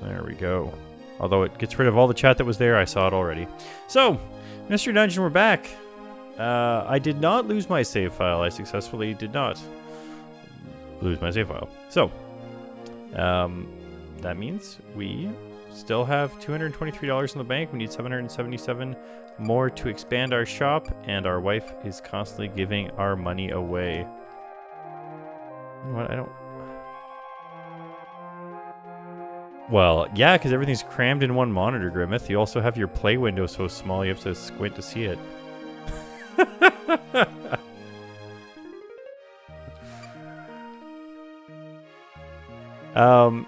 There we go. Although it gets rid of all the chat that was there, I saw it already. So, Mr. Dungeon, we're back. I did not lose my save file. I successfully did not lose my save file. So, that means we still have $223 in the bank. We need 777 more to expand our shop, and our wife is constantly giving our money away. You know what? I don't... Well, yeah, because everything's crammed in one monitor, Grimmeth. You also have your play window so small you have to squint to see it.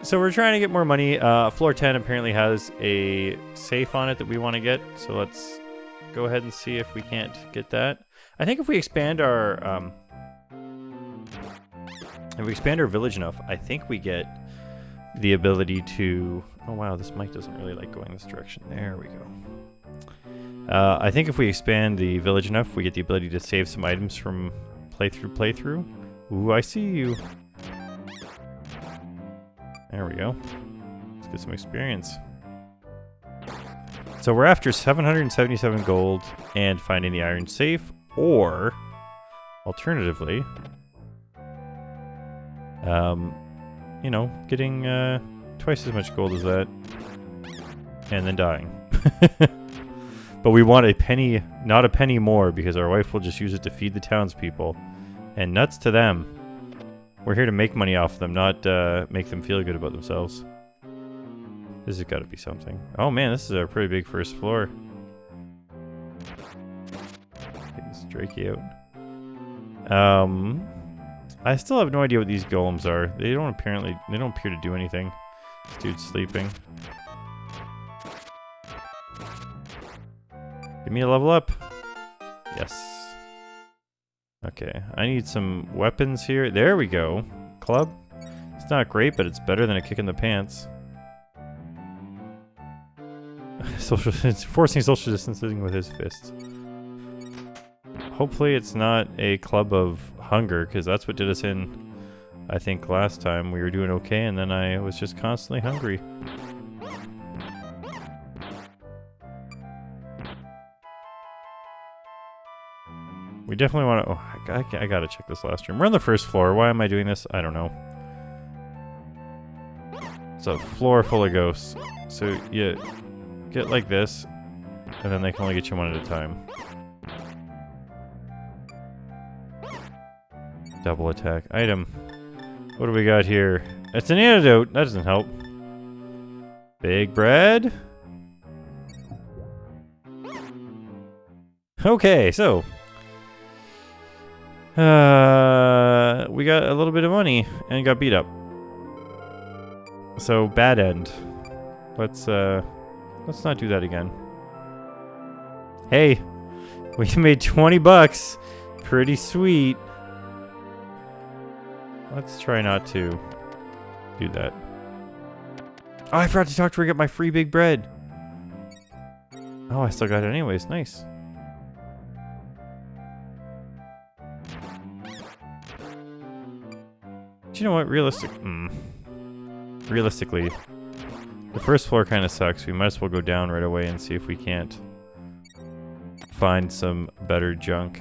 So we're trying to get more money. Floor 10 apparently has a safe on it that we want to get. So let's go ahead and see if we can't get that. I think if we expand our village enough, I think we get the ability to... Oh wow, this mic doesn't really like going this direction. There we go. I think if we expand the village enough, we get the ability to save some items from playthrough. Ooh, I see you. There we go. Let's get some experience. So we're after 777 gold and finding the iron safe, or alternatively, you know, getting twice as much gold as that and then dying. But we want a penny, not a penny more, because our wife will just use it to feed the townspeople. And nuts to them. We're here to make money off them, not make them feel good about themselves. This has got to be something. Oh man, this is a pretty big first floor. Take this Drakey out. I still have no idea what these golems are. They don't appear to do anything. This dude's sleeping. Give me a level up. Yes. Okay, I need some weapons here. There we go. Club. It's not great, but it's better than a kick in the pants. It's forcing social distancing with his fists. Hopefully it's not a club of hunger, because that's what did us in, I think, last time. We were doing okay, and then I was just constantly hungry. We definitely want to... Oh, I gotta check this last room. We're on the first floor. Why am I doing this? I don't know. It's a floor full of ghosts. So you get like this, and then they can only get you one at a time. Double attack. Item. What do we got here? It's an antidote. That doesn't help. Big bread. Okay, so... we got a little bit of money and got beat up. So bad end. Let's not do that again. Hey, we made 20 bucks. Pretty sweet. Let's try not to do that. Oh, I forgot to talk to her and get my free big bread. Oh, I still got it anyways. Nice. You know what? Realistically, the first floor kind of sucks. We might as well go down right away and see if we can't find some better junk.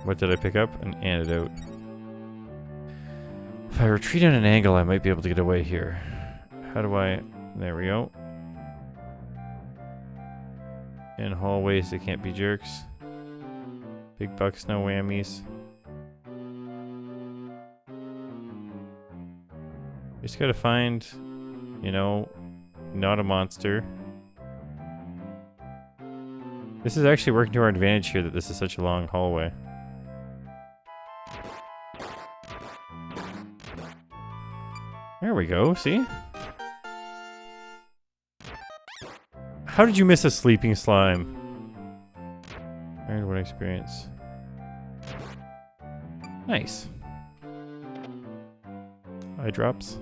What did I pick up? An antidote. If I retreat at an angle, I might be able to get away here. How do I... There we go. In hallways, they can't be jerks. Big bucks, no whammies. Just gotta find, you know, not a monster. This is actually working to our advantage here that this is such a long hallway. There we go, see? How did you miss a sleeping slime? Earned one experience. Nice. Eye drops.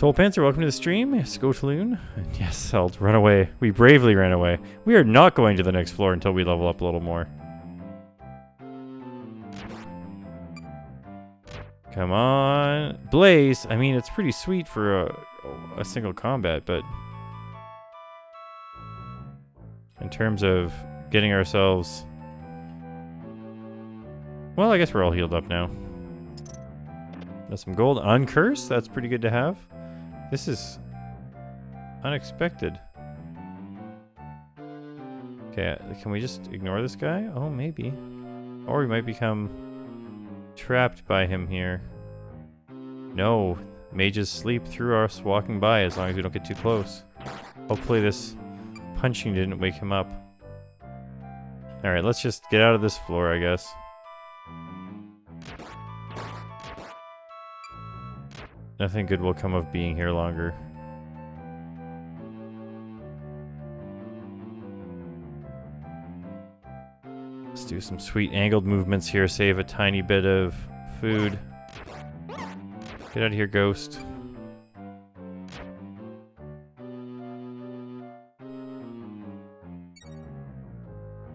Toll Panther, welcome to the stream. Scotaloon. And yes, I'll run away. We bravely ran away. We are not going to the next floor until we level up a little more. Come on. Blaze. I mean, it's pretty sweet for a single combat, but in terms of getting ourselves... Well, I guess we're all healed up now. There's some gold. Uncursed. That's pretty good to have. This is unexpected. Okay, can we just ignore this guy? Oh, maybe. Or we might become trapped by him here. No. Mages sleep through us walking by as long as we don't get too close. Hopefully this punching didn't wake him up. Alright, let's just get out of this floor, I guess. Nothing good will come of being here longer. Let's do some sweet angled movements here, save a tiny bit of food. Get out of here, ghost.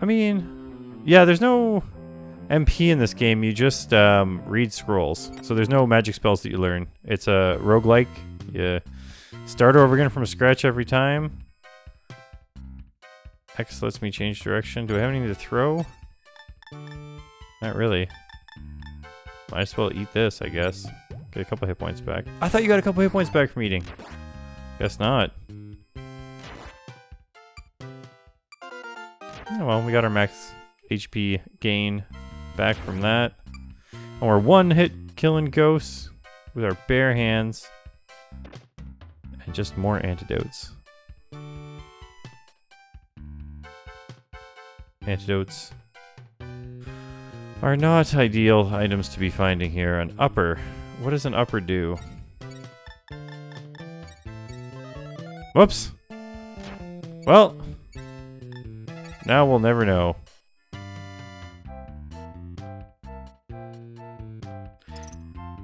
I mean, yeah, there's no MP in this game. You just read scrolls. So there's no magic spells that you learn. It's a roguelike. You start over again from scratch every time. X lets me change direction. Do I have anything to throw? Not really. Might as well eat this, I guess. Get a couple hit points back. I thought you got a couple hit points back from eating. Guess not. Oh, well, we got our max HP gain back from that. And we're one hit killing ghosts with our bare hands. And just more antidotes. Antidotes are not ideal items to be finding here. An upper. What does an upper do? Whoops. Well, now we'll never know.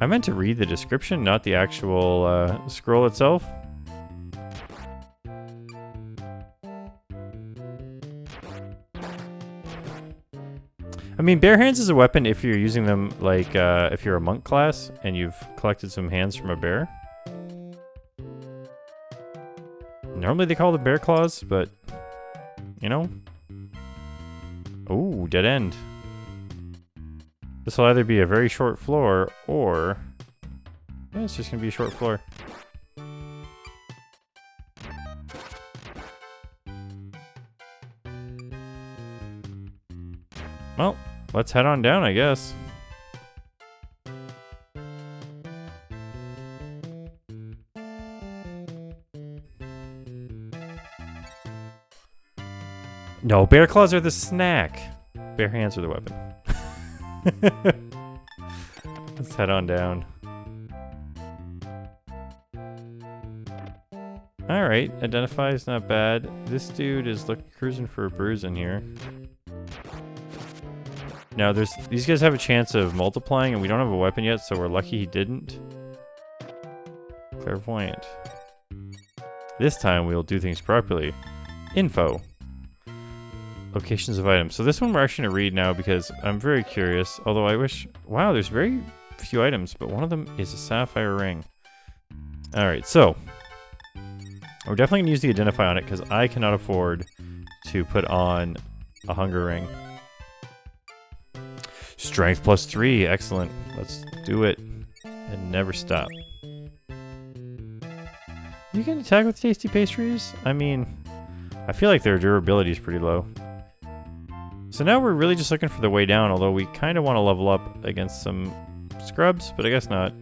I meant to read the description, not the actual scroll itself. I mean, bare hands is a weapon if you're using them, like, if you're a monk class and you've collected some hands from a bear. Normally they call them bear claws, but, you know. Ooh, dead end. This will either be a very short floor, or... yeah, it's just gonna be a short floor. Well, let's head on down, I guess. No, bear claws are the snack. Bare hands are the weapon. Let's head on down. Alright, identify is not bad. This dude is cruising for a bruise in here. Now, these guys have a chance of multiplying, and we don't have a weapon yet, so we're lucky he didn't. Clairvoyant. This time, we'll do things properly. Info. Locations of items. So this one we're actually going to read now because I'm very curious. Although I wish... wow, there's very few items, but one of them is a sapphire ring. Alright, so... we're definitely going to use the identify on it because I cannot afford to put on a hunger ring. Strength +3. Excellent. Let's do it. And never stop. You can attack with tasty pastries? I mean... I feel like their durability is pretty low. So now we're really just looking for the way down, although we kind of want to level up against some scrubs, but I guess not.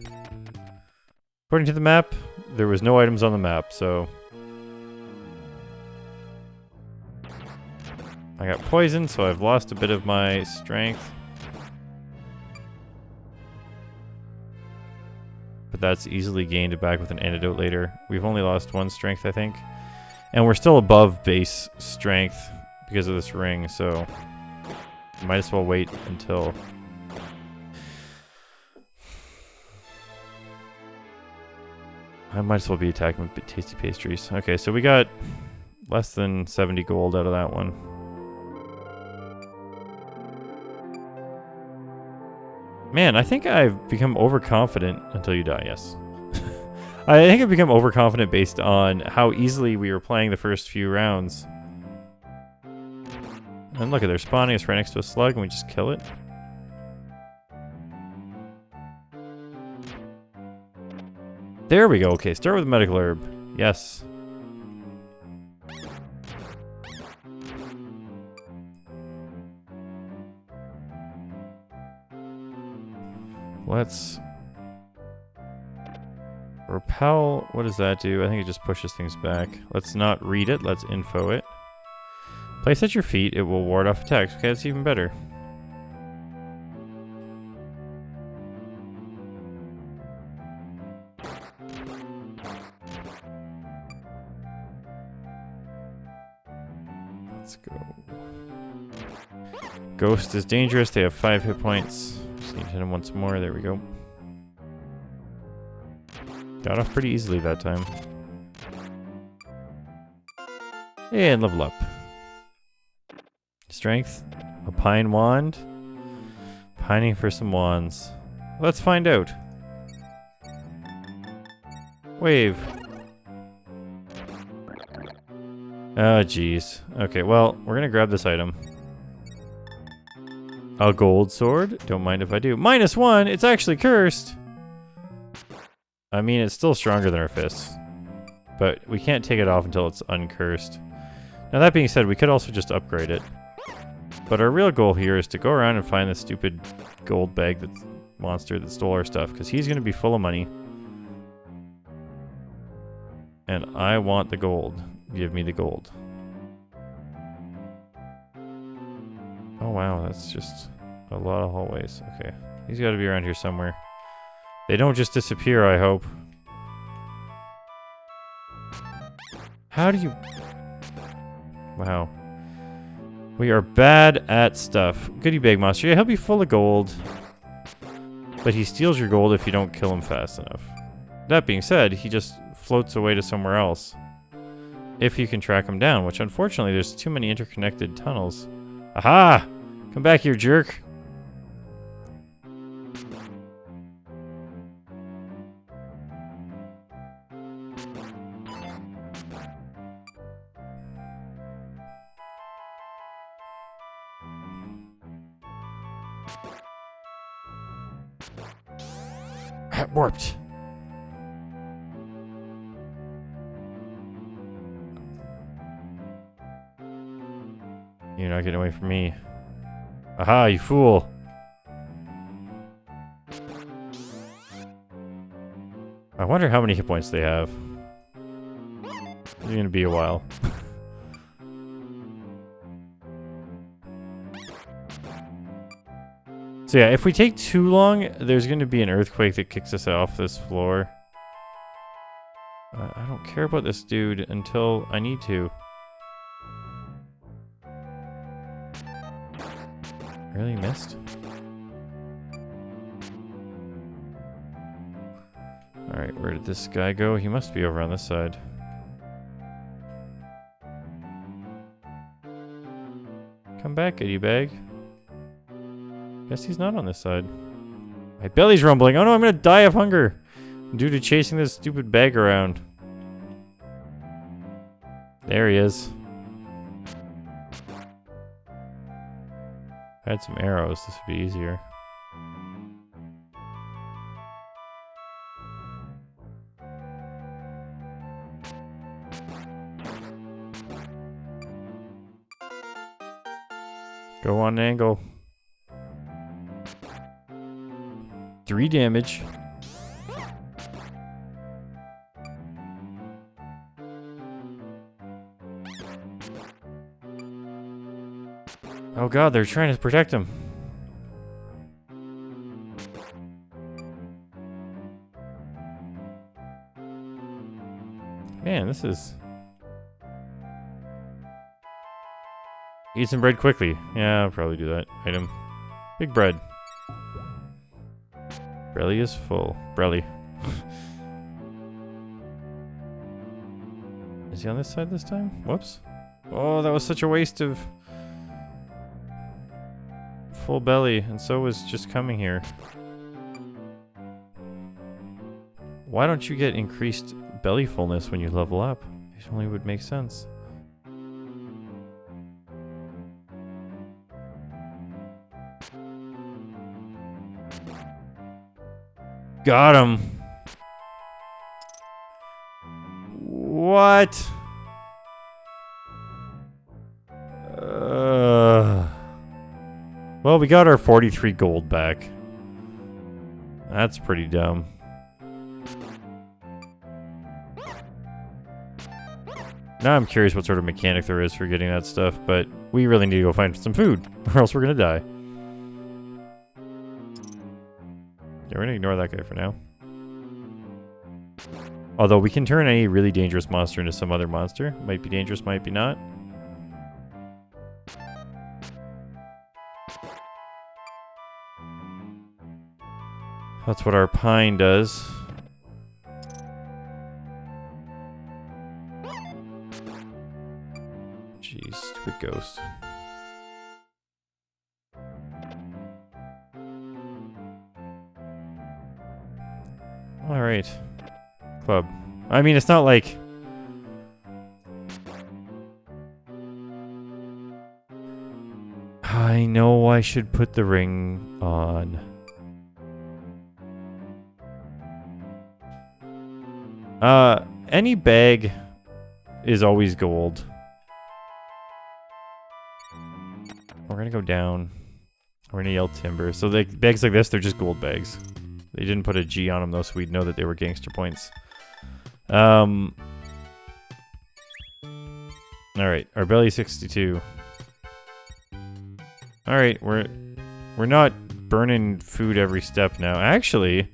According to the map, there was no items on the map, so... I got poisoned, so I've lost a bit of my strength. But that's easily gained back with an antidote later. We've only lost 1 strength, I think. And we're still above base strength because of this ring, so... might as well wait until... I might as well be attacking with tasty pastries. Okay, so we got less than 70 gold out of that one. Man, I think I've become overconfident until you die, yes. I think I've become overconfident based on how easily we were playing the first few rounds. And look at they're spawning us right next to a slug and we just kill it. There we go. Okay, start with medical herb. Yes. Let's repel. What does that do? I think it just pushes things back. Let's not read it. Let's info it. Place at your feet. It will ward off attacks. Okay, that's even better. Let's go. Ghost is dangerous. They have 5 hit points. Just need to hit him once more. There we go. Got off pretty easily that time. And level up. Strength. A pine wand. Pining for some wands. Let's find out. Wave. Oh, jeez. Okay, well, we're gonna grab this item. A gold sword? Don't mind if I do. -1! It's actually cursed! I mean, it's still stronger than our fists. But we can't take it off until it's uncursed. Now that being said, we could also just upgrade it. But our real goal here is to go around and find this stupid gold bag monster that stole our stuff. Because he's gonna be full of money. And I want the gold. Give me the gold. Oh wow, that's just a lot of hallways. Okay, he's got to be around here somewhere. They don't just disappear, I hope. How do you... Wow. We are bad at stuff. Goodie bag monster. Yeah, he'll be full of gold. But he steals your gold if you don't kill him fast enough. That being said, he just floats away to somewhere else. If you can track him down, which unfortunately there's too many interconnected tunnels. Aha! Come back here, jerk. Warped. You're not getting away from me. Aha, you fool. I wonder how many hit points they have. It's gonna be a while. So yeah, if we take too long, there's gonna be an earthquake that kicks us off this floor. I don't care about this dude until I need to. Really missed? Alright, where did this guy go? He must be over on this side. Come back, goodie bag. Guess he's not on this side. My belly's rumbling. Oh no, I'm gonna die of hunger due to chasing this stupid bag around. There he is. If I had some arrows, this would be easier. Go on an angle. 3 damage. Oh god, they're trying to protect him. Man, this is... Eat some bread quickly. Yeah, I'll probably do that. Item. Big bread. Belly is full. Belly. Is he on this side this time? Whoops. Oh, that was such a waste of full belly, and so was just coming here. Why don't you get increased belly fullness when you level up? It only would make sense. Got him. What? Well, we got our 43 gold back. That's pretty dumb. Now I'm curious what sort of mechanic there is for getting that stuff, but we really need to go find some food, or else we're gonna die. Yeah, we're gonna ignore that guy for now. Although we can turn any really dangerous monster into some other monster. Might be dangerous, might be not. That's what our pine does. Jeez, stupid ghost. Alright. Club. I mean, it's not like... I know I should put the ring on. Any bag is always gold. We're gonna go down. We're gonna yell timber. So the bags like this, they're just gold bags. They didn't put a G on them though, so we'd know that they were gangster points. Alright, our belly 62. Alright, we're not burning food every step now. Actually,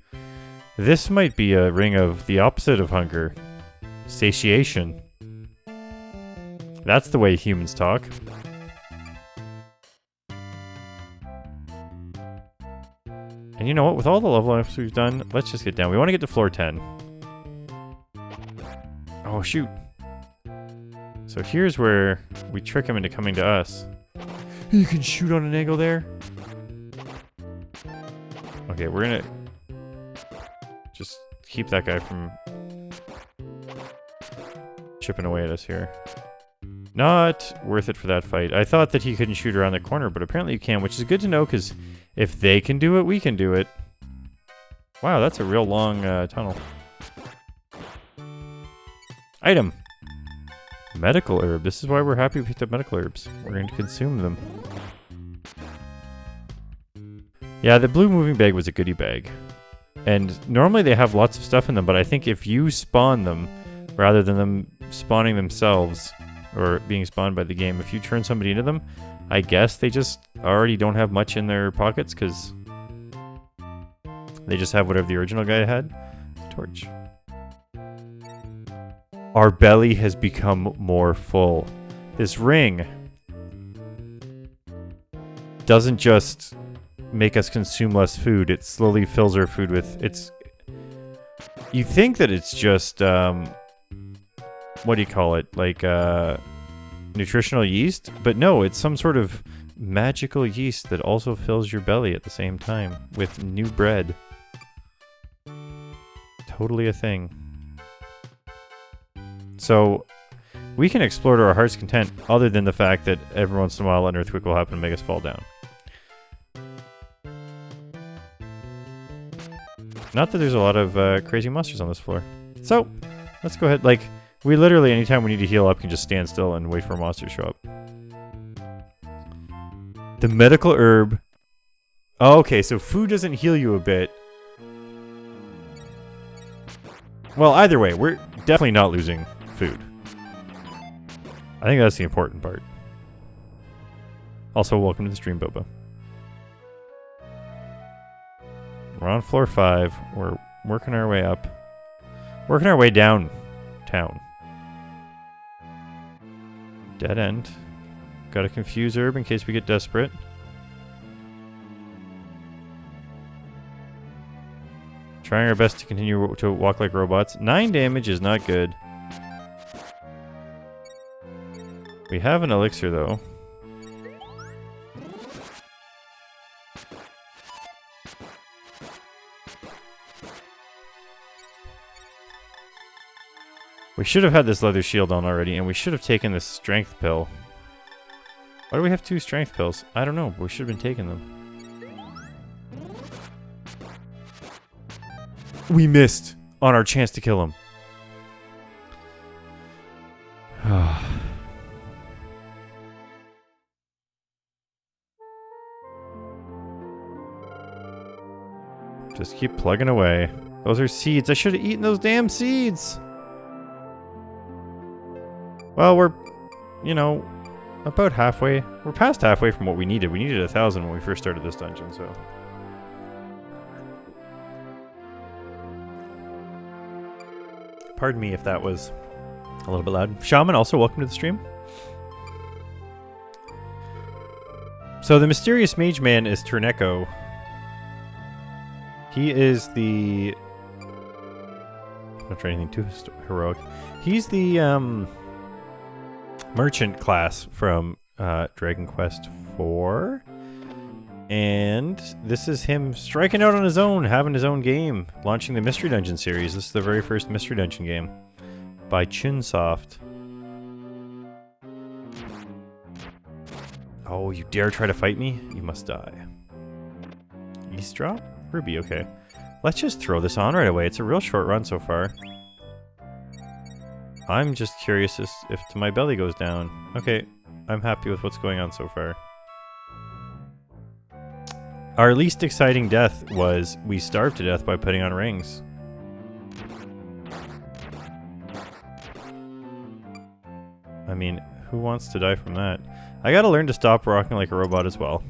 this might be a ring of the opposite of hunger. Satiation. That's the way humans talk. And you know what? With all the level ups we've done, let's just get down. We want to get to floor 10. Oh, shoot. So here's where we trick him into coming to us. You can shoot on an angle there. Okay, we're gonna just keep that guy from chipping away at us here. Not worth it for that fight. I thought that he couldn't shoot around the corner, but apparently you can, which is good to know, because if they can do it, we can do it. Wow, that's a real long tunnel. Item. Medical herb. This is why we're happy we picked up medical herbs. We're going to consume them. Yeah, the blue moving bag was a goodie bag. And normally they have lots of stuff in them, but I think if you spawn them, rather than them spawning themselves, or being spawned by the game, if you turn somebody into them, I guess they just already don't have much in their pockets, because they just have whatever the original guy had. Torch. Our belly has become more full. This ring doesn't just make us consume less food, it slowly fills our food with... You think that it's just... what do you call it? Like, nutritional yeast? But no, it's some sort of magical yeast that also fills your belly at the same time with new bread. Totally a thing. So, we can explore to our heart's content, other than the fact that every once in a while an earthquake will happen and make us fall down. Not that there's a lot of crazy monsters on this floor. So, let's go ahead. Like, we literally, anytime we need to heal up, can just stand still and wait for a monster to show up. The medical herb. Oh, okay, so food doesn't heal you a bit. Well, either way, we're definitely not losing food. I think that's the important part. Also, welcome to the stream, Boba. We're on floor 5. We're working our way up. Working our way down town. Dead end. Got a confuse herb in case we get desperate. Trying our best to continue to walk like robots. 9 damage is not good. We have an elixir, though. We should have had this leather shield on already, and we should have taken this strength pill. Why do we have 2 strength pills? I don't know, but we should have been taking them. We missed on our chance to kill him. Just keep plugging away. Those are seeds. I should have eaten those damn seeds. Well, we're, you know, about halfway. We're past halfway from what we needed. We needed 1,000 when we first started this dungeon, so. Pardon me if that was a little bit loud. Shaman, also welcome to the stream. So the mysterious mage man is Torneko. He is the... not trying anything too heroic. He's the merchant class from Dragon Quest IV. And this is him striking out on his own, having his own game, launching the Mystery Dungeon series. This is the very first Mystery Dungeon game by Chunsoft. Oh, you dare try to fight me? You must die. Eavesdrop? Ruby, okay. Let's just throw this on right away. It's a real short run so far. I'm just curious if my belly goes down. Okay, I'm happy with what's going on so far. Our least exciting death was we starved to death by putting on rings. I mean, who wants to die from that? I gotta learn to stop walking like a robot as well.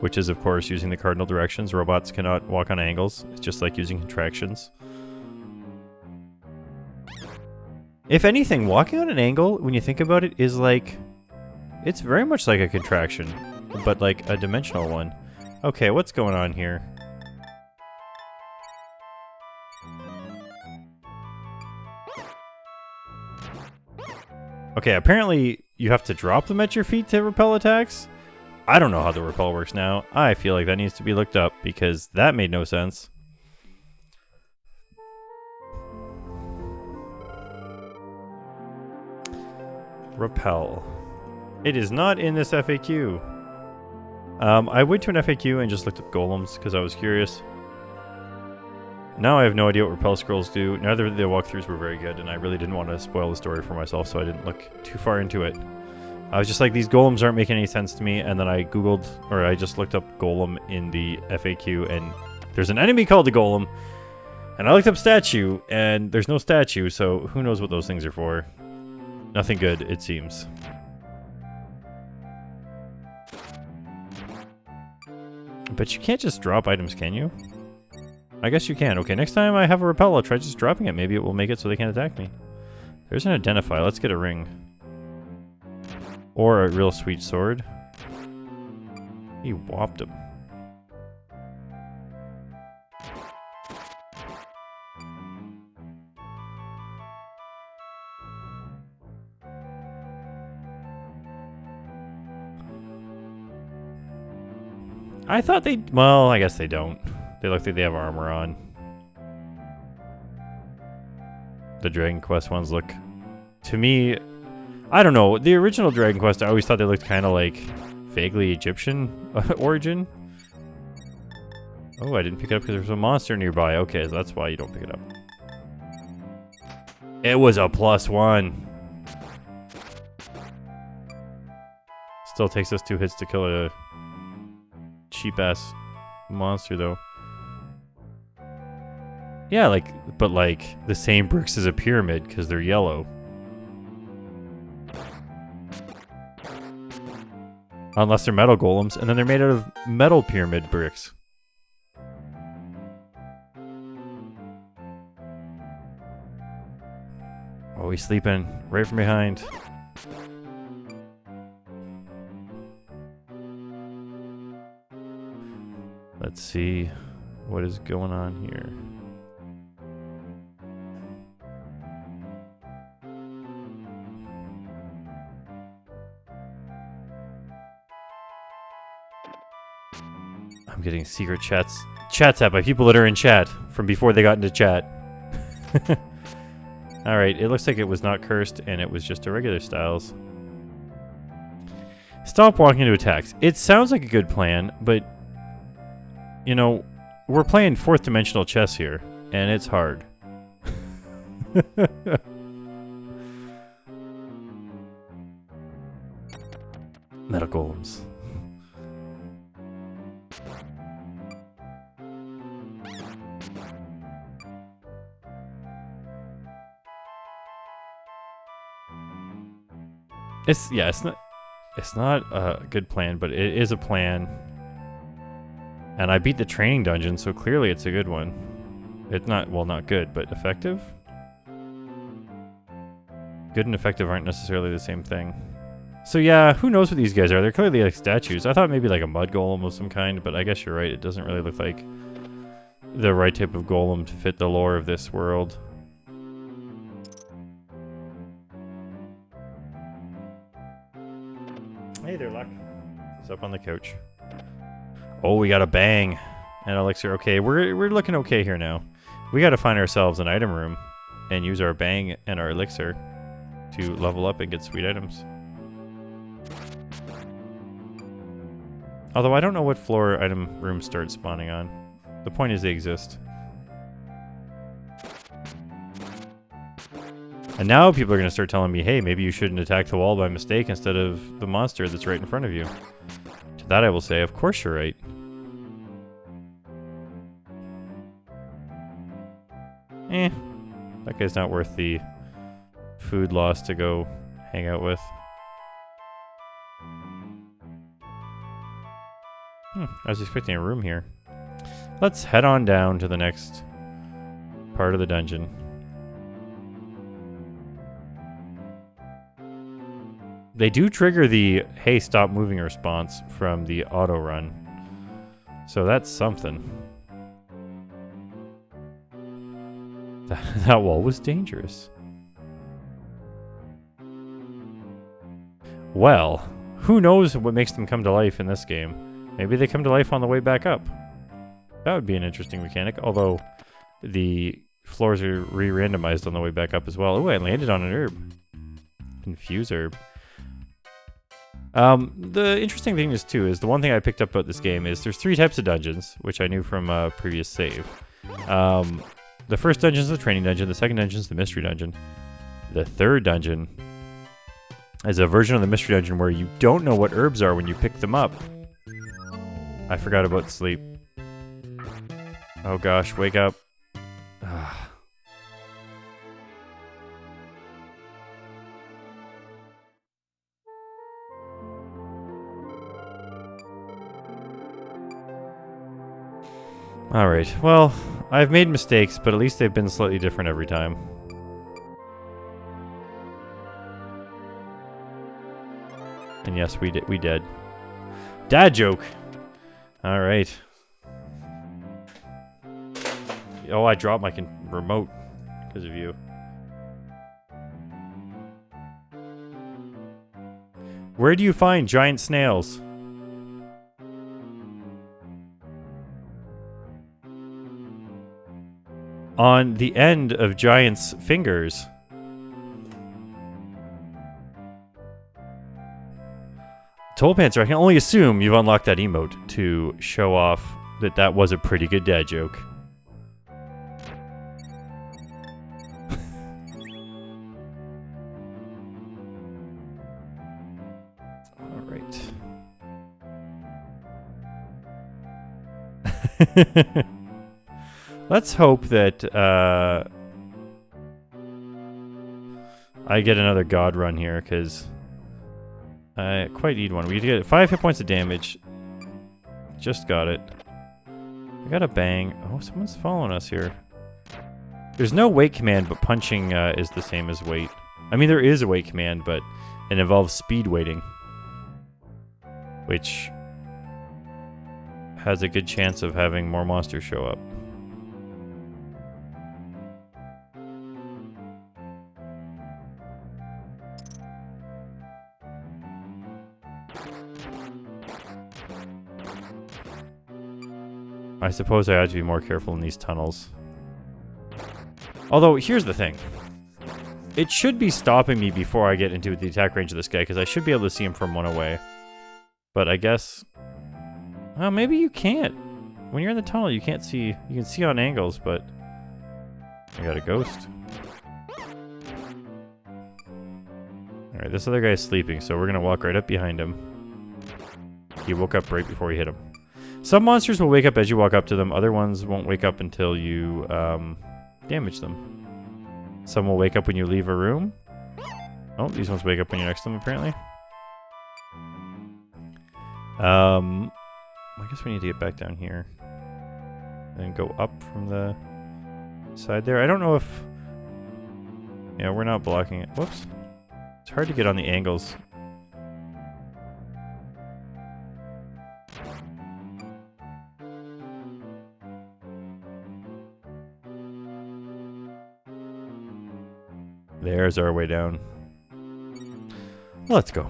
Which is, of course, using the cardinal directions. Robots cannot walk on angles. It's just like using contractions. If anything, walking on an angle, when you think about it, is like... it's very much like a contraction, but like a dimensional one. Okay, what's going on here? Okay, apparently you have to drop them at your feet to repel attacks. I don't know how the repel works now. I feel like that needs to be looked up because that made no sense. Repel. It is not in this FAQ. I went to an FAQ and just looked up golems because I was curious. Now I have no idea what repel scrolls do. Neither of the walkthroughs were very good, and I really didn't want to spoil the story for myself, so I didn't look too far into it. I was just like, these golems aren't making any sense to me, and then I googled, or I just looked up golem in the FAQ, and there's an enemy called a golem, and I looked up statue, and there's no statue, so who knows what those things are for. Nothing good, it seems. But you can't just drop items, can you? I guess you can. Okay, next time I have a repel, I'll try just dropping it. Maybe it will make it so they can't attack me. There's an identify. Let's get a ring. Or a real sweet sword. He whopped him. I thought they... well, I guess they don't. They look like they have armor on. The Dragon Quest ones look... to me... I don't know. The original Dragon Quest, I always thought they looked kind of like vaguely Egyptian origin. Oh, I didn't pick it up because there's a monster nearby. Okay, so that's why you don't pick it up. It was a +1. Still takes us 2 hits to kill a cheap-ass monster, though. Yeah, like, but like, the same bricks as a pyramid because they're yellow. Unless they're metal golems, and then they're made out of metal pyramid bricks. Oh, he's sleeping right from behind. Let's see what is going on here. I'm getting secret chats at by people that are in chat from before they got into chat. Alright, it looks like it was not cursed and it was just a regular styles. Stop walking into attacks. It sounds like a good plan, but you know, we're playing 4th dimensional chess here, and it's hard. Metal golems. It's not a good plan, but it is a plan. And I beat the training dungeon, so clearly it's a good one. It's not, well, not good, but effective? Good and effective aren't necessarily the same thing. So yeah, who knows what these guys are? They're clearly like statues. I thought maybe like a mud golem of some kind, but I guess you're right. It doesn't really look like the right type of golem to fit the lore of this world. Hey there, Luck. It's up on the couch. Oh, we got a bang and elixir. Okay, we're looking okay here now. We got to find ourselves an item room and use our bang and our elixir to level up and get sweet items. Although I don't know what floor item rooms start spawning on. The point is they exist. And now people are going to start telling me, hey, maybe you shouldn't attack the wall by mistake instead of the monster that's right in front of you. To that I will say, of course you're right. That guy's not worth the food loss to go hang out with. I was expecting a room here. Let's head on down to the next part of the dungeon. They do trigger the, hey, stop moving response from the auto run. So that's something. That wall was dangerous. Well, who knows what makes them come to life in this game? Maybe they come to life on the way back up. That would be an interesting mechanic, although the floors are re-randomized on the way back up as well. Oh, I landed on an herb. Infuse herb. The interesting thing is, too, is the one thing I picked up about this game is there's 3 types of dungeons, which I knew from a previous save. The first dungeon is the training dungeon, the second dungeon is the mystery dungeon. The third dungeon is a version of the mystery dungeon where you don't know what herbs are when you pick them up. I forgot about sleep. Oh gosh, wake up. Alright, well, I've made mistakes, but at least they've been slightly different every time. And yes, we did. Dad joke! Alright. Oh, I dropped my remote because of you. Where do you find giant snails? On the end of giants' fingers. Toll Panther, I can only assume you've unlocked that emote to show off that that was a pretty good dad joke. Alright. Let's hope that I get another god run here, because I quite need one. We get 5 hit points of damage. Just got it. We got a bang. Oh, someone's following us here. There's no wait command, but punching is the same as wait. I mean, there is a wait command, but it involves speed waiting, which has a good chance of having more monsters show up. I suppose I had to be more careful in these tunnels. Although, here's the thing. It should be stopping me before I get into the attack range of this guy, because I should be able to see him from 1 away. But I guess... Well, maybe you can't. When you're in the tunnel, you can't see... You can see on angles, but... I got a ghost. Alright, this other guy's sleeping, so we're gonna walk right up behind him. He woke up right before we hit him. Some monsters will wake up as you walk up to them. Other ones won't wake up until you damage them. Some will wake up when you leave a room. Oh, these ones wake up when you're next to them, apparently. I guess we need to get back down here. And go up from the side there. I don't know if... Yeah, we're not blocking it. Whoops. It's hard to get on the angles. There's our way down. Let's go.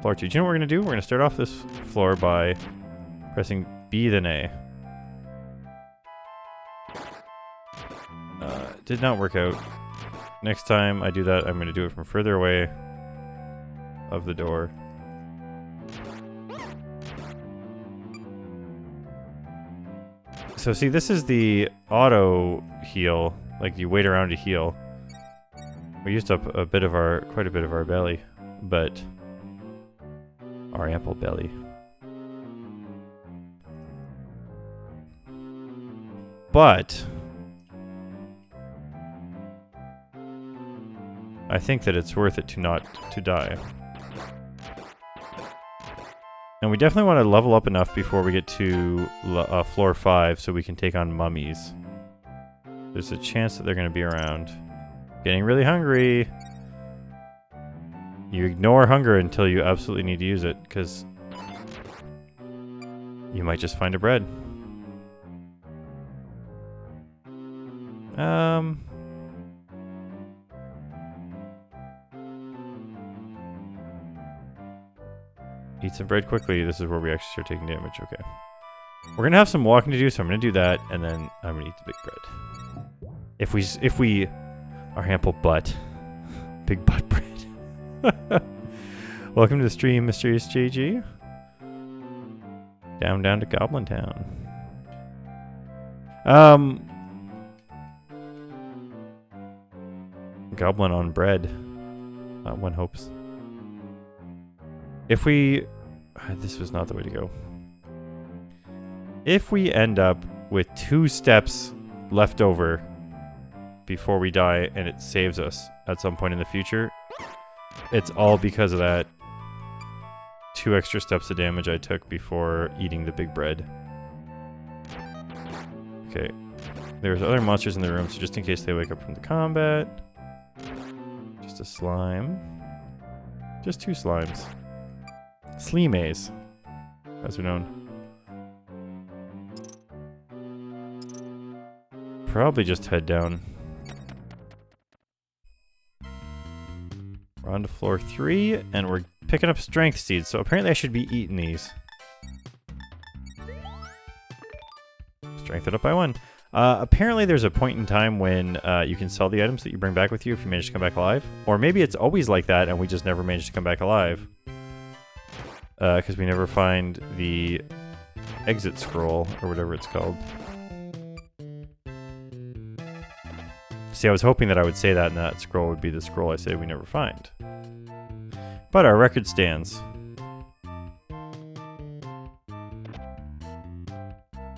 Floor 2. Do you know what we're going to do? We're going to start off this floor by pressing B then A. Did not work out. Next time I do that, I'm going to do it from further away of the door. So see, this is the auto heal. Like, you wait around to heal. We used up quite a bit of our belly, but our ample belly. But I think that it's worth it to die. And we definitely want to level up enough before we get to floor 5 so we can take on mummies. There's a chance that they're going to be around. Getting really hungry. You ignore hunger until you absolutely need to use it, because you might just find a bread. Eat some bread quickly. This is where we actually start taking damage. Okay. We're going to have some walking to do, so I'm going to do that, and then I'm going to eat the big bread. If we... Our ample butt. Big butt bread. Welcome to the stream, Mysterious JG. Down to Goblin Town. Goblin on bread. One hopes. If we... This was not the way to go. If we end up with 2 steps left over before we die and it saves us at some point in the future, it's all because of that 2 extra steps of damage I took before eating the big bread. Okay. There's other monsters in the room, so just in case they wake up from the combat. Just a slime. Just 2 slimes. Sleemays, as they're known. Probably just head down. We're on to floor 3, and we're picking up strength seeds, so apparently I should be eating these. Strength it up by 1. Apparently there's a point in time when you can sell the items that you bring back with you if you manage to come back alive. Or maybe it's always like that and we just never manage to come back alive. Because we never find the exit scroll, or whatever it's called. See, I was hoping that I would say that and that scroll would be the scroll I say we never find. But our record stands.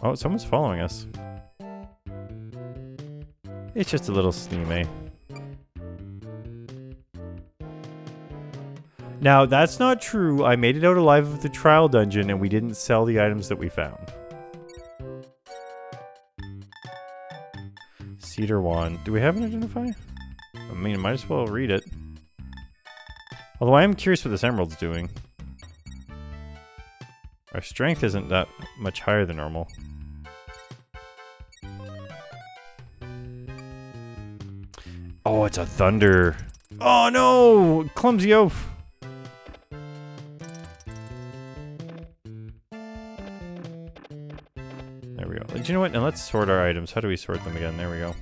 Oh, someone's following us. It's just a little Sleemay. Now, that's not true. I made it out alive of the trial dungeon and we didn't sell the items that we found. Cedar wand. Do we have an identify? I mean, I might as well read it. Although I am curious what this emerald's doing. Our strength isn't that much higher than normal. Oh, it's a thunder. Oh no! Clumsy oaf! you know what? And let's sort our items. How do we sort them again? There we go.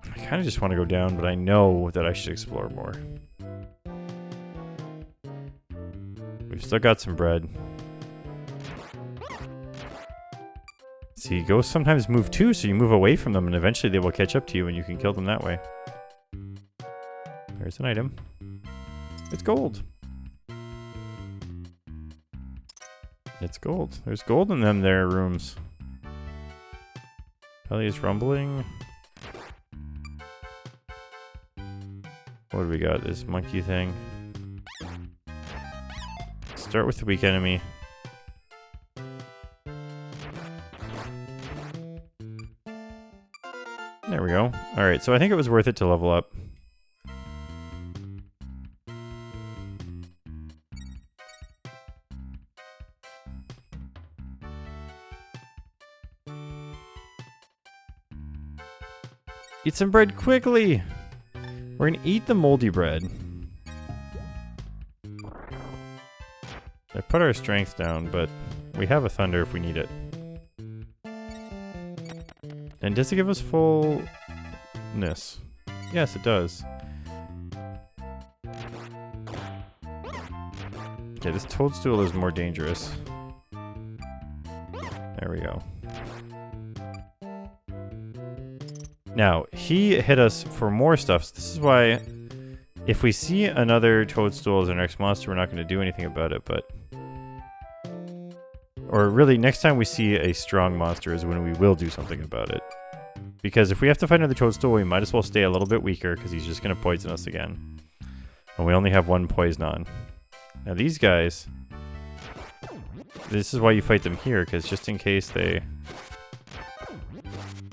I kind of just want to go down, but I know that I should explore more. We've still got some bread. See, ghosts sometimes move too, so you move away from them, and eventually they will catch up to you, and you can kill them that way. There's an item. It's gold. It's gold. There's gold in them there rooms. Belly is rumbling. What do we got? This monkey thing. Start with the weak enemy. There we go. Alright, so I think it was worth it to level up. Eat some bread quickly! We're gonna eat the moldy bread. I put our strength down, but we have a thunder if we need it. And does it give us fullness? Yes, it does. Okay, this toadstool is more dangerous. There we go. Now, he hit us for more stuff, so this is why if we see another toadstool as our next monster, we're not going to do anything about it, but... Or really, next time we see a strong monster is when we will do something about it. Because if we have to fight another toadstool, we might as well stay a little bit weaker, because he's just going to poison us again. And we only have one poison on. Now these guys... This is why you fight them here, because just in case they...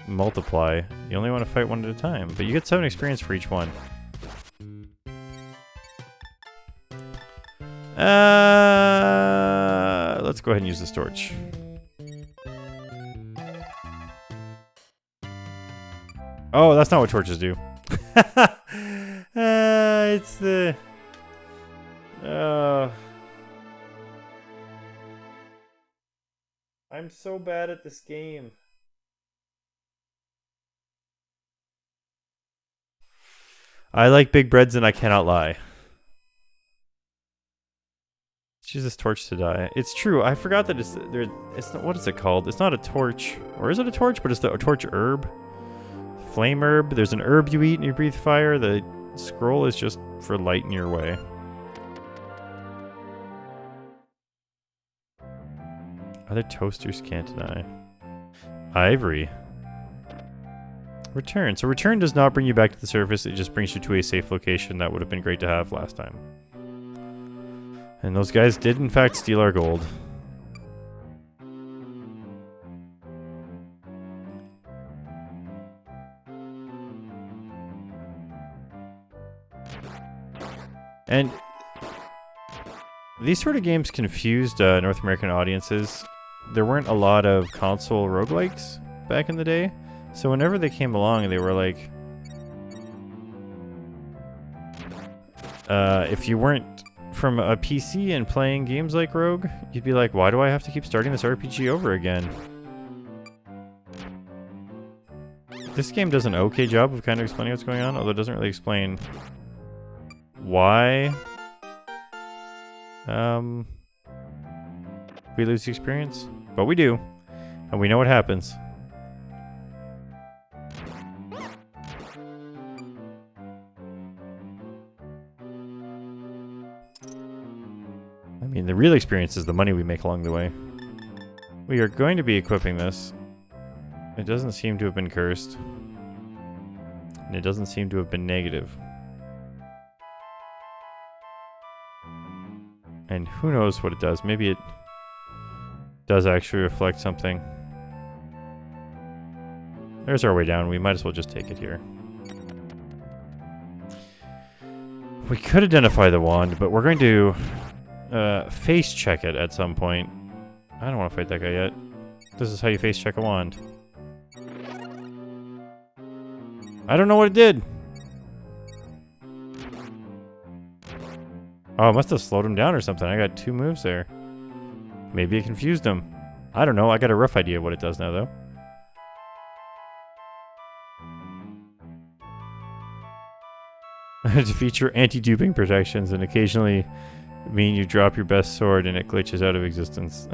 multiply, you only want to fight one at a time, but you get 7 experience for each one. Let's go ahead and use this torch. Oh, that's not what torches do. It's the... I'm so bad at this game. I like big breads and I cannot lie. Let's use this torch to die. It's true, I forgot that it's not, what is it called? It's not a torch. Or is it a torch? But it's a torch herb. Flame herb. There's an herb you eat and you breathe fire. The scroll is just for lighting your way. Other toasters can't deny. Ivory. Return. So return does not bring you back to the surface, it just brings you to a safe location that would have been great to have last time. And those guys did in fact steal our gold. And these sort of games confused North American audiences. There weren't a lot of console roguelikes back in the day. So whenever they came along, they were like, if you weren't from a PC and playing games like Rogue, you'd be like, why do I have to keep starting this RPG over again? This game does an okay job of kind of explaining what's going on, although it doesn't really explain why we lose the experience. But we do, and we know what happens. I mean, the real experience is the money we make along the way. We are going to be equipping this. It doesn't seem to have been cursed. And it doesn't seem to have been negative. And who knows what it does. Maybe it does actually reflect something. There's our way down. We might as well just take it here. We could identify the wand, but we're going to face check it at some point. I don't want to fight that guy yet. This is how you face check a wand. I don't know what it did. Oh, I must have slowed him down or something. I got 2 moves there. Maybe it confused him. I don't know. I got a rough idea what it does now, though. To feature anti-duping protections and occasionally mean you drop your best sword and it glitches out of existence.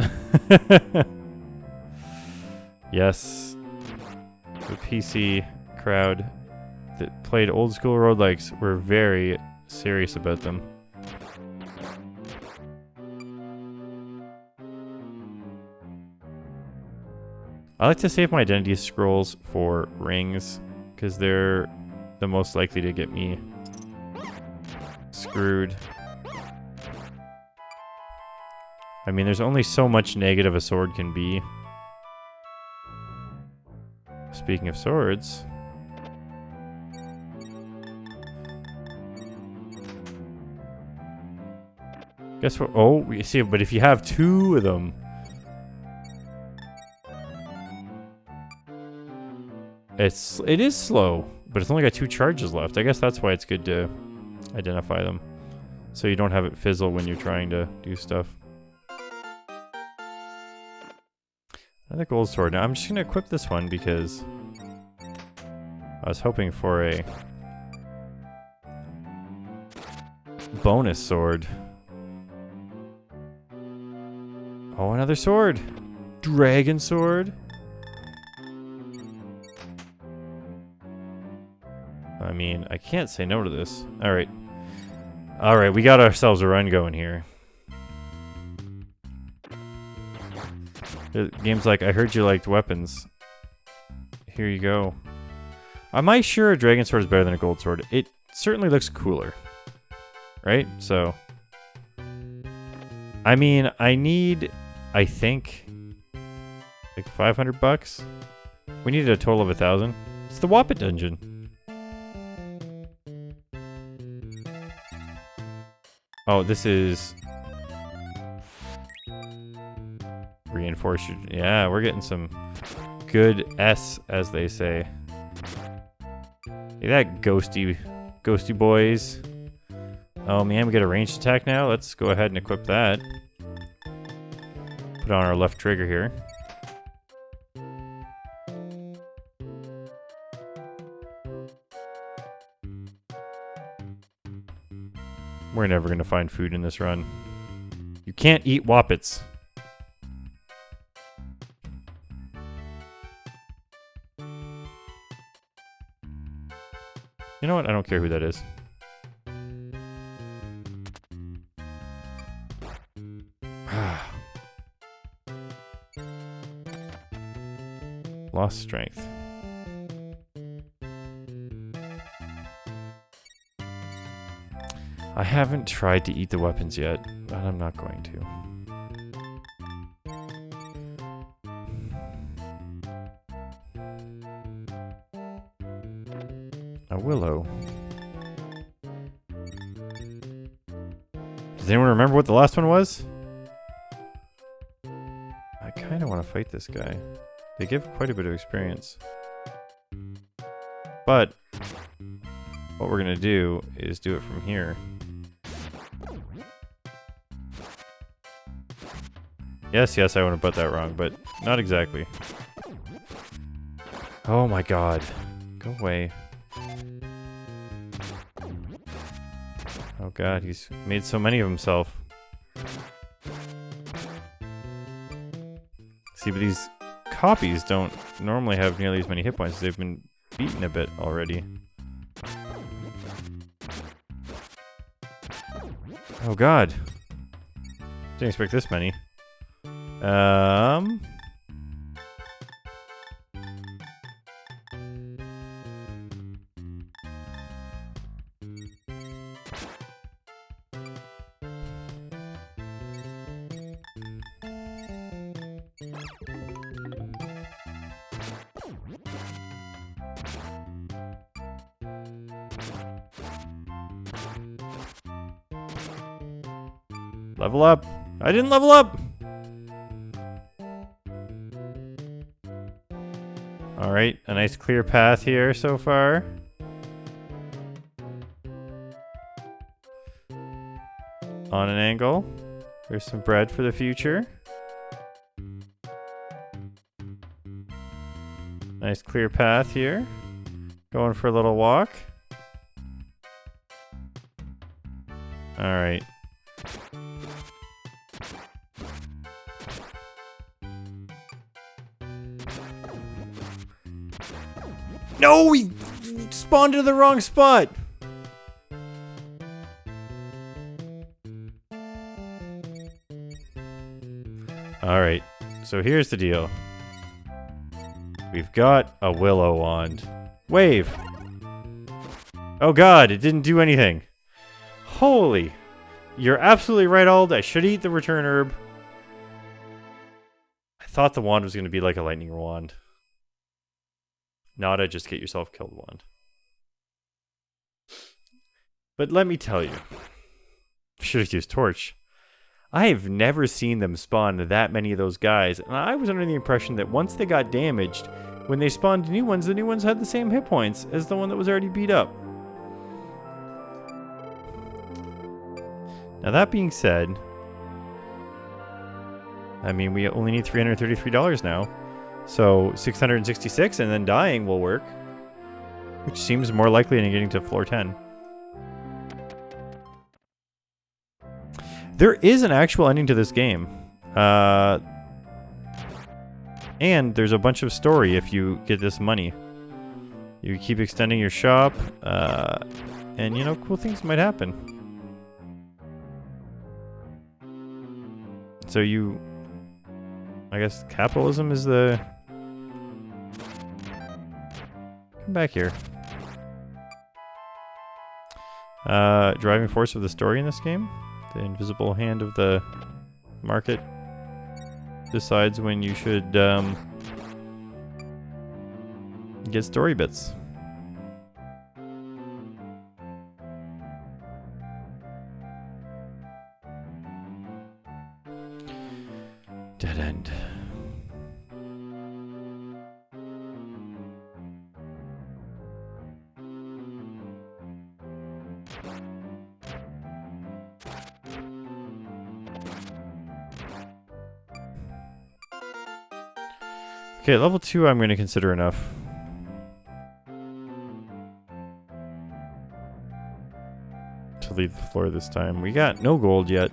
Yes. The PC crowd that played old school roguelikes were very serious about them. I like to save my identity scrolls for rings because they're the most likely to get me screwed. I mean, there's only so much negative a sword can be. Speaking of swords, guess what? Oh, you see, but if you have 2 of them, it is slow, but it's only got 2 charges left. I guess that's why it's good to identify them, so you don't have it fizzle when you're trying to do stuff. Another gold sword. Now I'm just gonna equip this one because I was hoping for a bonus sword. Oh, another sword! Dragon sword! I mean, I can't say no to this. Alright. Alright, we got ourselves a run going here. The game's like, I heard you liked weapons. Here you go. Am I sure a dragon sword is better than a gold sword? It certainly looks cooler. Right? So... I mean, I need... I think... like 500 bucks? We needed a total of 1,000. It's the Wappet dungeon. Oh, this is... reinforced. Yeah, we're getting some good S, as they say. Look at that, ghosty boys. Oh man, we get a ranged attack now. Let's go ahead and equip that. Put on our left trigger here. We're never gonna find food in this run. You can't eat Wappets. You know what? I don't care who that is. Lost strength. I haven't tried to eat the weapons yet, but I'm not going to. A willow. Does anyone remember what the last one was? I kind of want to fight this guy. They give quite a bit of experience. But what we're going to do is do it from here. Yes, I want to put that wrong, but not exactly. Oh my god. Go away. Oh god, he's made so many of himself. See, but these copies don't normally have nearly as many hit points. They've been beaten a bit already. Oh god. Didn't expect this many. Level up. I didn't level up. All right, a nice clear path here so far. on an angle. There's some bread for the future. Nice clear path here. Going for a little walk. Alright. No, we spawned into the wrong spot. Alright, so here's the deal. We've got a willow wand. Wave! Oh god, it didn't do anything. Holy. You're absolutely right, Ald. I should eat the return herb. I thought the wand was going to be like a lightning wand. Not a just get yourself killed wand. But let me tell you. Should have used torch. I have never seen them spawn that many of those guys. And I was under the impression that once they got damaged, when they spawned new ones, the new ones had the same hit points as the one that was already beat up. Now that being said, I mean, we only need $333 now. So $666 and then dying will work. Which seems more likely than getting to floor 10. There is an actual ending to this game. And there's a bunch of story if you get this money. You keep extending your shop, and you know, cool things might happen. So you... I guess capitalism is the... Come back here. Driving force of the story in this game. The invisible hand of the market decides when you should get story bits. Dead end. Okay, level 2 I'm going to consider enough. To leave the floor this time. We got no gold yet.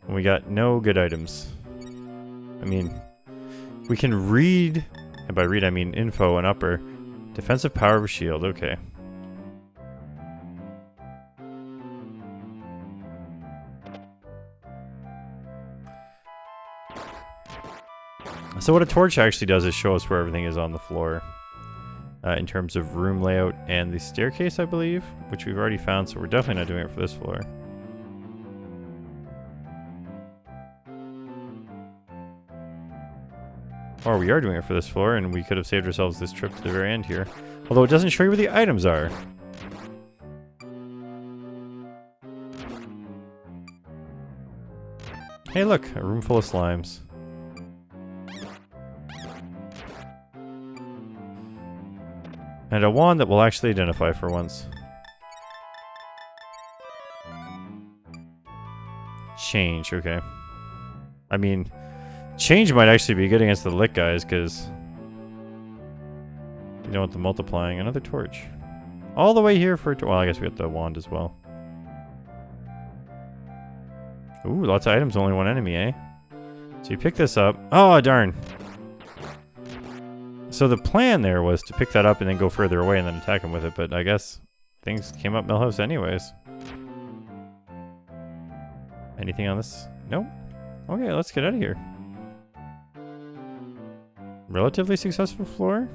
And we got no good items. I mean, we can read, and by read I mean info and upper. Defensive power of a shield, okay. So what a torch actually does is show us where everything is on the floor. In terms of room layout and the staircase, I believe, which we've already found, so we're definitely not doing it for this floor. Or we are doing it for this floor, and we could have saved ourselves this trip to the very end here. Although it doesn't show you where the items are. Hey look, a room full of slimes. And a wand that will actually identify for once. Change, okay. I mean, change might actually be good against the lick guys, because you don't want the multiplying. Another torch. All the way here for... Well, I guess we got the wand as well. Ooh, lots of items, only one enemy, eh? So you pick this up. Oh, darn. So the plan there was to pick that up and then go further away and then attack him with it, but I guess things came up Millhouse anyways. Anything on this? Nope. Okay, let's get out of here. Relatively successful floor?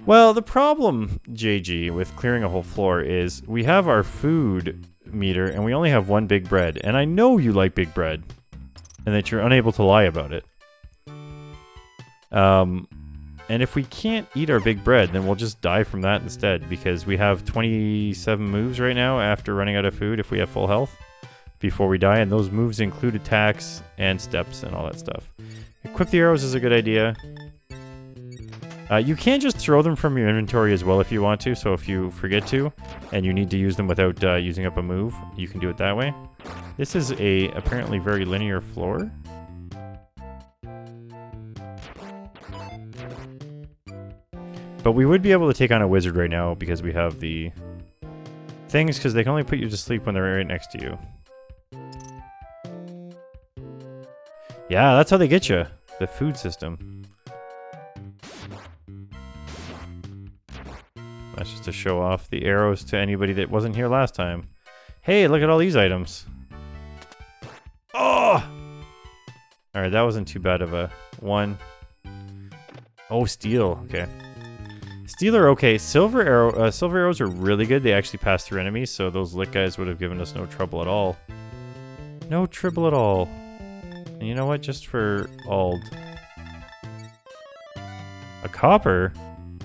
Well, the problem, JG, with clearing a whole floor is we have our food meter and we only have one big bread. And I know you like big bread and that you're unable to lie about it. And if we can't eat our big bread, then we'll just die from that instead because we have 27 moves right now after running out of food if we have full health before we die. And those moves include attacks and steps and all that stuff. equip the arrows is a good idea. You can just throw them from your inventory as well if you want to. So if you forget to, and you need to use them without using up a move, you can do it that way. This is a apparently very linear floor. But we would be able to take on a wizard right now because we have the things, because they can only put you to sleep when they're right next to you. Yeah, that's how they get you. The food system. That's just to show off the arrows to anybody that wasn't here last time. Hey, look at all these items. Oh! Alright, that wasn't too bad of a one. Oh, steel. Okay. Steel are okay. Silver arrows are really good. They actually pass through enemies, so those lick guys would have given us no trouble at all. No trouble at all. And you know what? Just for Ald. A copper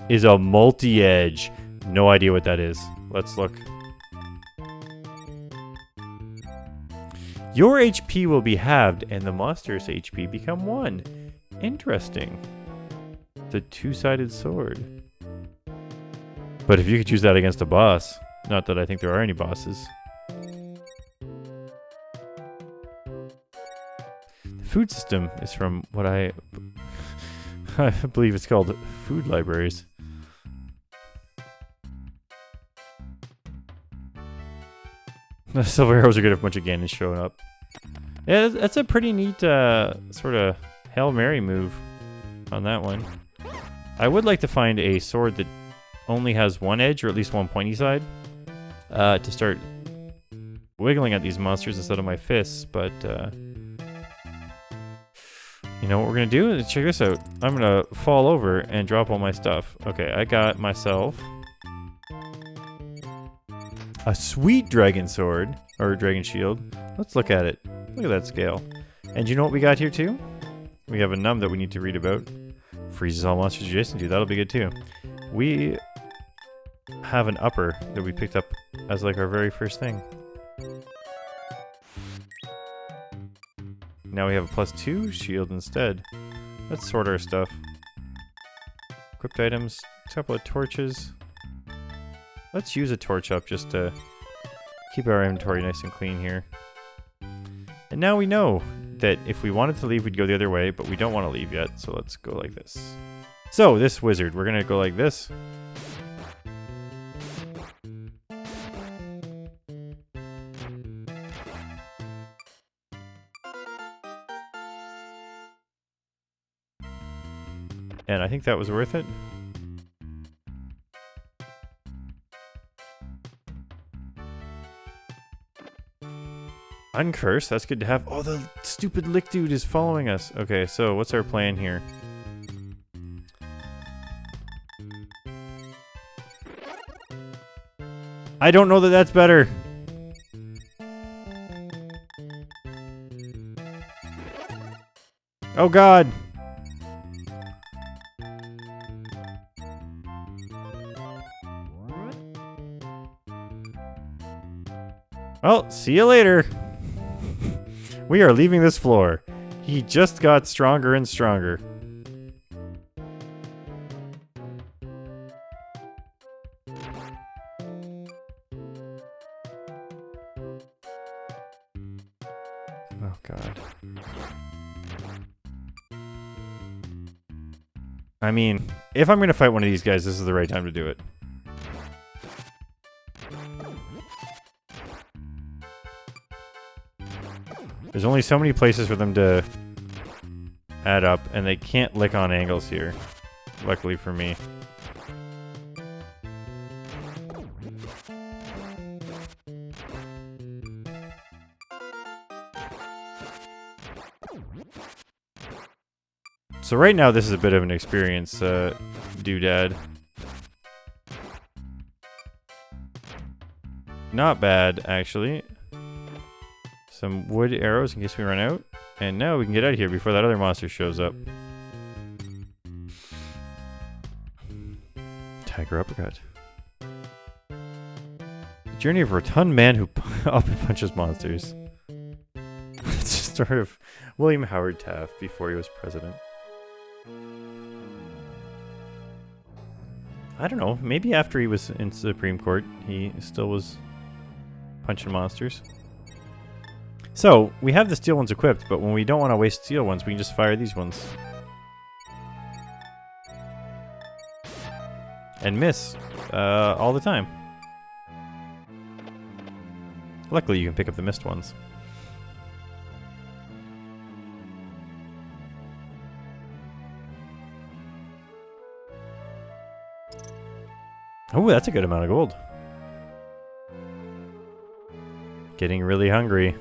is a multi-edge. No idea what that is. Let's look. Your HP will be halved and the monster's HP become 1. Interesting. It's a two-sided sword. But if you could use that against a boss, not that I think there are any bosses. The food system is from what I believe it's called food libraries. The silver arrows are good if a bunch of Ganons showing up. Yeah, that's a pretty neat sort of Hail Mary move on that one. I would like to find a sword that only has one edge, or at least one pointy side, to start wiggling at these monsters instead of my fists, but you know what we're gonna do? Check this out. I'm gonna fall over and drop all my stuff. Okay, I got myself a sweet dragon sword, or dragon shield. Let's look at it. Look at that scale. And you know what we got here too? We have a num that we need to read about. Freezes all monsters adjacent to you. That'll be good too. We have an upper that we picked up as like our very first thing. Now we have a +2 shield instead. Let's sort our stuff. Equipped items, a couple of torches. Let's use a torch up just to keep our inventory nice and clean here. And now we know that if we wanted to leave, we'd go the other way, but we don't want to leave yet, so let's go like this. So, this wizard, we're gonna go like this. And I think that was worth it. Uncursed, that's good to have. Oh, the stupid lick dude is following us. Okay, so what's our plan here? I don't know that that's better. Oh God. Well, see you later. We are leaving this floor. He just got stronger and stronger. Oh God. I mean, if I'm gonna fight one of these guys, this is the right time to do it. There's only so many places for them to add up, and they can't lick on angles here. Luckily for me. So right now this is a bit of an experience, doodad. Not bad, actually. Some wood arrows in case we run out. And now we can get out of here before that other monster shows up. Tiger uppercut. The journey of a rotund man who up and punches monsters. It's just story of William Howard Taft before he was president. I don't know. Maybe after he was in Supreme Court, he still was punching monsters. So, we have the steel ones equipped, but when we don't want to waste steel ones, we can just fire these ones. And miss all the time. Luckily, you can pick up the missed ones. Oh, that's a good amount of gold. Getting really hungry.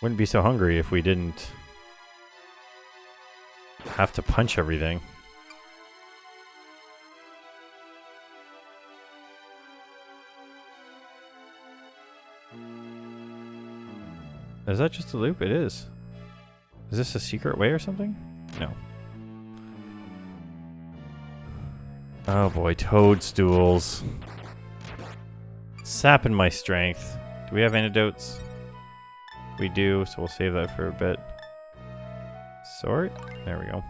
Wouldn't be so hungry if we didn't have to punch everything. Is that just a loop? It is. Is this a secret way or something? No. Oh boy, toadstools. Sapping my strength. Do we have antidotes? We do, so we'll save that for a bit. Sort? There we go.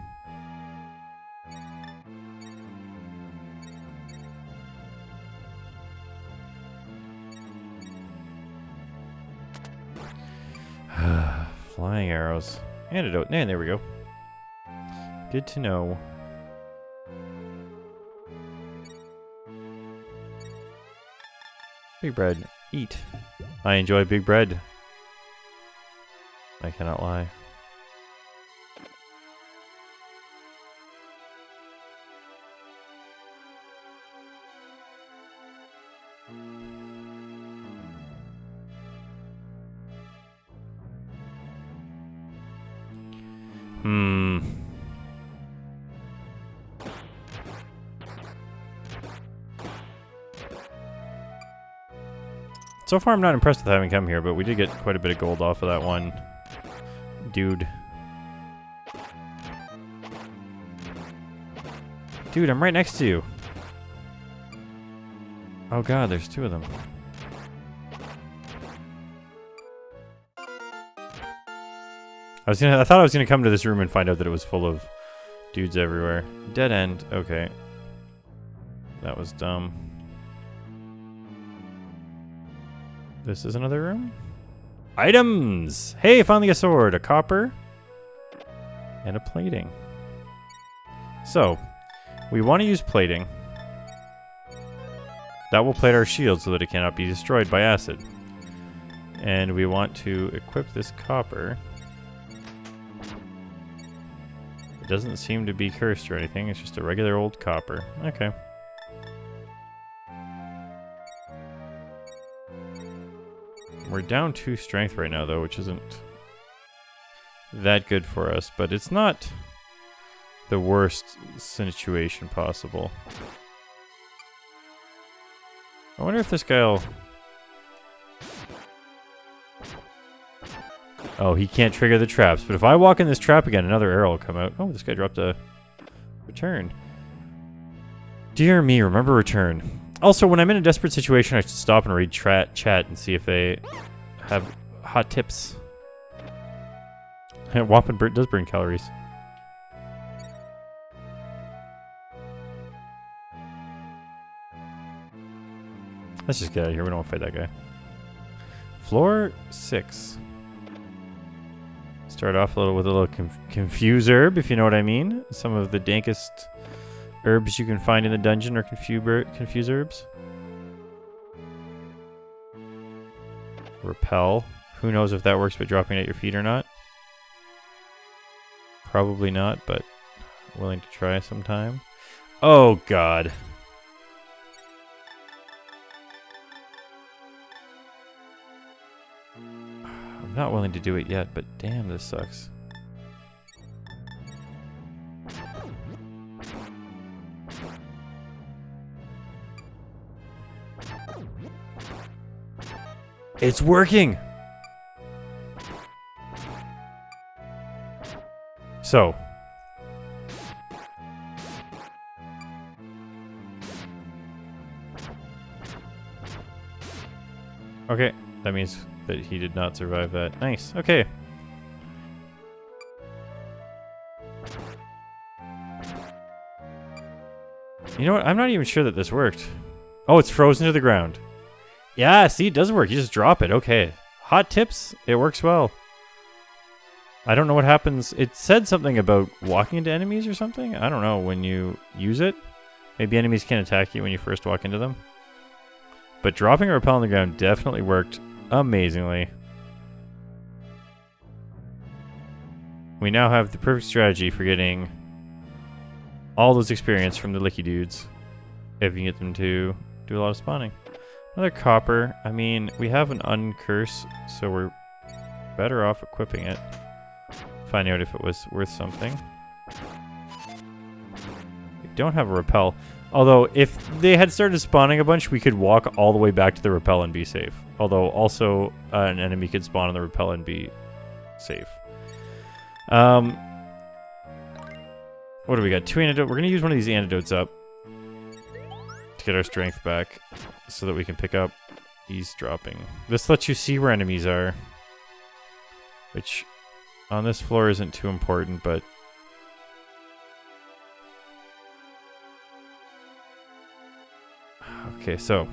Flying arrows. Antidote. And there we go. Good to know. Big bread. Eat. I enjoy big bread. I cannot lie. So far, I'm not impressed with having come here, but we did get quite a bit of gold off of that one dude. Dude, I'm right next to you. Oh god, there's two of them. I thought I was gonna come to this room and find out that it was full of dudes everywhere. Dead end. Okay. That was dumb. This is another room? Items! Hey, finally a sword, a copper, and a plating. So, we want to use plating. That will plate our shield so that it cannot be destroyed by acid. And we want to equip this copper. It doesn't seem to be cursed or anything, it's just a regular old copper. Okay. We're down 2 strength right now, though, which isn't that good for us, but it's not the worst situation possible. I wonder if this guy'll... Oh, he can't trigger the traps, but if I walk in this trap again, another arrow will come out. Oh, this guy dropped a return. Dear me, remember return. Also, when I'm in a desperate situation, I should stop and read chat and see if they have hot tips. Wappin does burn calories. Let's just get out of here. We don't want to fight that guy. Floor 6. Start off with a little confuse herb, if you know what I mean. Some of the dankest herbs you can find in the dungeon are confuse herbs. Repel. Who knows if that works by dropping at your feet or not. Probably not, but willing to try sometime. Oh god. I'm not willing to do it yet, but damn, this sucks. It's working! So. Okay, that means that he did not survive that. Nice. Okay. You know what? I'm not even sure that this worked. Oh, it's frozen to the ground. Yeah, see, it does work. You just drop it. Okay. Hot tips. It works well. I don't know what happens. It said something about walking into enemies or something. I don't know when you use it. Maybe enemies can't attack you when you first walk into them. But dropping a repel on the ground definitely worked amazingly. We now have the perfect strategy for getting all those experience from the licky dudes. If you can get them to do a lot of spawning. Another copper. I mean, we have an uncurse, so we're better off equipping it. Finding out if it was worth something. We don't have a repel. Although, if they had started spawning a bunch, we could walk all the way back to the repel and be safe. Although, also, an enemy could spawn on the repel and be safe. What do we got? 2 antidotes. We're going to use one of these antidotes up to get our strength back so that we can pick up eavesdropping. This lets you see where enemies are, which on this floor isn't too important, but okay, so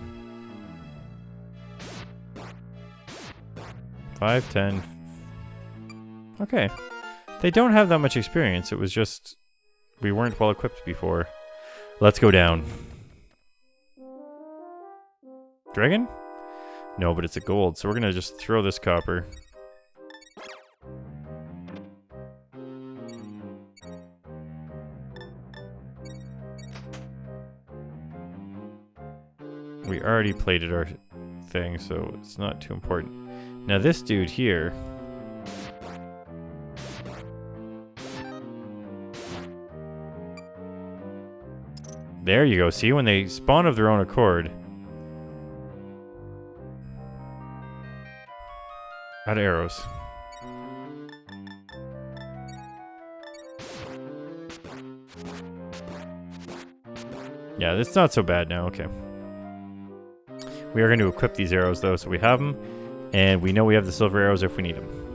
5, 10. Okay. They don't have that much experience. It was just we weren't well equipped before. Let's go down. Dragon? No, but it's a gold, so we're gonna just throw this copper. We already plated our thing, so it's not too important. Now this dude here. There you go. See, when they spawn of their own accord. Out of arrows. Yeah, it's not so bad now. Okay. We are going to equip these arrows, though, so we have them. And we know we have the silver arrows if we need them.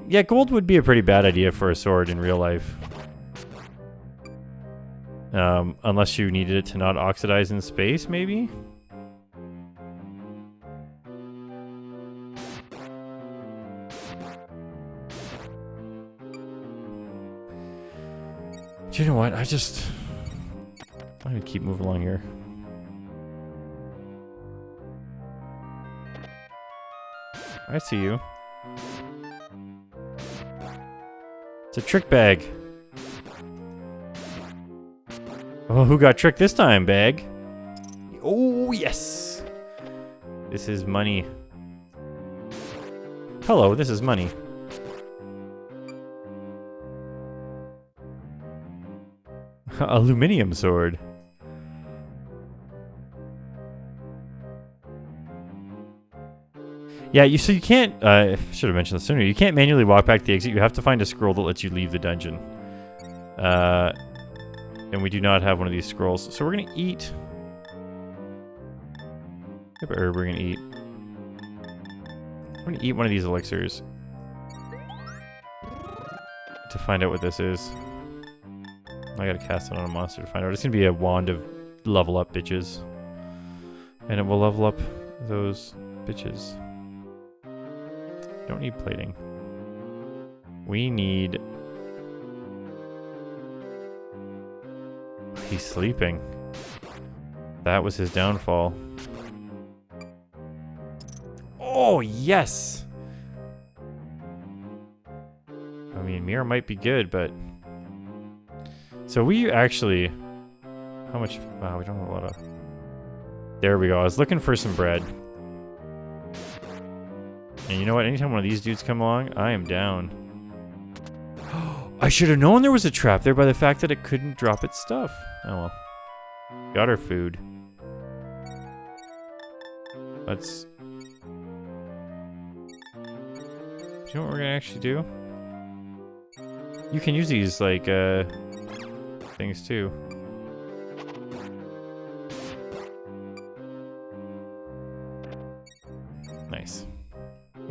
Yeah, gold would be a pretty bad idea for a sword in real life. Unless you needed it to not oxidize in space, maybe? Do you know what? I'm gonna keep moving along here. I see you. It's a trick bag. Oh, who got tricked this time, bag? Oh, yes! This is money. Hello, this is money. Aluminium sword. Yeah, so you can't, I should have mentioned this sooner, you can't manually walk back to the exit, you have to find a scroll that lets you leave the dungeon. And we do not have one of these scrolls, so we're gonna eat. What herb we're gonna eat? I'm gonna eat one of these elixirs to find out what this is. I gotta cast it on a monster to find out. It's gonna be a wand of level up bitches. And it will level up those bitches. Don't need plating. We need... He's sleeping. That was his downfall. Oh, yes! I mean, Mirror might be good, but... So we actually... How much... Wow, we don't have a lot of... There we go. I was looking for some bread. And you know what? Anytime one of these dudes come along, I am down. I should have known there was a trap there by the fact that it couldn't drop its stuff. Oh well. Got our food. Let's... Do you know what we're gonna actually do? You can use these, like, things too.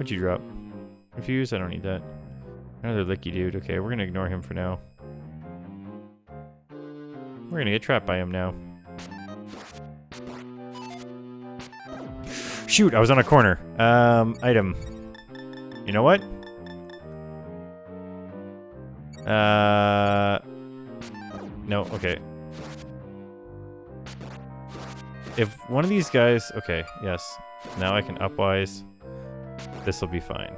What'd you drop? Confused? I don't need that. Another licky dude. Okay, we're gonna ignore him for now. We're gonna get trapped by him now. Shoot, I was on a corner. Item. You know what? No, okay. If one of these guys... Okay, yes. Now I can upwise. This will be fine.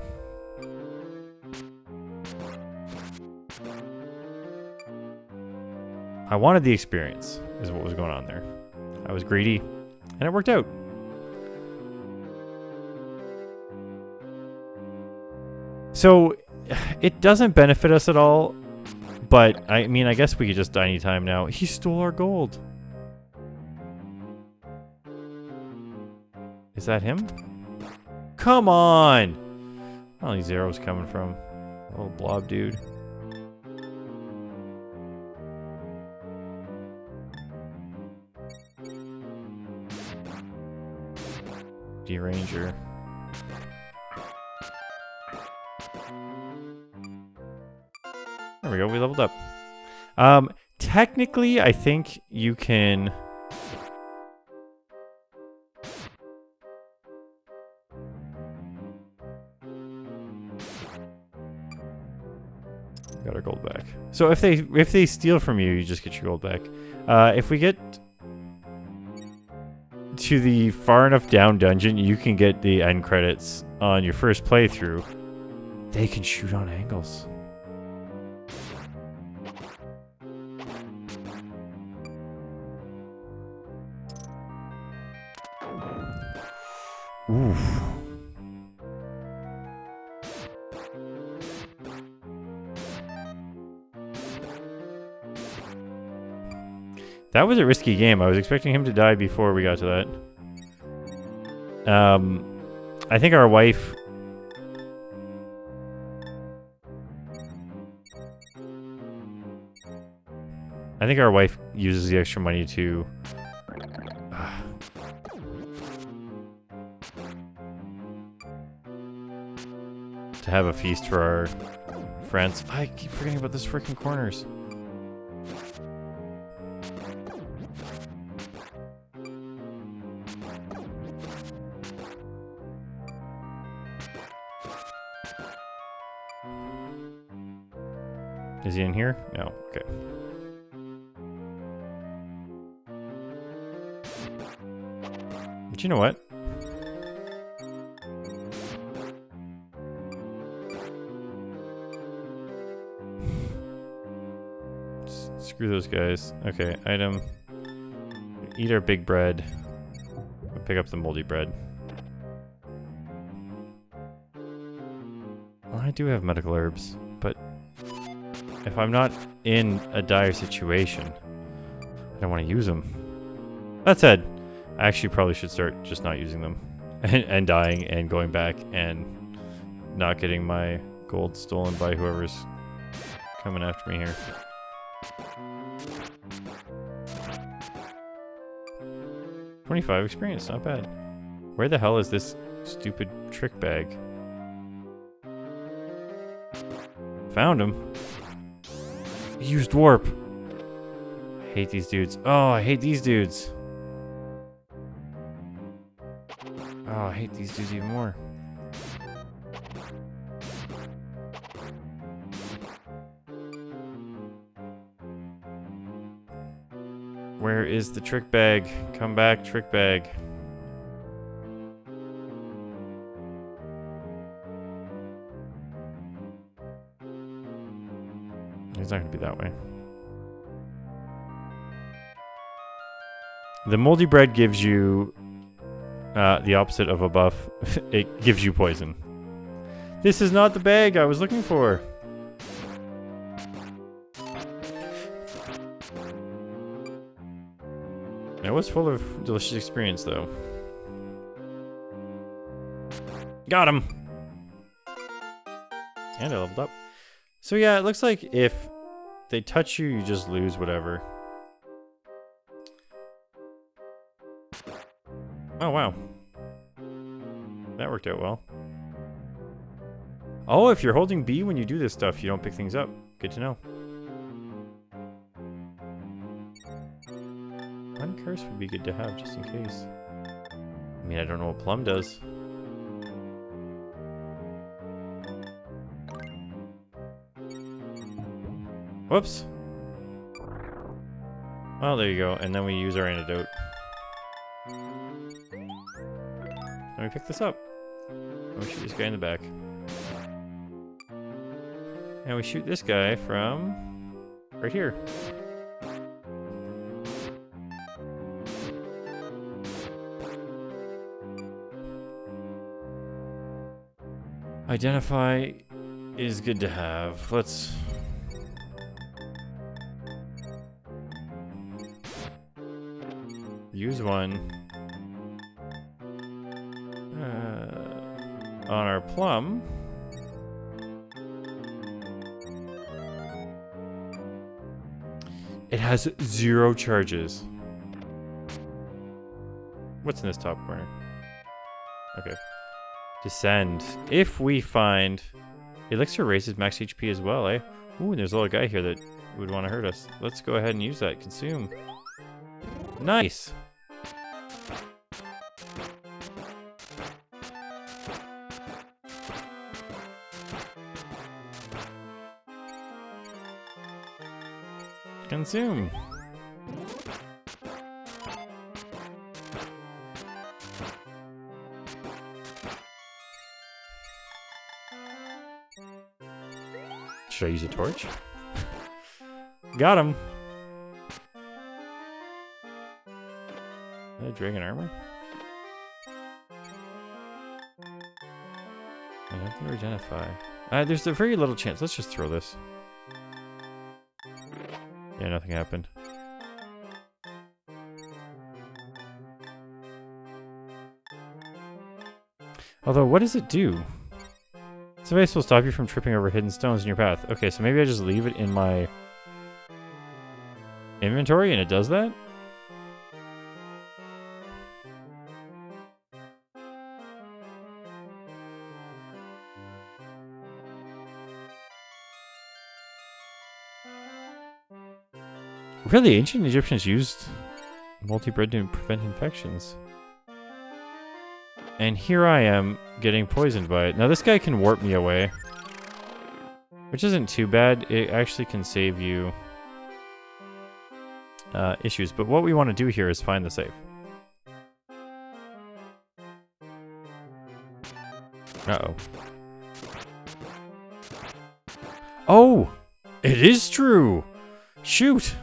I wanted the experience, is what was going on there. I was greedy, and it worked out. So, it doesn't benefit us at all, but, I mean, I guess we could just die anytime now. He stole our gold. Is that him? Come on! Where are these arrows coming from? Little blob dude. Deranger. There we go, we leveled up. Technically, I think you can... Got our gold back. So if they steal from you, you just get your gold back. If we get to the far enough down dungeon, you can get the end credits on your first playthrough. They can shoot on angles. Oof. That was a risky game. I was expecting him to die before we got to that. I think our wife... uses the extra money to... to have a feast for our friends. I keep forgetting about those freaking corners. Is he in here? No. Okay. But you know what? Screw those guys. Okay, item. Eat our big bread. Pick up the moldy bread. Well, I do have medical herbs, but if I'm not in a dire situation, I don't want to use them. That said, I actually probably should start just not using them and dying and going back and not getting my gold stolen by whoever's coming after me here. $25 experience, not bad. Where the hell is this stupid trick bag? Found him. He used warp. I hate these dudes. Oh, I hate these dudes. Oh, I hate these dudes even more. Where is the trick bag? Come back, trick bag. It's not going to be that way. The moldy bread gives you the opposite of a buff. It gives you poison. This is not the bag I was looking for. It was full of delicious experience, though. Got him! And I leveled up. So yeah, it looks like if they touch you, you just lose whatever. Oh, wow. That worked out well. Oh, if you're holding B when you do this stuff, you don't pick things up. Good to know. One curse would be good to have, just in case. I mean, I don't know what Plum does. Whoops. Well, there you go. And then we use our antidote. And we pick this up. And we shoot this guy in the back. And we shoot this guy from right here. Identify is good to have. Let's... use one on our Plum. It has 0 charges. What's in this top corner? Okay. Descend. If we find... Elixir raises max HP as well, eh? Ooh, and there's a little guy here that would want to hurt us. Let's go ahead and use that. Consume. Nice! Consume. Should I use a torch? Got him. Dragon armor? I have to identify. There's a very little chance. Let's just throw this. Yeah, nothing happened. Although, what does it do? This device will stop you from tripping over hidden stones in your path. Okay, so maybe I just leave it in my inventory and it does that? Really, ancient Egyptians used multi-bread to prevent infections. And here I am getting poisoned by it. Now this guy can warp me away, which isn't too bad. It actually can save you issues. But what we want to do here is find the safe. Uh-oh. Oh! It is true! Shoot!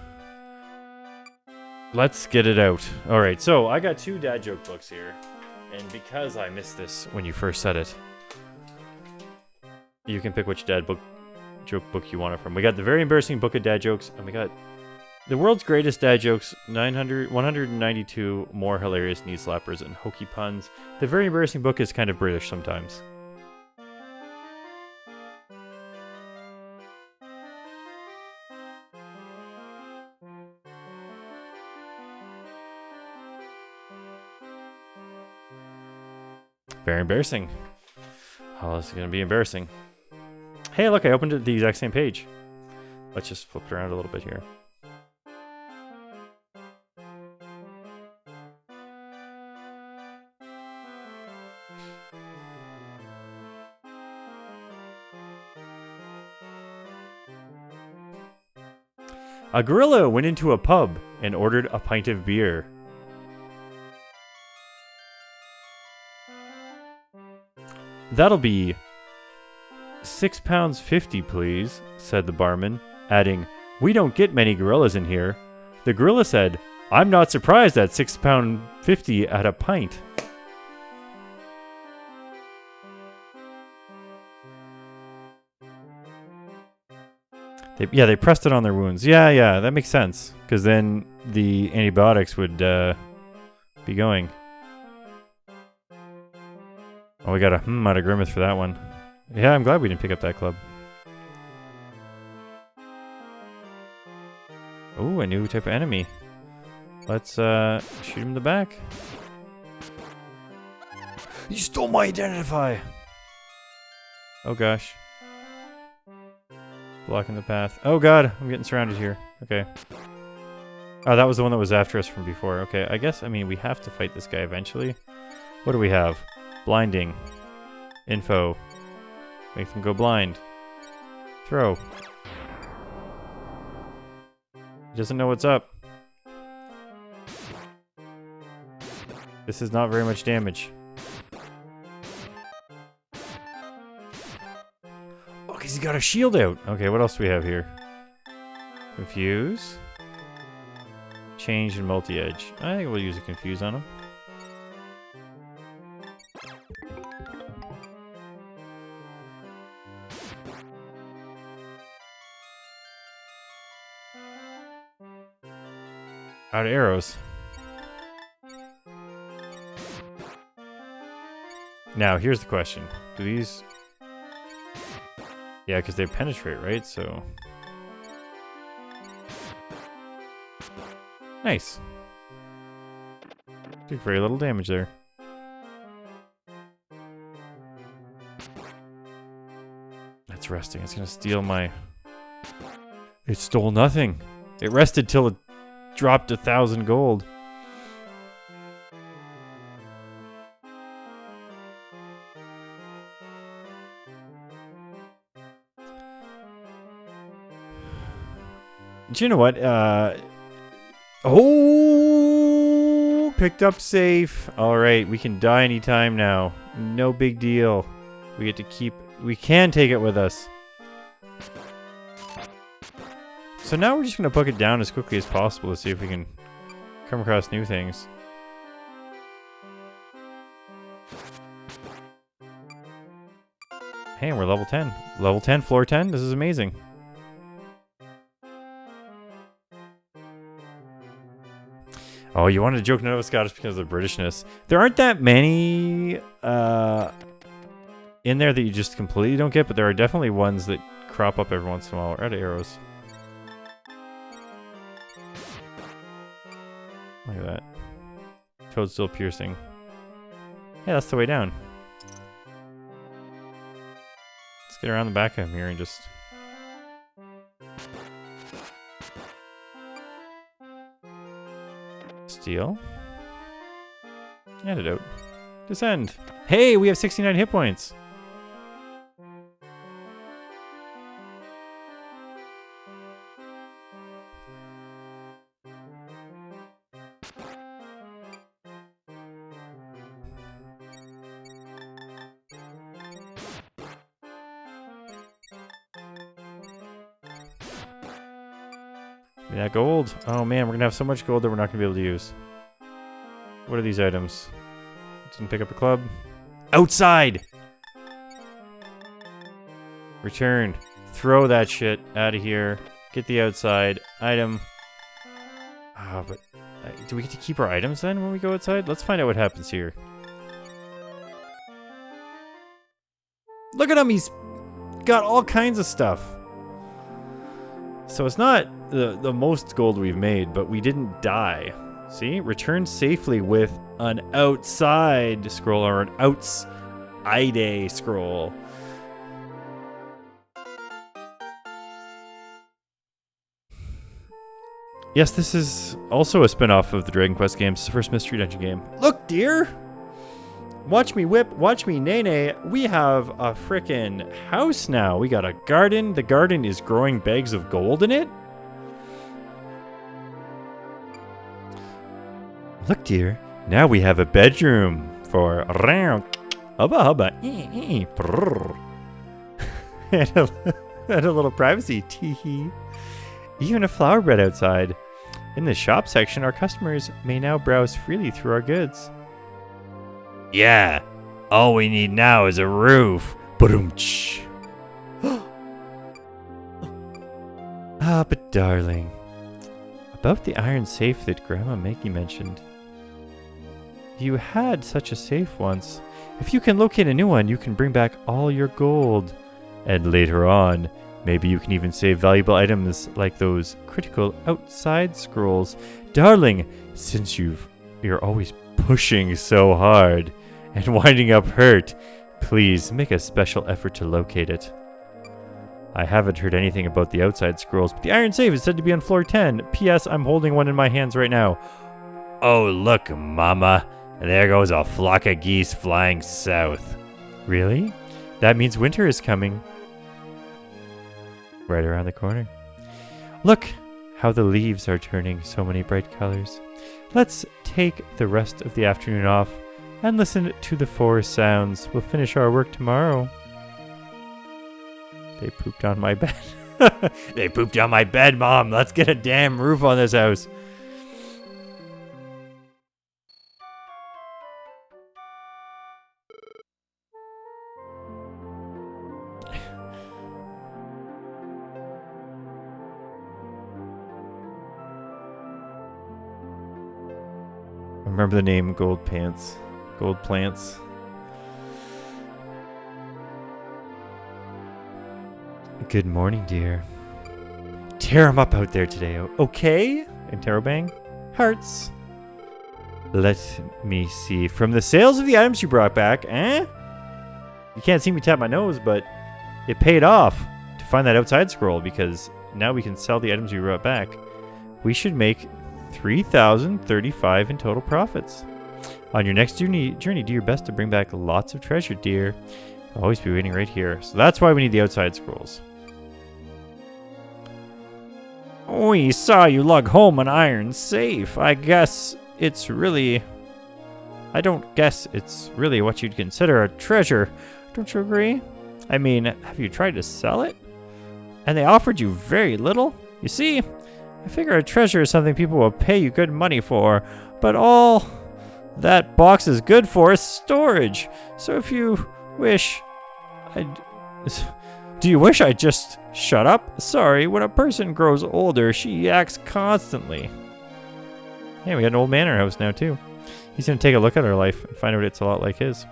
Let's get it out. Alright, so I got 2 dad joke books here. And because I missed this when you first said it, you can pick which joke book you want it from. We got the Very Embarrassing Book of Dad Jokes, and we got the World's Greatest Dad Jokes, 192 More Hilarious Knee Slappers and Hokey Puns. The Very Embarrassing Book is kind of British sometimes. Very embarrassing. Oh, this is going to be embarrassing. Hey, look, I opened it the exact same page. Let's just flip it around a little bit here. A gorilla went into a pub and ordered a pint of beer. That'll be £6.50, please, said the barman, adding, "We don't get many gorillas in here." The gorilla said, "I'm not surprised at £6.50 at a pint." They pressed it on their wounds. Yeah, that makes sense. Because then the antibiotics would be going. Oh, we got a out of Grimace for that one. Yeah, I'm glad we didn't pick up that club. Ooh, a new type of enemy. Let's shoot him in the back. You stole my identify! Oh gosh. Blocking the path. Oh god, I'm getting surrounded here. Okay. Oh, that was the one that was after us from before. Okay, I guess, I mean, we have to fight this guy eventually. What do we have? Blinding. Info. Make them go blind. Throw. He doesn't know what's up. This is not very much damage. Oh, because he's got a shield out. Okay, what else do we have here? Confuse. Change and multi-edge. I think we'll use a confuse on him. Out of arrows. Now, here's the question. Do these... Yeah, because they penetrate, right? So... Nice. Took very little damage there. It's resting. It's gonna steal my... It stole nothing. It rested till it dropped 1,000 gold. Do you know what? Oh, picked up safe. All right, we can die anytime now. No big deal. We get to keep... We can take it with us. So now we're just going to book it down as quickly as possible to see if we can come across new things. Hey, we're level 10. Level 10, floor 10. This is amazing. Oh, you wanted to joke Nova Scottish because of the Britishness. There aren't that many in there that you just completely don't get, but there are definitely ones that crop up every once in a while. We're out of arrows. Look at that. Toad's still piercing. Yeah, that's the way down. Let's get around the back of him here and just... Steal. Antidote. Descend. Hey, we have 69 hit points. Yeah, gold. Oh man, we're gonna have so much gold that we're not gonna be able to use. What are these items? Didn't pick up a club. Outside! Return. Throw that shit out of here. Get the outside. Item. Ah, but... do we get to keep our items then when we go outside? Let's find out what happens here. Look at him! He's got all kinds of stuff. So it's not the most gold we've made, but we didn't die. See? Return safely with an outside scroll or an outside scroll. Yes, this is also a spin-off of the Dragon Quest games. It's the first Mystery Dungeon game. Look, dear! Watch me whip, watch me nay-nay. We have a frickin' house now. We got a garden. The garden is growing bags of gold in it. Look, dear. Now we have a bedroom for hubba hubba. and a little privacy. Tee-hee. Even a flower bed outside. In the shop section, our customers may now browse freely through our goods. Yeah, all we need now is a roof. Ba-dum-tsh. Ah, but darling, about the iron safe that Grandma Maggie mentioned. You had such a safe once. If you can locate a new one, you can bring back all your gold. And later on, maybe you can even save valuable items like those critical outside scrolls. Darling, since you're always pushing so hard and winding up hurt, Please, make a special effort to locate it. I haven't heard anything about the outside scrolls, but the iron safe is said to be on floor 10. P.S. I'm holding one in my hands right now. Oh, look, Mama. There goes a flock of geese flying south. Really? That means winter is coming. Right around the corner. Look how the leaves are turning so many bright colors. Let's take the rest of the afternoon off and listen to the forest sounds. We'll finish our work tomorrow. They pooped on my bed. They pooped on my bed, Mom. Let's get a damn roof on this house. Remember the name Gold Pants. Gold Plants. Good morning, dear. Tear 'em up out there today, okay? Interrobang. Hearts. Let me see. From the sales of the items you brought back, You can't see me tap my nose, but it paid off to find that outside scroll because now we can sell the items we brought back. We should make 3,035 in total profits. On your next journey, do your best to bring back lots of treasure, dear. I'll always be waiting right here. So that's why we need the outside scrolls. We saw you lug home an iron safe. I don't guess it's really what you'd consider a treasure. Don't you agree? I mean, have you tried to sell it? And they offered you very little? You see, I figure a treasure is something people will pay you good money for, but all that box is good for is storage. So if you wish, do you wish I'd just shut up? Sorry, when a person grows older, she acts constantly. Hey, we got an old man in our house now, too. He's going to take a look at our life and find out it's a lot like his.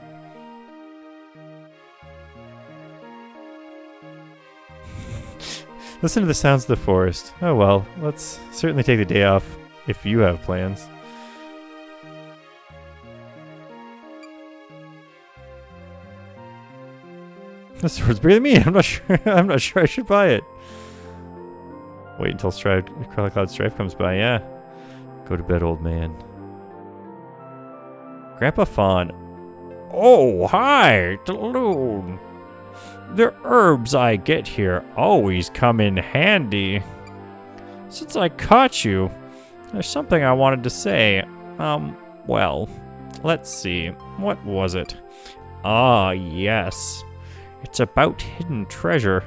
Listen to the sounds of the forest. Oh well, let's certainly take the day off if you have plans. This sword's bigger than me. I'm not sure I should buy it. Wait until Cloud Strife comes by, yeah. Go to bed, old man. Grandpa Fawn. Oh, hi, Daloon. The herbs I get here always come in handy. Since I caught you, there's something I wanted to say. Well, let's see. What was it? Ah, yes. It's about hidden treasure.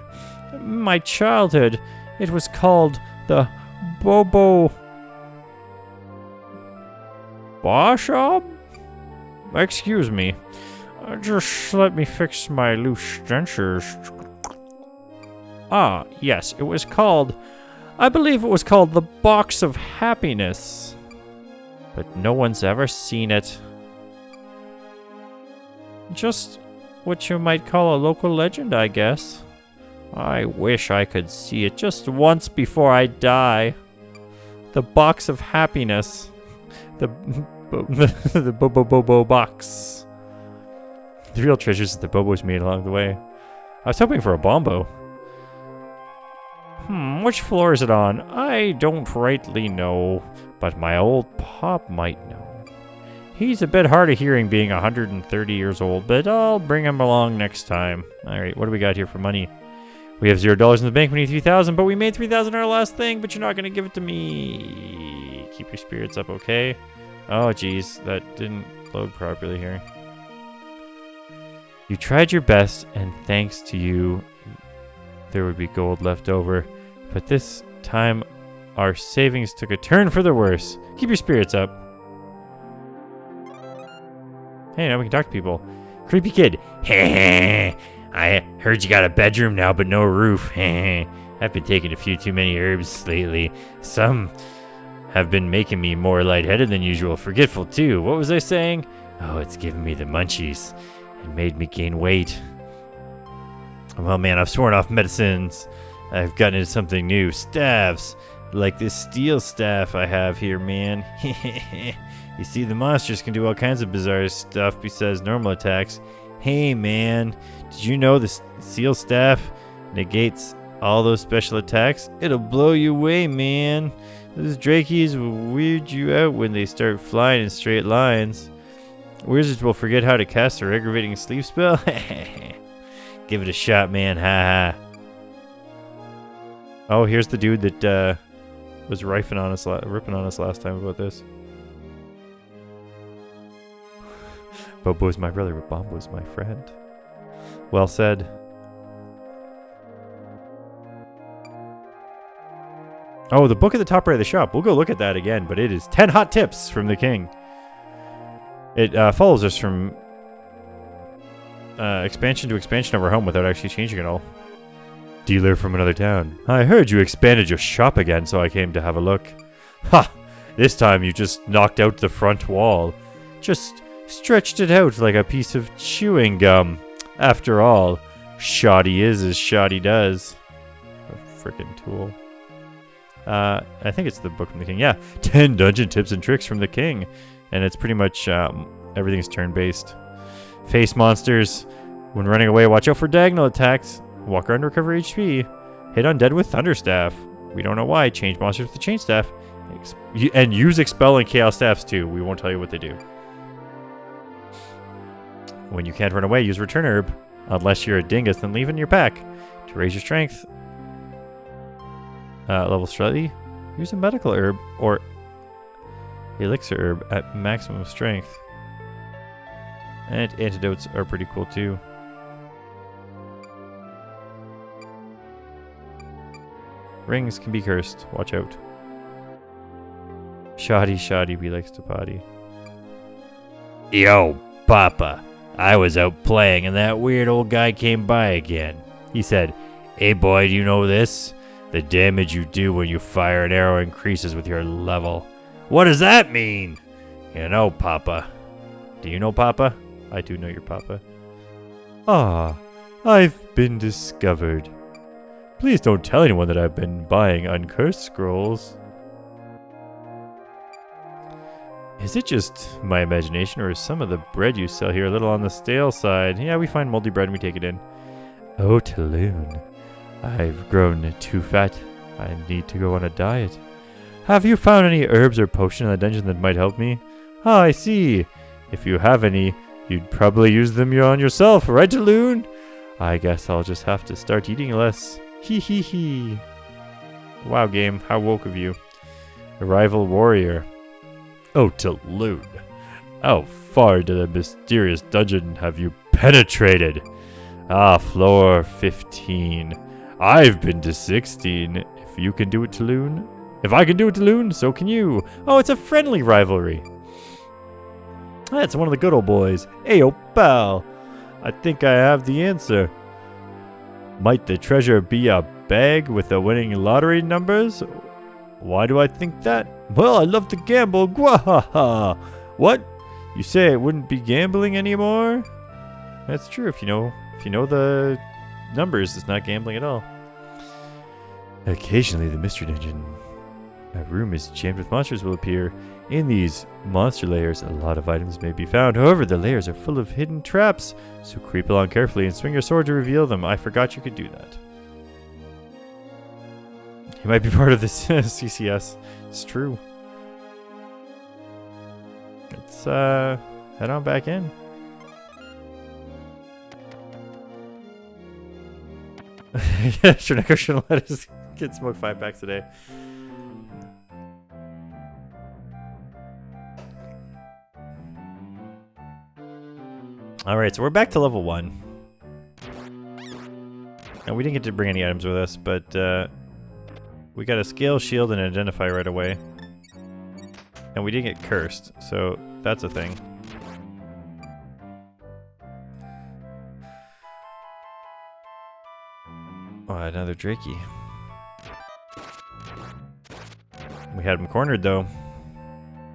In my childhood, it was called the Bobo Bashab? Excuse me. Just let me fix my loose dentures. Ah, yes, it was called... I believe it was called the Box of Happiness. But no one's ever seen it. Just what you might call a local legend, I guess. I wish I could see it just once before I die. The Box of Happiness. The Bobo box. The real treasures that the Bobos made along the way. I was hoping for a Bombo. Which floor is it on? I don't rightly know, but my old pop might know. He's a bit hard of hearing being 130 years old, but I'll bring him along next time. Alright, what do we got here for money? We have $0 in the bank, we need 3,000, but we made 3,000 our last thing, but you're not going to give it to me. Keep your spirits up, okay? Oh, geez, that didn't load properly here. You tried your best, and thanks to you, there would be gold left over. But this time, our savings took a turn for the worse. Keep your spirits up. Hey, now we can talk to people. Creepy kid. I heard you got a bedroom now, but no roof. I've been taking a few too many herbs lately. Some have been making me more lightheaded than usual. Forgetful, too. What was I saying? Oh, it's giving me the munchies. It made me gain weight. Well, man, I've sworn off medicines. I've gotten into something new. Staffs. Like this steel staff I have here, man. You see, the monsters can do all kinds of bizarre stuff besides normal attacks. Hey man, did you know the seal staff negates all those special attacks? It'll blow you away, man. Those Drakies will weird you out when they start flying in straight lines. Wizards will forget how to cast their aggravating sleep spell. Give it a shot, man. Ha ha. Oh, here's the dude that was ripping on us last time about this. Bobo was my brother, but Bomb was my friend. Well said. Oh, the book at the top right of the shop. We'll go look at that again, but it is 10 hot tips from the king. It follows us from expansion to expansion of our home without actually changing it all. Dealer from another town. I heard you expanded your shop again, so I came to have a look. Ha! This time you just knocked out the front wall. Just stretched it out like a piece of chewing gum. After all, shoddy is as shoddy does. A frickin' tool. I think it's the book from the king. Yeah, 10 dungeon tips and tricks from the king. And it's pretty much everything's turn-based. Face monsters. When running away, watch out for diagonal attacks. Walk around to recover HP. Hit undead with Thunderstaff. We don't know why. Change monsters with the Chain Staff. And use Expel and Chaos Staffs too. We won't tell you what they do. When you can't run away, use Return Herb. Unless you're a dingus, then leave it in your pack. To raise your strength. Level slightly. Use a Medical Herb or Elixir Herb at maximum strength. And antidotes are pretty cool too. Rings can be cursed. Watch out. Shoddy be likes to potty. Yo, Papa. I was out playing and that weird old guy came by again. He said, "Hey boy, do you know this? The damage you do when you fire an arrow increases with your level." What does that mean? You know, Papa. Do you know Papa? I do know your Papa. Ah, I've been discovered. Please don't tell anyone that I've been buying uncursed scrolls. Is it just my imagination, or is some of the bread you sell here a little on the stale side? Yeah, we find moldy bread and we take it in. Oh, Talon. I've grown too fat. I need to go on a diet. Have you found any herbs or potion in the dungeon that might help me? Ah, I see. If you have any, you'd probably use them on yourself, right, Talon? I guess I'll just have to start eating less. Hee hee hee. Wow, game. How woke of you. A rival warrior. Oh, Talon. How far into the mysterious dungeon have you penetrated? Ah, floor 15. I've been to 16. If you can do it, Talon. If I can do it, Talon, so can you. Oh, it's a friendly rivalry. That's one of the good old boys. Ayo, pal. I think I have the answer. Might the treasure be a bag with the winning lottery numbers? Why do I think that? Well, I love to gamble. Gwahaha. What? You say it wouldn't be gambling anymore? That's true. If you know the numbers, it's not gambling at all. Occasionally, the mystery dungeon. A room is jammed with monsters will appear. In these monster layers, a lot of items may be found. However, the layers are full of hidden traps, so creep along carefully and swing your sword to reveal them. I forgot you could do that. You might be part of this CCS. It's true. Let's head on back in. Yeah, Torneko shouldn't let his kid smoke 5 packs a day. Alright, so we're back to level 1. And we didn't get to bring any items with us, but we got a scale shield and an identify right away. And we didn't get cursed, so that's a thing. Oh, another Drakey. We had him cornered though.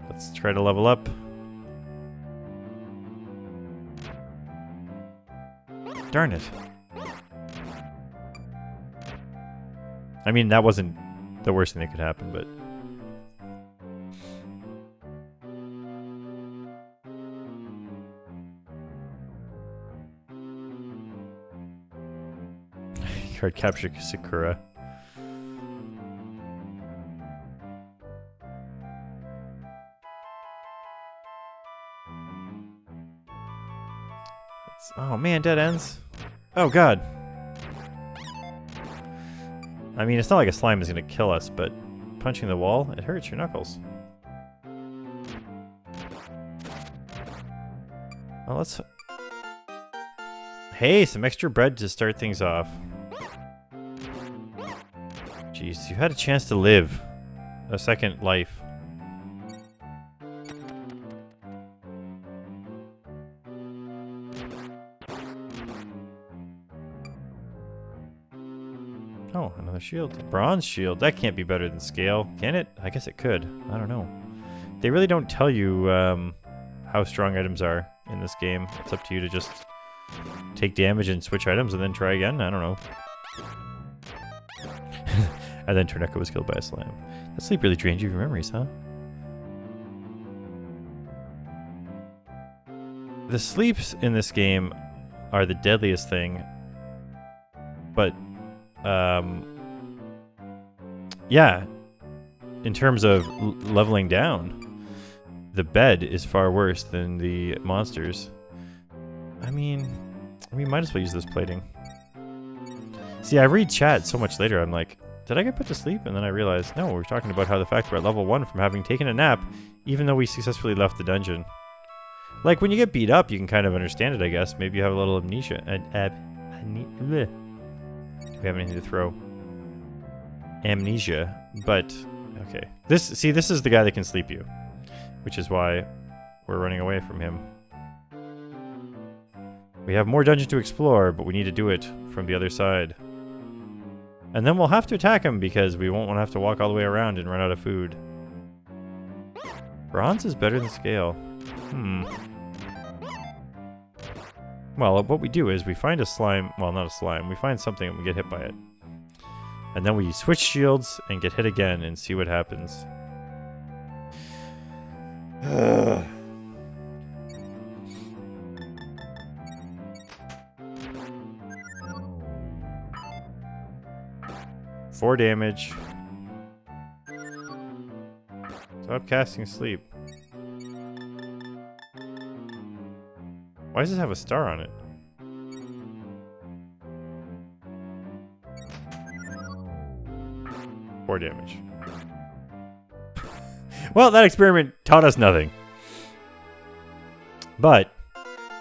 Let's try to level up. Darn it. I mean, that wasn't the worst thing that could happen, but... card capture Sakura. Oh man, dead ends. Oh god. I mean, it's not like a slime is gonna kill us, but punching the wall, it hurts your knuckles. Well, let's... Hey, some extra bread to start things off. Jeez, you had a chance to live a second life. Oh, another shield. Bronze shield. That can't be better than scale, can it? I guess it could. I don't know. They really don't tell you how strong items are in this game. It's up to you to just take damage and switch items and then try again. I don't know. And then Torneko was killed by a slime. That sleep really drained you of your memories, huh? The sleeps in this game are the deadliest thing. But, yeah. In terms of leveling down, the bed is far worse than the monsters. I mean, we might as well use this plating. See, I read chat so much later, I'm like, did I get put to sleep? And then I realized, no, we're talking about how the fact we're at level 1 from having taken a nap, even though we successfully left the dungeon. Like, when you get beat up, you can kind of understand it, I guess. Maybe you have a little amnesia. Do we have anything to throw? Amnesia. But, okay. This is the guy that can sleep you. Which is why we're running away from him. We have more dungeon to explore, but we need to do it from the other side. And then we'll have to attack him because we won't want to have to walk all the way around and run out of food. Bronze is better than scale. Well, what we do is we find a slime, well, not a slime, we find something and we get hit by it. And then we switch shields and get hit again and see what happens. Ugh. 4 damage. Stop casting sleep. Why does this have a star on it? Four damage. Well, that experiment taught us nothing. But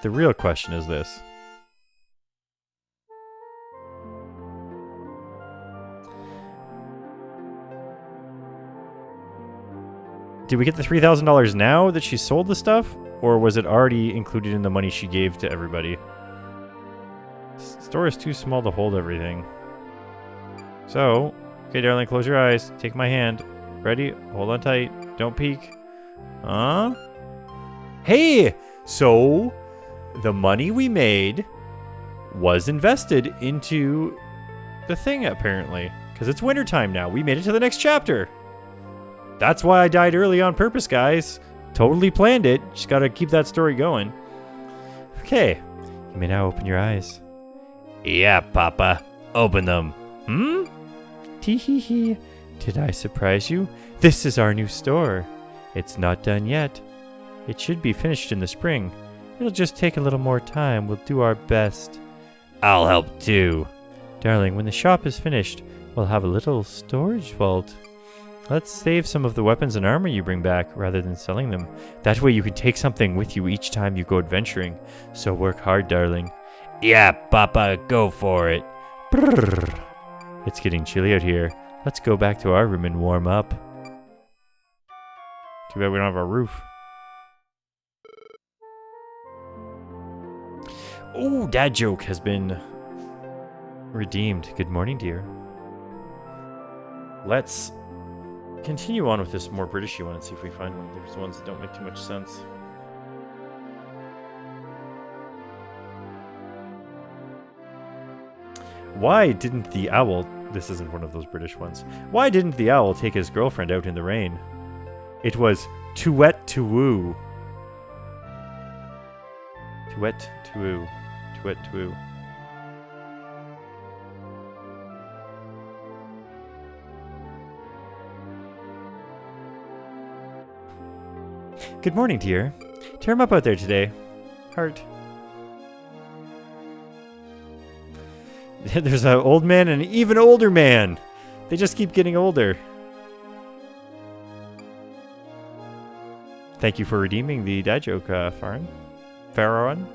the real question is this. Did we get the $3,000 now that she sold the stuff? Or was it already included in the money she gave to everybody? The store is too small to hold everything. So, okay, darling, close your eyes. Take my hand. Ready? Hold on tight. Don't peek. Huh? Hey! So, the money we made was invested into the thing, apparently. Because it's wintertime now. We made it to the next chapter. That's why I died early on purpose, guys. Totally planned it. Just gotta keep that story going. Okay. You may now open your eyes. Yeah, Papa. Open them. Tee-hee-hee. Did I surprise you? This is our new store. It's not done yet. It should be finished in the spring. It'll just take a little more time. We'll do our best. I'll help too. Darling, when the shop is finished, we'll have a little storage vault. Let's save some of the weapons and armor you bring back rather than selling them. That way you can take something with you each time you go adventuring. So work hard, darling. Yeah, Papa, go for it. Brrr. It's getting chilly out here. Let's go back to our room and warm up. Too bad we don't have a roof. Oh, dad joke has been redeemed. Good morning, dear. Let's continue on with this more Britishy one and see if we find one of those ones that don't make too much sense. Why didn't the owl... This isn't one of those British ones. Why didn't the owl take his girlfriend out in the rain? It was too wet to woo. Too wet to woo. Too wet to woo. Good morning, dear. Tear him up out there today. Heart. There's an old man and an even older man. They just keep getting older. Thank you for redeeming the dad joke, Pharaoh.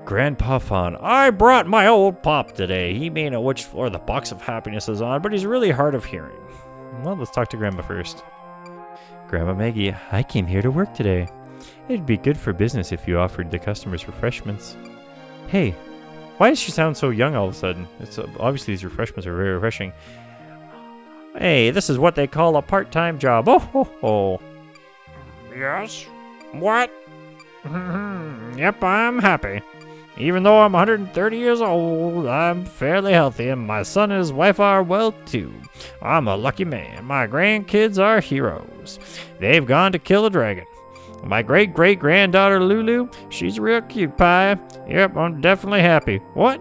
Grandpa Fawn. I brought my old pop today. He may know which floor the box of happiness is on, but he's really hard of hearing. Well, let's talk to Grandma first. Grandma Maggie, I came here to work today. It'd be good for business if you offered the customers refreshments. Hey, why does she sound so young all of a sudden? It's obviously these refreshments are very refreshing. Hey, this is what they call a part-time job. Oh, ho, ho. Yes? What? Yep, I'm happy. Even though I'm 130 years old, I'm fairly healthy, and my son and his wife are well, too. I'm a lucky man. My grandkids are heroes. They've gone to kill a dragon. My great-great-granddaughter, Lulu, she's real cute pie. Yep, I'm definitely happy. What?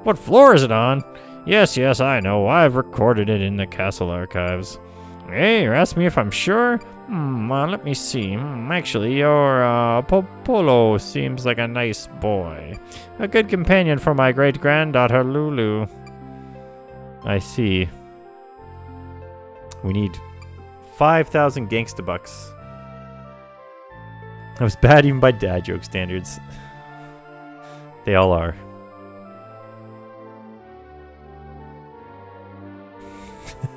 What floor is it on? Yes, I know. I've recorded it in the castle archives. Hey, you're asking me if I'm sure? Let me see. Actually, your Popolo seems like a nice boy. A good companion for my great-granddaughter, Lulu. I see. We need 5,000 gangsta bucks. That was bad even by dad joke standards. They all are.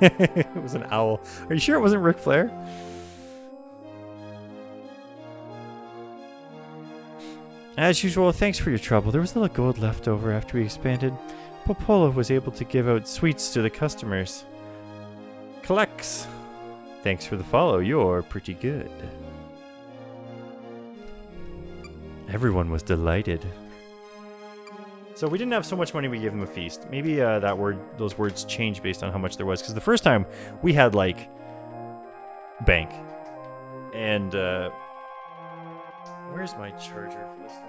It was an owl. Are you sure it wasn't Ric Flair? As usual, thanks for your trouble. There was a little gold left over after we expanded. Popolo was able to give out sweets to the customers. Collects. Thanks for the follow. You're pretty good. Everyone was delighted. So we didn't have so much money we gave them a feast. Maybe those words changed based on how much there was. Because the first time we had like bank. And where's my charger for this thing?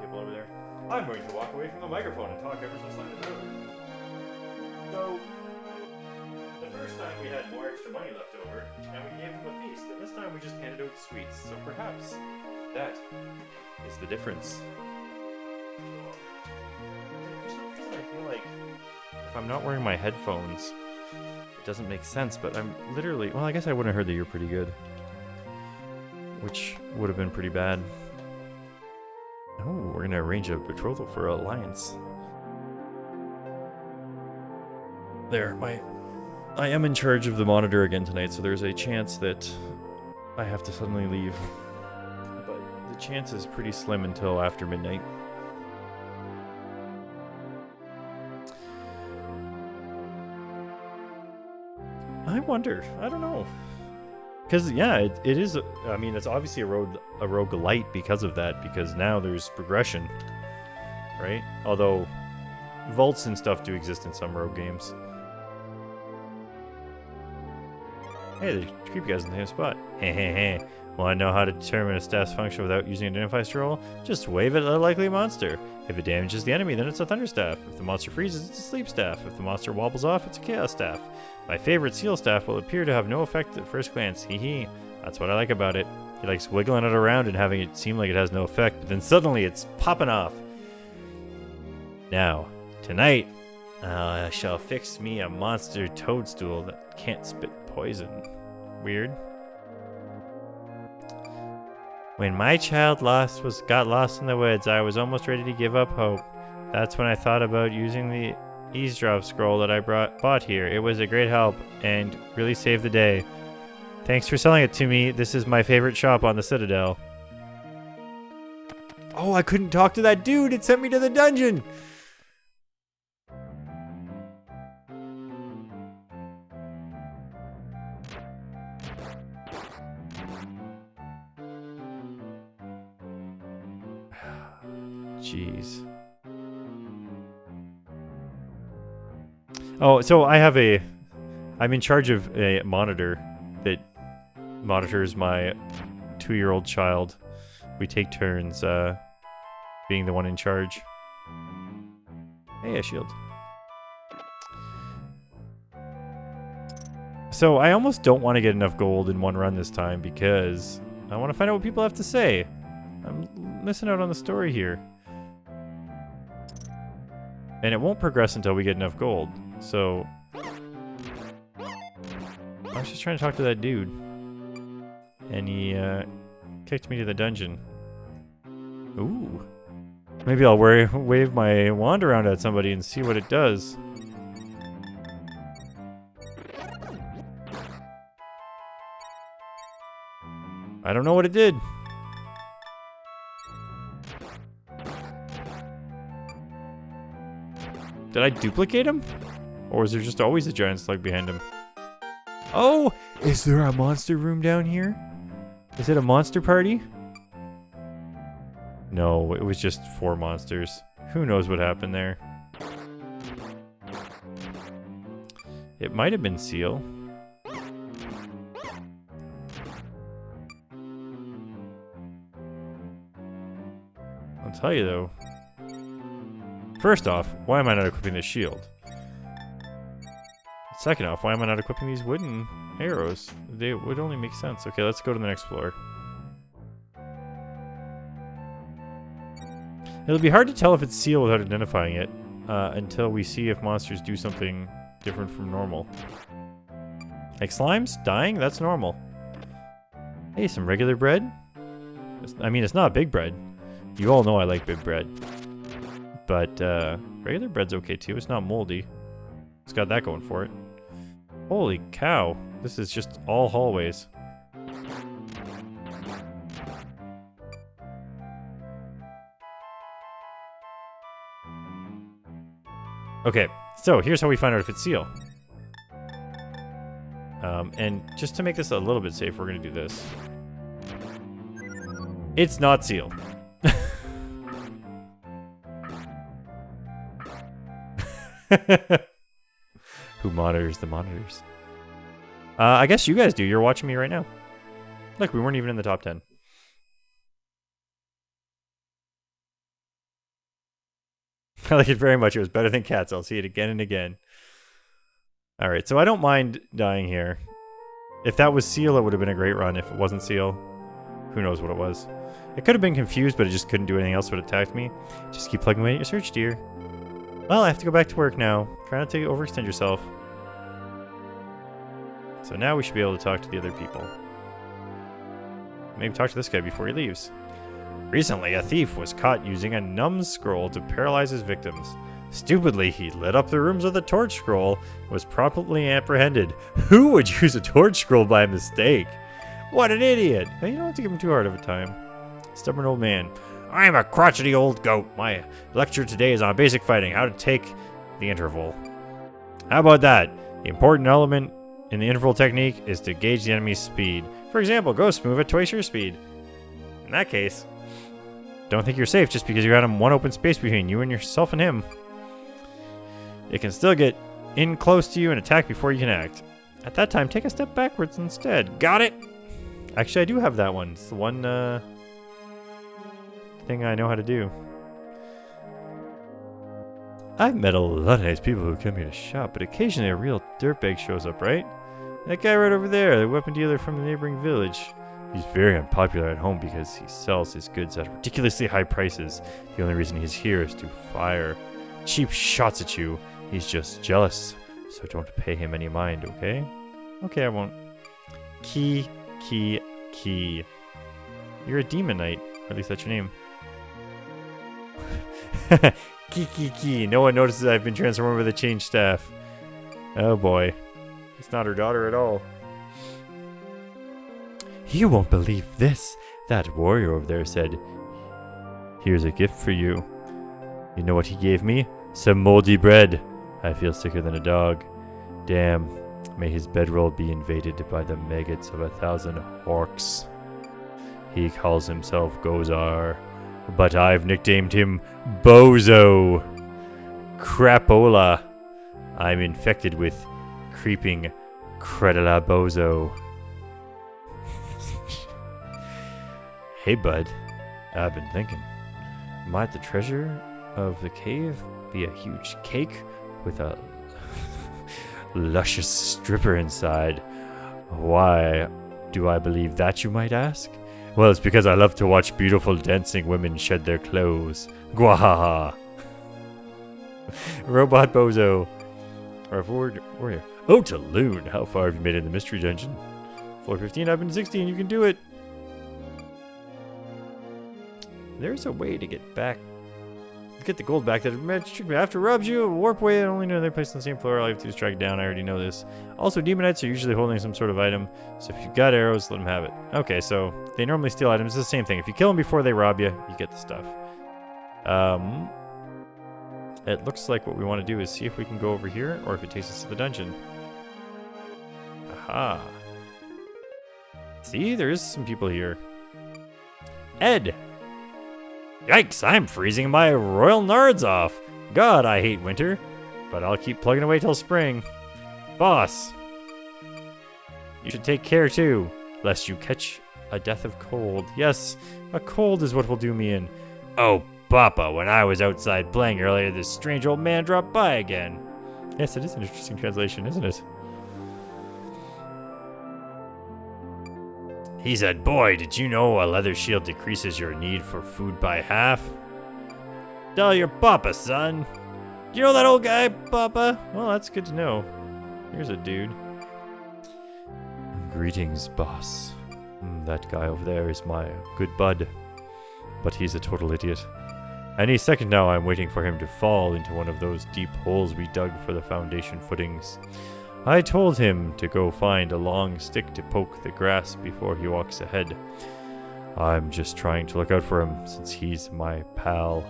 Table over there. I'm going to walk away from the microphone and talk ever so slightly louder. So the first time we had more extra money left over, and we gave them a feast. And this time we just handed out sweets. So perhaps that is the difference. For some reason I feel like if I'm not wearing my headphones, it doesn't make sense, but I'm literally... Well, I guess I wouldn't have heard that you're pretty good. Which would have been pretty bad. Oh, we're going to arrange a betrothal for Alliance. There, I am in charge of the monitor again tonight, so there's a chance that I have to suddenly leave. But the chance is pretty slim until after midnight. I wonder. I don't know. Because, yeah, it is... I mean, it's obviously a roguelite because of that, because now there's progression, right? Although, vaults and stuff do exist in some rogue games. Hey, the creepy guy's in the same spot. Hey. Want to know how to determine a staff's function without using Identify Scroll? Just wave it at a likely monster. If it damages the enemy, then it's a Thunder Staff. If the monster freezes, it's a Sleep Staff. If the monster wobbles off, it's a Chaos Staff. My favorite Seal Staff will appear to have no effect at first glance. Hee. That's what I like about it. He likes wiggling it around and having it seem like it has no effect, but then suddenly it's popping off. Now, tonight, I shall fix me a monster toadstool that can't spit poison. Weird. When my child got lost in the woods, I was almost ready to give up hope. That's when I thought about using the eavesdrop scroll that I bought here. It was a great help and really saved the day. Thanks for selling it to me. This is my favorite shop on the Citadel. Oh, I couldn't talk to that dude. It sent me to the dungeon. Jeez. Oh, so I'm in charge of a monitor that monitors my 2-year-old child. We take turns being the one in charge. Hey, a shield. So I almost don't want to get enough gold in one run this time because I want to find out what people have to say. I'm missing out on the story here. And it won't progress until we get enough gold. So I was just trying to talk to that dude. And he kicked me to the dungeon. Ooh. Maybe I'll wave my wand around at somebody and see what it does. I don't know what it did. Did I duplicate him? Or is there just always a giant slug behind him? Oh! Is there a monster room down here? Is it a monster party? No, it was just 4 monsters. Who knows what happened there? It might have been Seal. I'll tell you though. First off, why am I not equipping this shield? Second off, why am I not equipping these wooden arrows? They would only make sense. Okay, let's go to the next floor. It'll be hard to tell if it's Seal without identifying it until we see if monsters do something different from normal. Like slimes dying? That's normal. Hey, some regular bread? I mean, it's not big bread. You all know I like big bread. But regular bread's okay too. It's not moldy. It's got that going for it. Holy cow. This is just all hallways. Okay, so here's how we find out if it's Seal. And just to make this a little bit safe, we're going to do this. It's not Seal. Who monitors the monitors? I guess you guys do. You're watching me right now. Look, we weren't even in the top 10. I like it very much. It was better than Cats. I'll see it again and again. Alright, so I don't mind dying here. If that was Seal, it would have been a great run. If it wasn't Seal, who knows what it was. It could have been confused, but it just couldn't do anything else but attack me. Just keep plugging away at your search, dear. Well, I have to go back to work now. Try not to overextend yourself. So now we should be able to talk to the other people. Maybe talk to this guy before he leaves. Recently, a thief was caught using a numbskull to paralyze his victims. Stupidly, he lit up the rooms with a torch scroll and was promptly apprehended. Who would use a torch scroll by mistake? What an idiot! You don't have to give him too hard of a time. Stubborn old man. I am a crotchety old goat. My lecture today is on basic fighting, how to take the interval. How about that? The important element in the interval technique is to gauge the enemy's speed. For example, ghosts move at twice your speed. In that case, don't think you're safe just because you got him one open space between you and yourself and him. It can still get in close to you and attack before you can act. At that time, take a step backwards instead. Got it? Actually, I do have that one. It's the one thing I know how to do. I've met a lot of nice people who come here to shop, but occasionally a real dirtbag shows up, right? That guy right over there, the weapon dealer from the neighboring village. He's very unpopular at home because he sells his goods at ridiculously high prices. The only reason he's here is to fire cheap shots at you. He's just jealous, so don't pay him any mind, okay? Okay, I won't. Key. You're a demon knight, or at least that's your name. Key. No one notices I've been transformed with a change staff. Oh boy. It's not her daughter at all. You won't believe this. That warrior over there said, "Here's a gift for you." You know what he gave me? Some moldy bread. I feel sicker than a dog. Damn. May his bedroll be invaded by the maggots of 1,000 orcs. He calls himself Gozar, but I've nicknamed him Bozo. Crapola. I'm infected with creeping Credula Bozo. Hey, bud. I've been thinking. Might the treasure of the cave be a huge cake with a luscious stripper inside. Why do I believe that, you might ask? Well, it's because I love to watch beautiful dancing women shed their clothes. Gwahaha. Robot Bozo. Or forward, warrior. Oh, to Loon. How far have you made in the mystery dungeon? Floor 15, I've been 16. You can do it. There's a way to get back. Get the gold back that after rubs you, a warp way and only another place on the same floor. All you have to do is track it down. I already know this. Also, demonites are usually holding some sort of item, so if you've got arrows, let them have it. Okay, so they normally steal items. It's the same thing. If you kill them before they rob you, you get the stuff. It looks like what we want to do is see if we can go over here, or if it takes us to the dungeon. Aha. See, there is some people here. Ed! Yikes, I'm freezing my royal nards off. God, I hate winter. But I'll keep plugging away till spring. Boss, you should take care too, lest you catch a death of cold. Yes, a cold is what will do me in. Oh, Papa, when I was outside playing earlier, this strange old man dropped by again. Yes, it is an interesting translation, isn't it? He said, boy, did you know a leather shield decreases your need for food by half? Tell your papa, son. Do you know that old guy, Papa? Well, that's good to know. Here's a dude. Greetings, boss. That guy over there is my good bud. But he's a total idiot. Any second now, I'm waiting for him to fall into one of those deep holes we dug for the foundation footings. I told him to go find a long stick to poke the grass before he walks ahead. I'm just trying to look out for him, since he's my pal.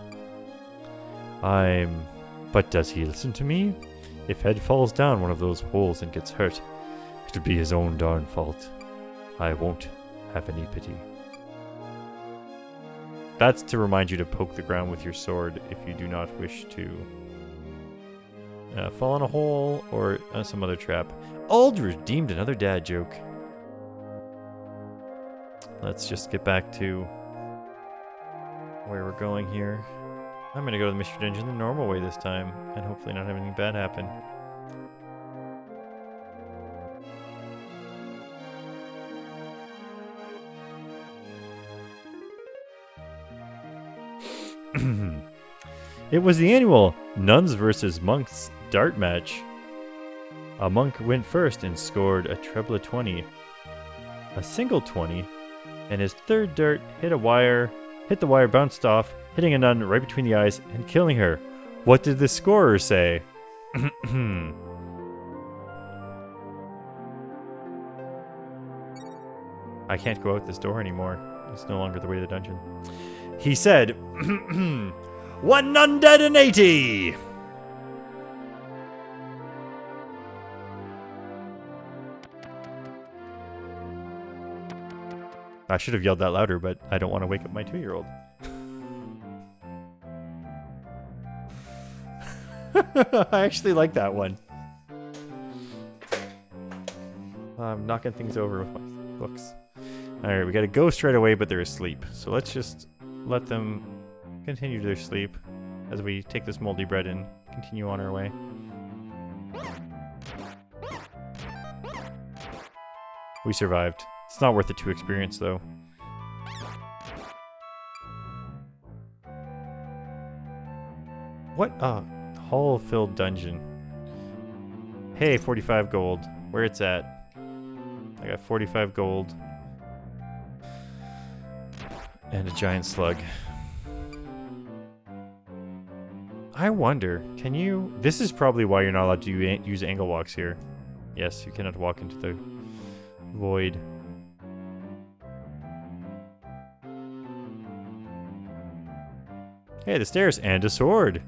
But does he listen to me? If Ed falls down one of those holes and gets hurt, it'll be his own darn fault. I won't have any pity. That's to remind you to poke the ground with your sword if you do not wish to fall in a hole or some other trap. Ald redeemed another dad joke. Let's just get back to where we're going here. I'm going to go to the mystery dungeon the normal way this time and hopefully not have anything bad happen. It was the annual Nuns vs. Monks dart match. A monk went first and scored a treble 20, a single 20, and his third dart hit the wire, bounced off, hitting a nun right between the eyes and killing her. What did the scorer say? I can't go out this door anymore. It's no longer the way to the dungeon. He said, 180! I should have yelled that louder, but I don't want to wake up my 2-year-old. I actually like that one. I'm knocking things over with my books. Alright, we got a ghost right away, but they're asleep. So let's just let them continue their sleep as we take this moldy bread and continue on our way. We survived. It's not worth the 2 experience, though. What a hole-filled dungeon. Hey, 45 gold. Where it's at. I got 45 gold. And a giant slug. I wonder, can you... This is probably why you're not allowed to use angle walks here. Yes, you cannot walk into the void. Hey, the stairs and a sword.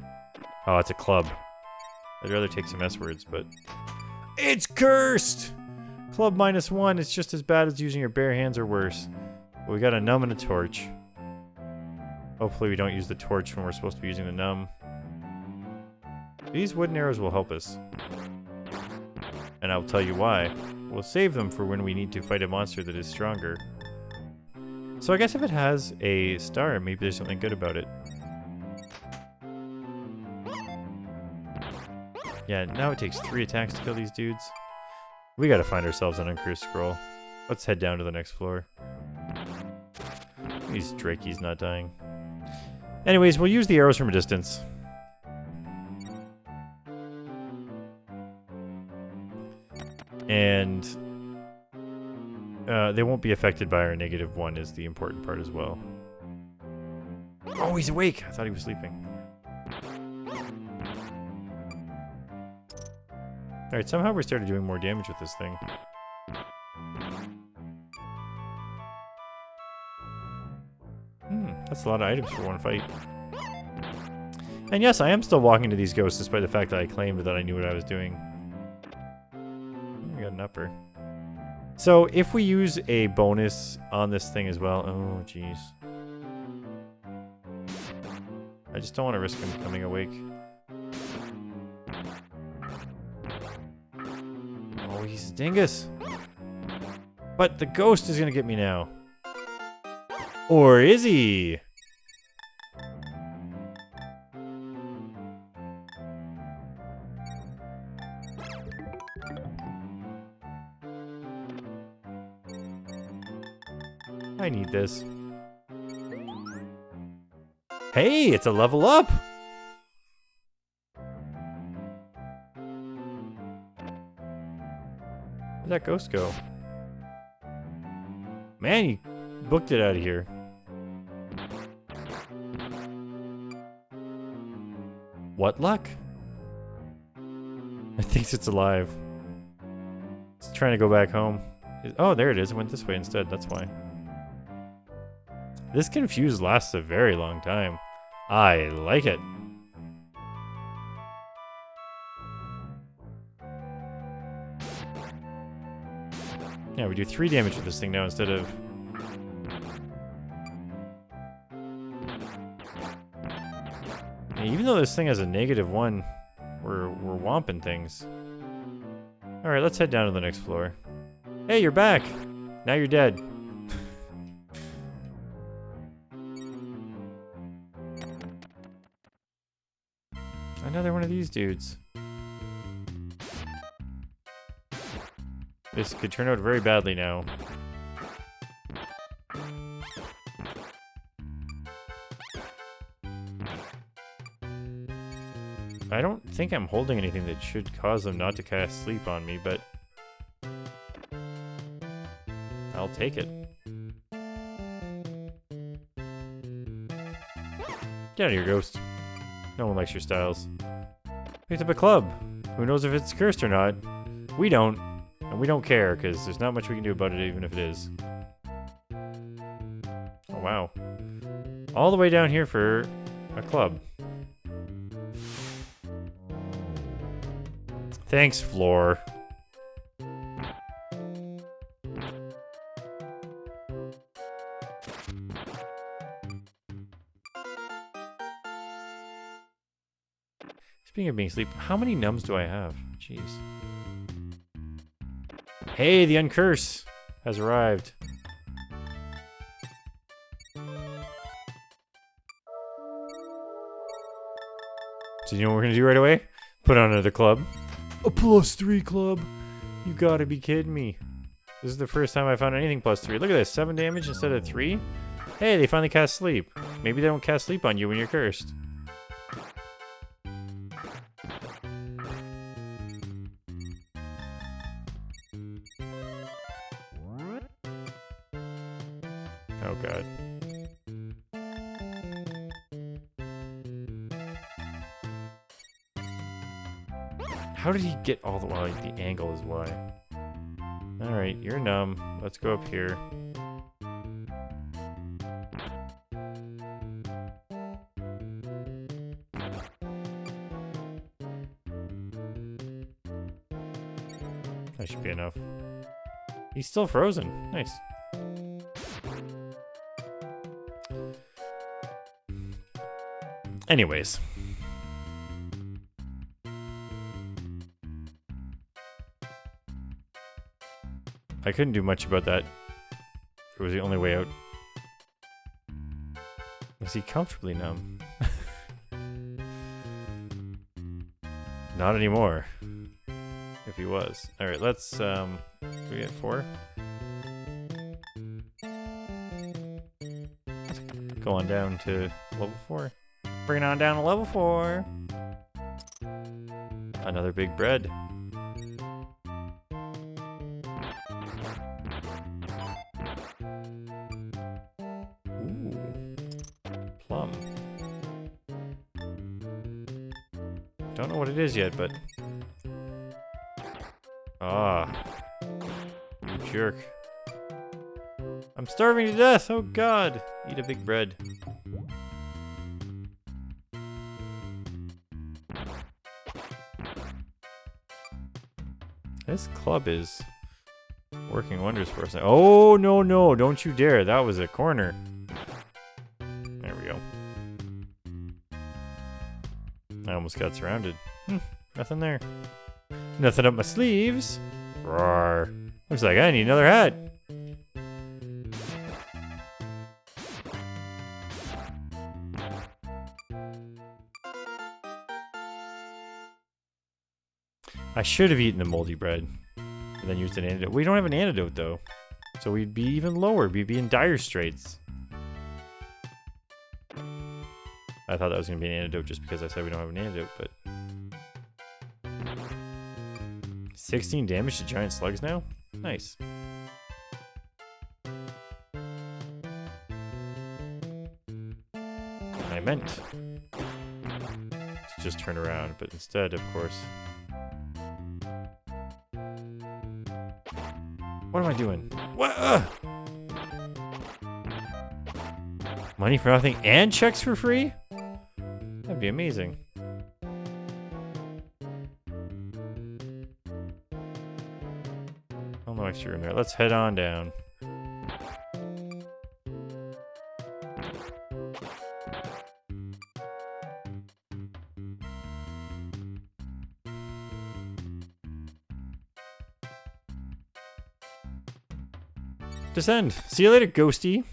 Oh, it's a club. I'd rather take some S words, but... It's cursed! Club -1, it's just as bad as using your bare hands or worse. But we got a numb and a torch. Hopefully we don't use the torch when we're supposed to be using the numb. These wooden arrows will help us. And I'll tell you why. We'll save them for when we need to fight a monster that is stronger. So I guess if it has a star, maybe there's something good about it. Yeah, now it takes 3 attacks to kill these dudes. We gotta find ourselves an uncursed scroll. Let's head down to the next floor. These Drakeys not dying. Anyways, we'll use the arrows from a distance. And they won't be affected by our -1 is the important part as well. Oh, he's awake! I thought he was sleeping. Alright, somehow we started doing more damage with this thing. That's a lot of items for one fight. And yes, I am still walking to these ghosts despite the fact that I claimed that I knew what I was doing. We got an upper. So, if we use a bonus on this thing as well... Oh, jeez. I just don't want to risk him coming awake. Oh, he's a dingus. But the ghost is going to get me now. Or is he? I need this. Hey, it's a level up! Where'd that ghost go? Man, he booked it out of here. What luck? It thinks it's alive. It's trying to go back home. Oh, there it is. It went this way instead. That's why. This confuse lasts a very long time. I like it. Yeah, we do 3 damage with this thing now instead of... Yeah, even though this thing has a -1, we're whomping things. Alright, let's head down to the next floor. Hey, you're back! Now you're dead. Another one of these dudes. This could turn out very badly now. I don't think I'm holding anything that should cause them not to cast sleep on me, but I'll take it. Get out of here, ghost. No one likes your styles. Picked up a club. Who knows if it's cursed or not? We don't. And we don't care, because there's not much we can do about it, even if it is. Oh, wow. All the way down here for a club. Thanks, floor. Speaking of being asleep, how many numbs do I have? Jeez. Hey, the uncurse has arrived. So you know what we're gonna do right away? Put on another club. A +3 club. You gotta be kidding me. This is the first time I found anything +3. Look at this, 7 damage instead of 3. Hey, they finally cast sleep. Maybe they don't cast sleep on you when you're cursed. Oh god. How did he get all the way? The angle is why. Alright, you're numb. Let's go up here. That should be enough. He's still frozen. Nice. Anyways. I couldn't do much about that. It was the only way out. Is he comfortably numb? Not anymore. If he was. Alright, let's, we get 4? Go on down to level 4. Bring it on down to level 4. Another big bread. Ooh. Plum. Don't know what it is yet, but... Ah. You jerk. I'm starving to death! Oh god! Eat a big bread. This club is working wonders for us now. Oh, no, no, don't you dare. That was a corner. There we go. I almost got surrounded. Nothing there. Nothing up my sleeves. Roar. Looks like I need another hat. I should have eaten the moldy bread and then used an antidote. We don't have an antidote though. So we'd be even lower. We'd be in dire straits. I thought that was going to be an antidote just because I said we don't have an antidote, but... 16 damage to giant slugs now? Nice. I meant to just turn around, but instead, of course... What am I doing? What? Money for nothing and checks for free? That'd be amazing. Oh, no extra room there. Let's head on down. Descend. See you later, ghosty.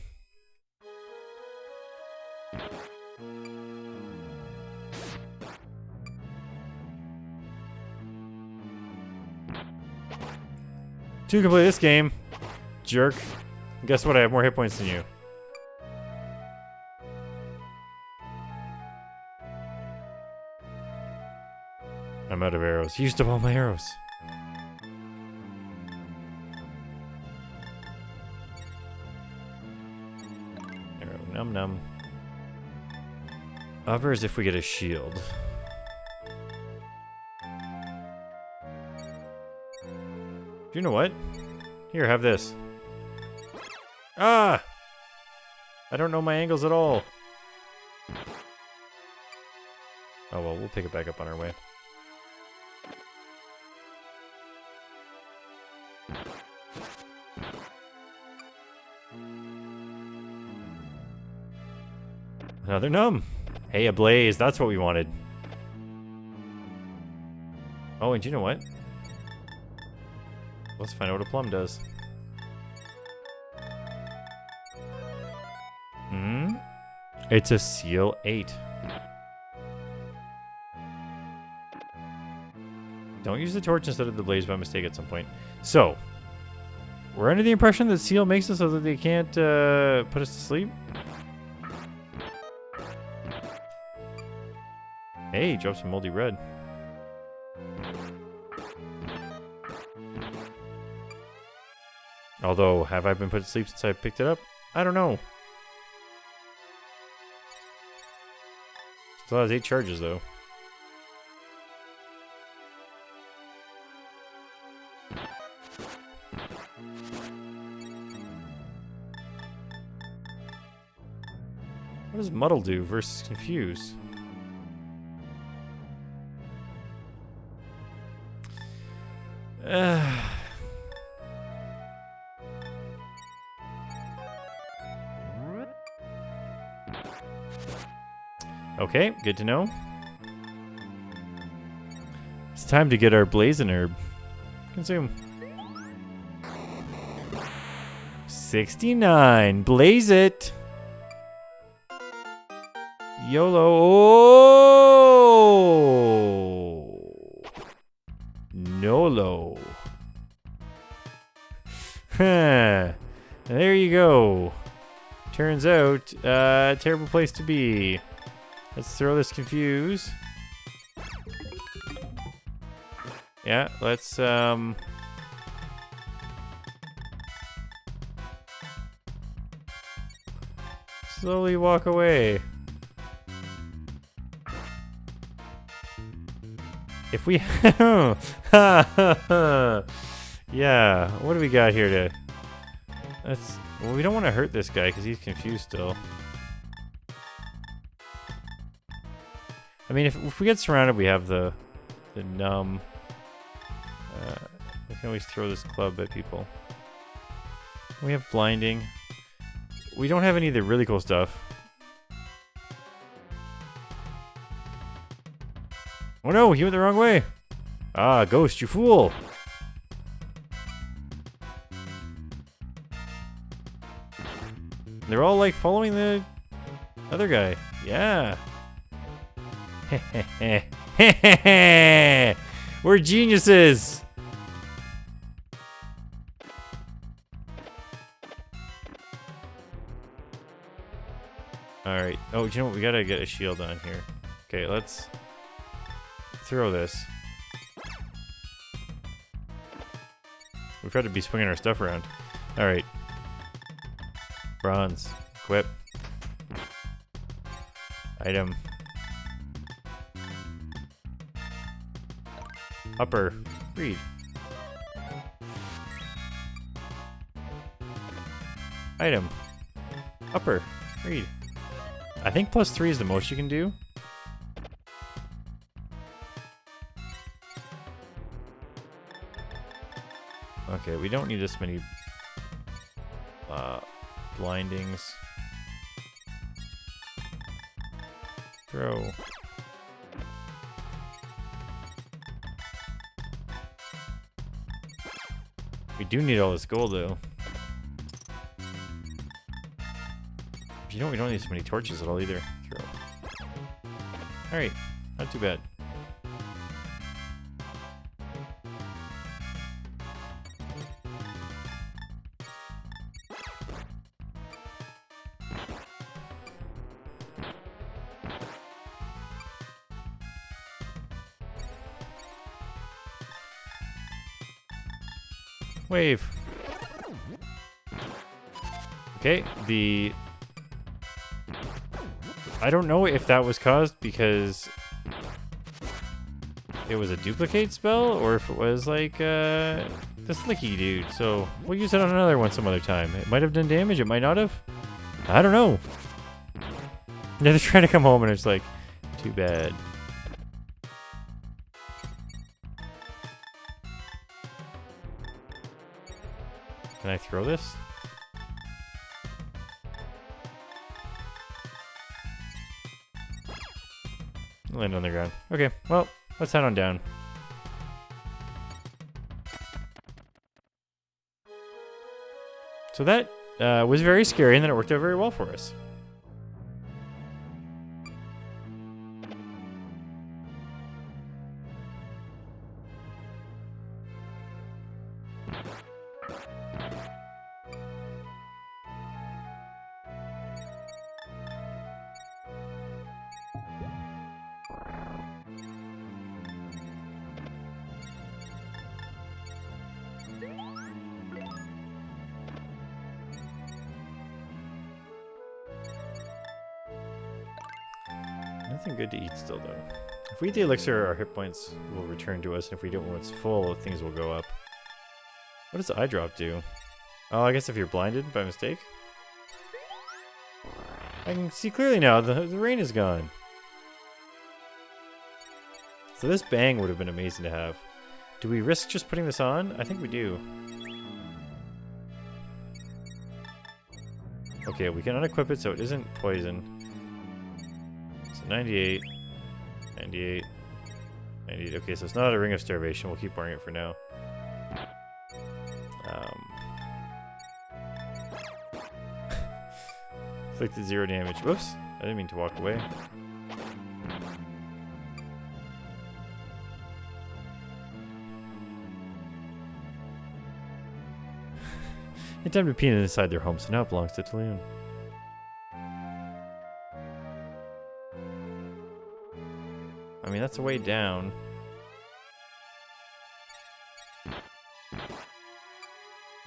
To complete this game, jerk. Guess what? I have more hit points than you. I'm out of arrows. Used up all my arrows. Arrow num num. Upper as if we get a shield. You know what? Here, have this. Ah! I don't know my angles at all. Oh well, we'll pick it back up on our way. Another num. Hey, a blaze. That's what we wanted. Oh, and you know what? Let's find out what a plum does. It's a seal 8. Don't use the torch instead of the blaze by mistake at some point. So, we're under the impression that seal makes it so that they can't put us to sleep. Hey, drop some moldy bread. Although, have I been put to sleep since I picked it up? I don't know. Still has 8 charges, though. What does muddle do versus confuse? Okay, good to know. It's time to get our blazing herb. Consume. 69. Blaze it. YOLO. Oh! YOLO. Huh. There you go. Turns out, terrible place to be. Let's throw this confuse. Yeah, let's, slowly walk away. If we... Yeah, what do we got here to... That's... Well, we don't want to hurt this guy because he's confused still. I mean, if we get surrounded, we have the numb. We can always throw this club at people. We have blinding. We don't have any of the really cool stuff. Oh no, he went the wrong way. Ah, ghost, you fool. They're all like following the other guy. Yeah. We're geniuses. Alright. Oh, you know what? We gotta get a shield on here. Okay, let's throw this. We've got to be swinging our stuff around. Alright. Bronze. Equip. Item. Upper. Read. Item. Upper. Read. I think +3 is the most you can do. Okay, we don't need this many blindings. Throw. We do need all this gold though. You know, we don't need so many torches at all either. Throw. Alright, not too bad. Wave. Okay, I don't know if that was caused because it was a duplicate spell or if it was like the slicky dude. So we'll use it on another one some other time. It might have done damage, it might not have. I don't know. They're trying to come home and it's like, too bad. Can I throw this? Land on the ground. Okay, well, let's head on down. So that was very scary, and then it worked out very well for us. Nothing good to eat still, though. If we eat the elixir, our hit points will return to us, and if we don't when it's full, things will go up. What does the eye drop do? Oh, I guess if you're blinded by mistake? I can see clearly now, the rain is gone. So this bang would have been amazing to have. Do we risk just putting this on? I think we do. Okay, we can unequip it so it isn't poison. 98, 98, 98. Okay, so it's not a Ring of Starvation. We'll keep wearing it for now. Inflicted 0 damage. Whoops. I didn't mean to walk away. They dumped a peanut inside their home, so now it belongs to Tulune. I mean, that's a way down.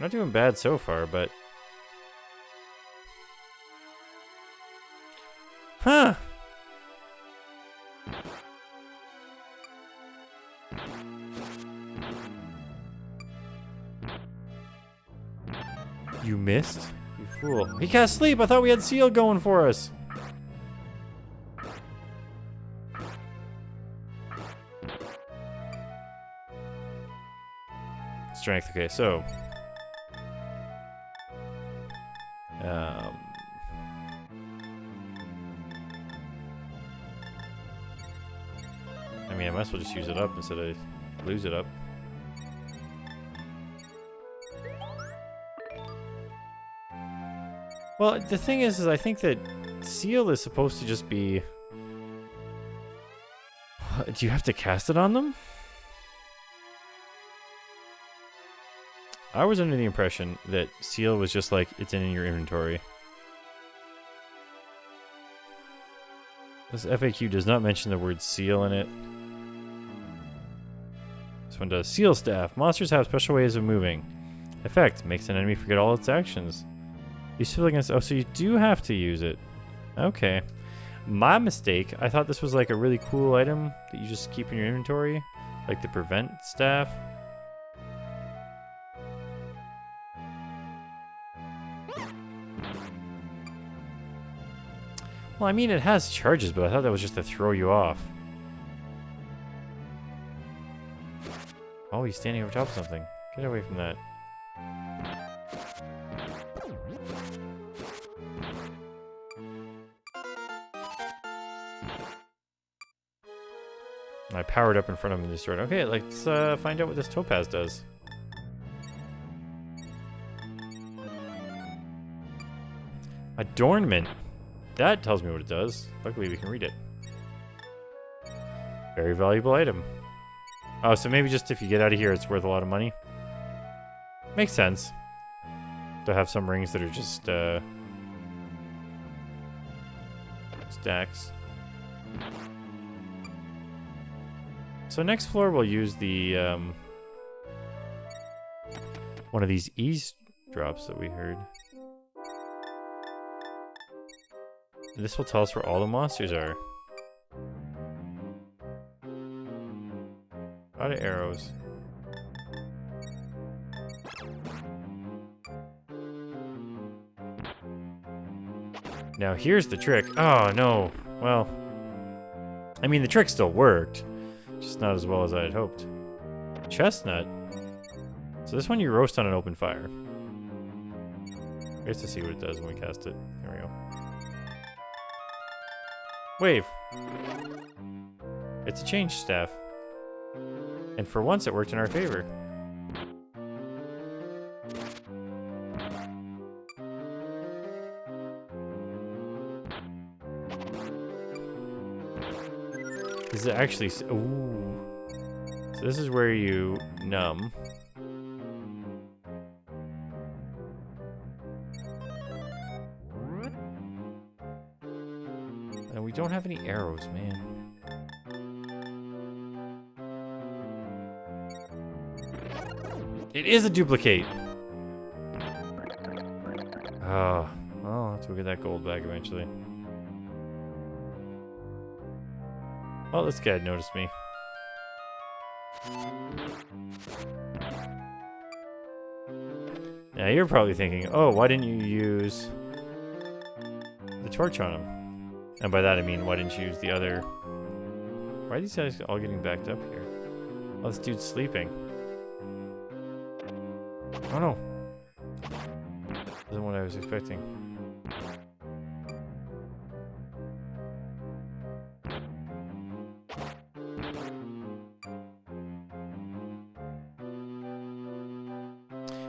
Not doing bad so far, but... Huh! You missed? You fool. He can't sleep! I thought we had Seal going for us! Strength, okay, so... I mean, I might as well just use it up instead of lose it up. Well, the thing is I think that Seal is supposed to just be... Do you have to cast it on them? I was under the impression that Seal was just like, it's in your inventory. This FAQ does not mention the word Seal in it. This one does. Seal Staff. Monsters have special ways of moving. Effect. Makes an enemy forget all its actions. Useful against... Oh, so you do have to use it. Okay. My mistake. I thought this was like a really cool item that you just keep in your inventory. Like the Prevent Staff. Well, I mean, it has charges, but I thought that was just to throw you off. Oh, he's standing over top of something. Get away from that. I powered up in front of him and destroyed. Okay, let's find out what this topaz does. Adornment. That tells me what it does. Luckily, we can read it. Very valuable item. Oh, so maybe just if you get out of here, it's worth a lot of money. Makes sense. To have some rings that are just, stacks. So next floor, we'll use the, one of these eavesdrops that we heard. This will tell us where all the monsters are. A lot of arrows. Now here's the trick. Oh no. Well, I mean the trick still worked, just not as well as I had hoped. Chestnut. So this one you roast on an open fire. We have to see what it does when we cast it. There we go. Wave. It's a change staff. And for once it worked in our favor. This is actually... Ooh. So this is where you numb. And we don't have any arrows, man. It is a duplicate! Oh, well, let's go get that gold back eventually. Oh, this guy noticed me. Now you're probably thinking, oh, why didn't you use the torch on him? And by that I mean, why didn't you use the other... Why are these guys all getting backed up here? Oh, this dude's sleeping. Oh no. Isn't what I was expecting.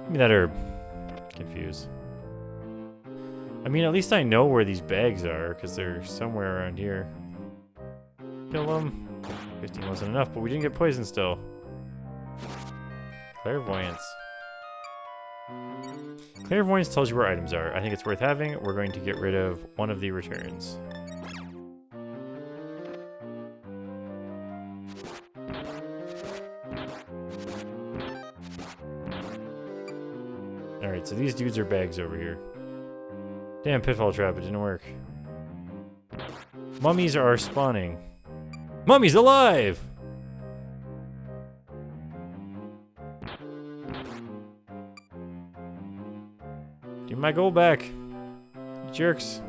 Give me that herb. Confused. I mean, at least I know where these bags are, because they're somewhere around here. Kill them. 15 wasn't enough, but we didn't get poison still. Clairvoyance. Clairvoyance tells you where items are. I think it's worth having. We're going to get rid of one of the returns. Alright, so these dudes are bags over here. Damn, pitfall trap, it didn't work. Mummies are spawning. Mummy's alive! Give me my gold back. You jerks.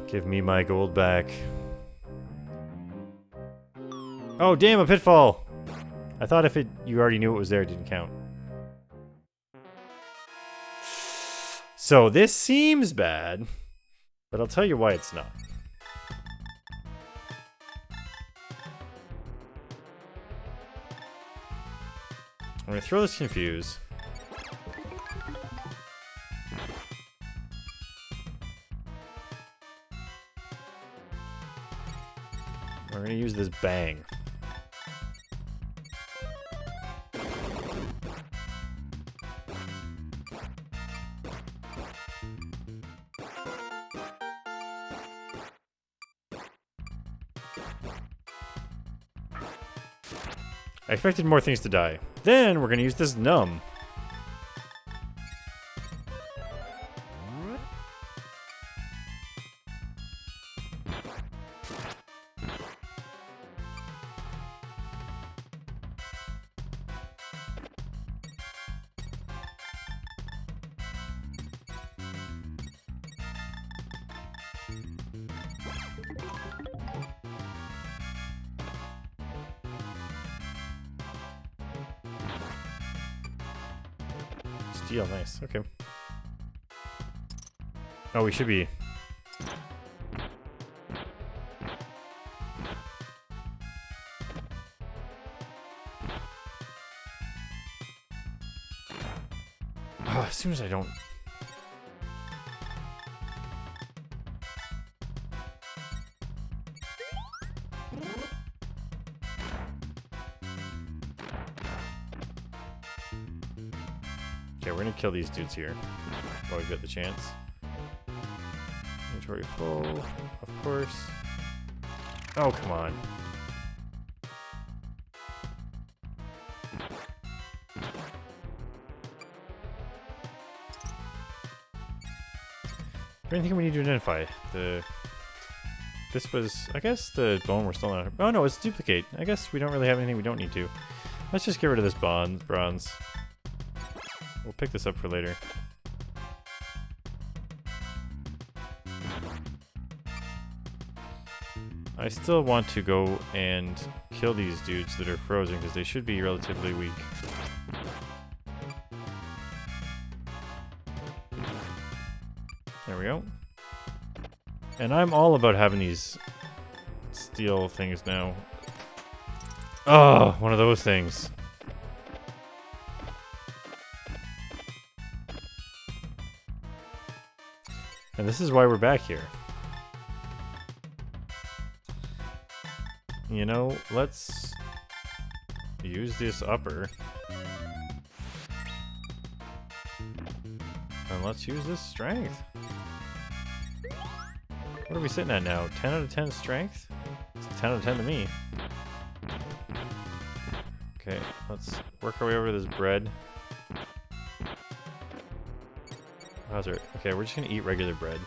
Give me my gold back. Oh, damn, a pitfall! I thought if you already knew it was there, it didn't count. So this seems bad, but I'll tell you why it's not. I'm gonna throw this confuse. We're gonna use this bang. I expected more things to die. Then we're gonna use this numb. Steel, nice. Okay. Oh, we should be. Oh, as soon as I don't. Okay, we're gonna kill these dudes here while we get the chance. Inventory full, of course. Oh, come on. Anything we need to identify? This was, I guess the bone we're still not. Oh no, it's duplicate. I guess we don't really have anything we don't need to. Let's just get rid of this bronze. We'll pick this up for later. I still want to go and kill these dudes that are frozen because they should be relatively weak. There we go. And I'm all about having these steel things now. Oh, one of those things. And this is why we're back here. You know, let's use this upper. And let's use this strength. What are we sitting at now? 10 out of 10 strength? It's 10 out of 10 to me. Okay, let's work our way over this bread. How's it? Okay, we're just gonna eat regular bread.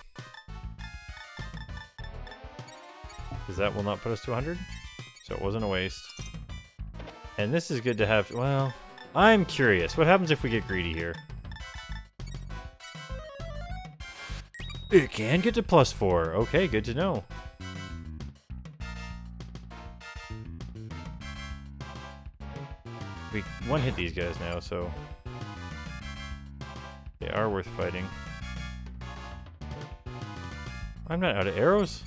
Because that will not put us to 100. So it wasn't a waste. And this is good to have. Well, I'm curious. What happens if we get greedy here? It can get to +4. Okay, good to know. We one hit these guys now, so They are worth fighting. I'm not out of arrows.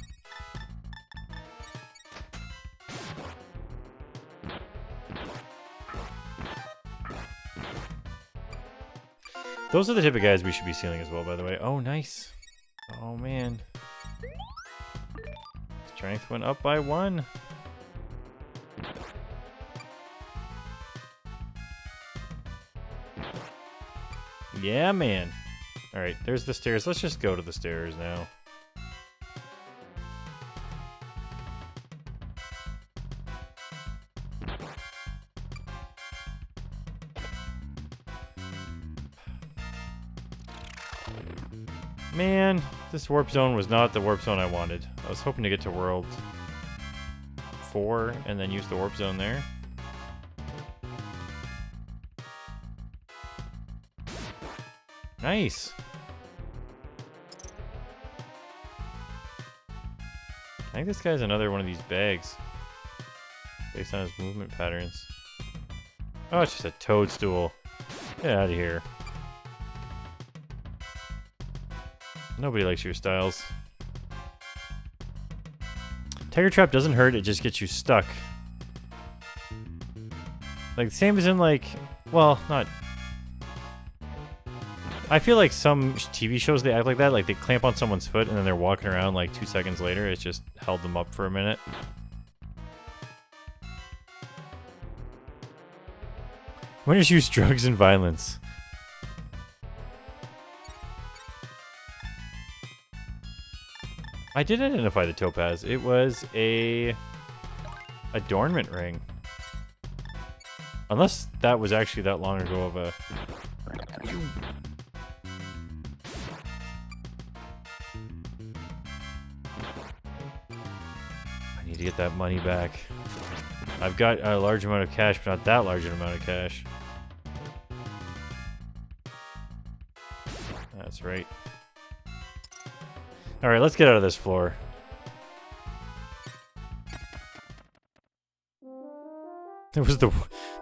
Those are the type of guys we should be sealing as well, by the way. Oh, nice. Oh, man. Strength went up by 1. Yeah, man. Alright, there's the stairs. Let's just go to the stairs now. Man, this warp zone was not the warp zone I wanted. I was hoping to get to World 4 and then use the warp zone there. Nice! I think this guy's another one of these bags. Based on his movement patterns. Oh, it's just a toadstool. Get out of here. Nobody likes your styles. Tiger Trap doesn't hurt, it just gets you stuck. Like, the same as in, like... Well, not... I feel like some TV shows, they act like that. Like, they clamp on someone's foot and then they're walking around, like, 2 seconds later. It's just held them up for a minute. Winners use drugs and violence. I did identify the topaz. It was a adornment ring. Unless that was actually that long ago of a... I need to get that money back. I've got a large amount of cash, but not that large an amount of cash. That's right. Alright, let's get out of this floor. It was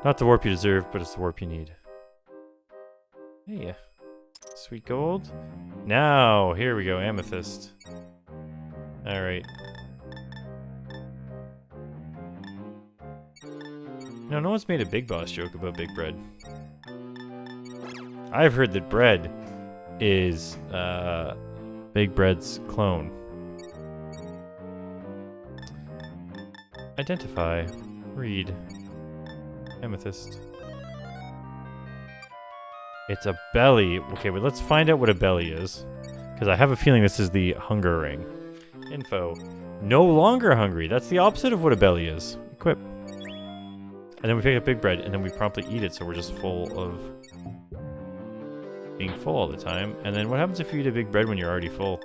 not the warp you deserve, but it's the warp you need. Hey, sweet gold. Now, here we go, amethyst. Alright. No one's made a Big Boss joke about Big Bread. I've heard that bread is, Big Bread's clone. Identify. Read. Amethyst. It's a belly. Okay, but let's find out what a belly is. Because I have a feeling this is the hunger ring. Info. No longer hungry. That's the opposite of what a belly is. Equip. And then we pick up Big Bread, and then we promptly eat it, so we're just full of... being full all the time. And then what happens if you eat a Big Bread when you're already full?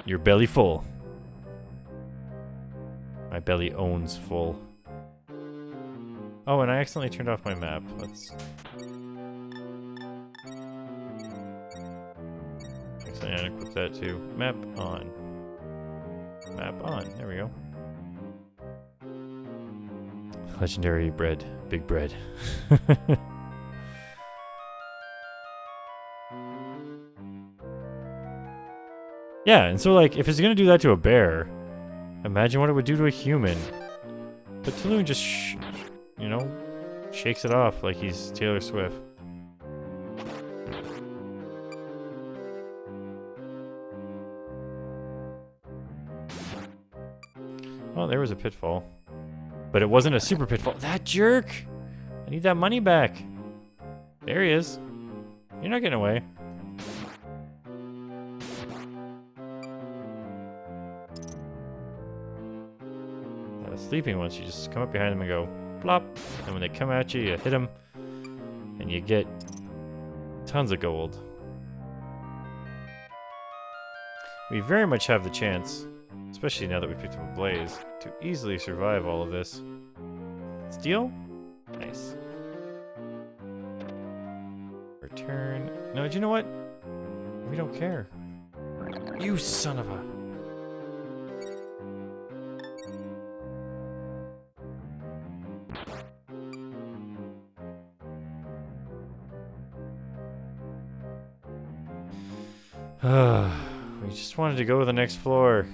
Your belly full. My belly owns full. Oh, and I accidentally turned off my map. Let's... Accidentally unequip that too. Map on. Map on. There we go. Legendary bread. Big Bread. Yeah, and so, like, if it's gonna do that to a bear, imagine what it would do to a human. But Tulun just, you know, shakes it off like he's Taylor Swift. Oh, there was a pitfall. But it wasn't a super pitfall. That jerk! I need that money back. There he is. You're not getting away. Sleeping ones, you just come up behind them and go plop. And when they come at you, you hit them. And you get tons of gold. We very much have the chance, especially now that we picked up a blaze, to easily survive all of this. Steal? Nice. Return. No, do you know what? We don't care. You son of a... We just wanted to go to the next floor.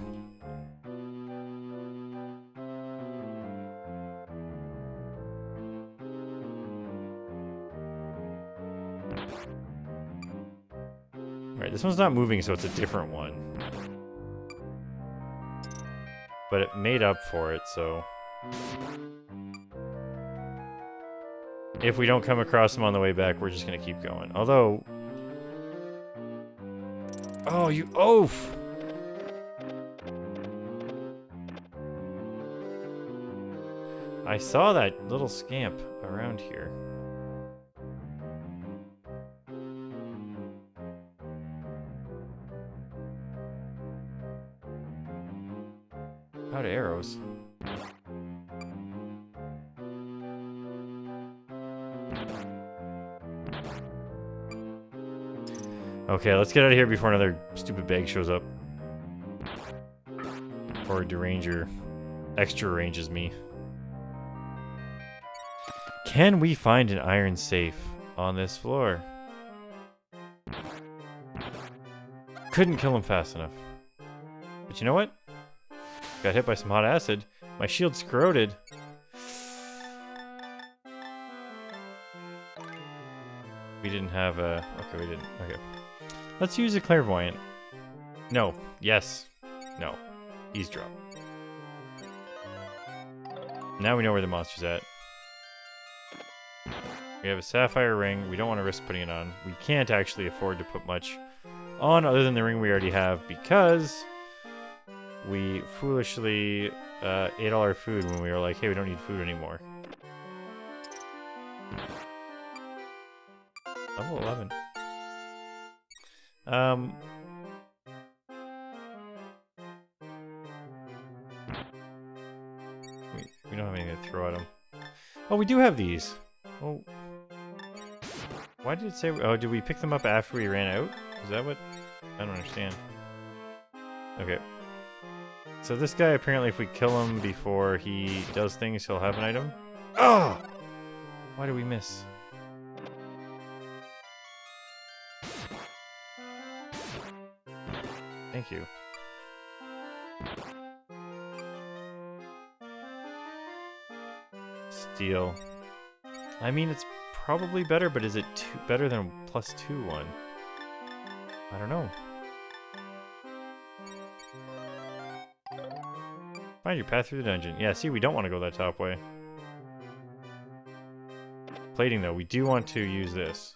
Alright, this one's not moving, so it's a different one. But it made up for it, so... If we don't come across them on the way back, we're just gonna keep going. Although... Oh, you oaf! I saw that little scamp around here. Out of arrows. Okay, let's get out of here before another stupid bag shows up. Or a deranger extra ranges me. Can we find an iron safe on this floor? Couldn't kill him fast enough. But you know what? Got hit by some hot acid. My shield's corroded. We didn't have a... Okay, we didn't. Okay. Let's use a clairvoyant. No. Yes. No. Eavesdrop. Now we know where the monster's at. We have a sapphire ring. We don't want to risk putting it on. We can't actually afford to put much on other than the ring we already have because we foolishly ate all our food when we were like, hey, we don't need food anymore. Level 11. We don't have anything to throw at him. Oh, we do have these. Oh. Why did it say... Oh, did we pick them up after we ran out? Is that what... I don't understand. Okay. So this guy, apparently, if we kill him before he does things, he'll have an item. Oh! Why did we miss? Thank you. Steel. I mean, it's probably better, but is it better than +2 one? I don't know. Find your path through the dungeon. Yeah, see, we don't want to go that top way. Plating, though, we do want to use this.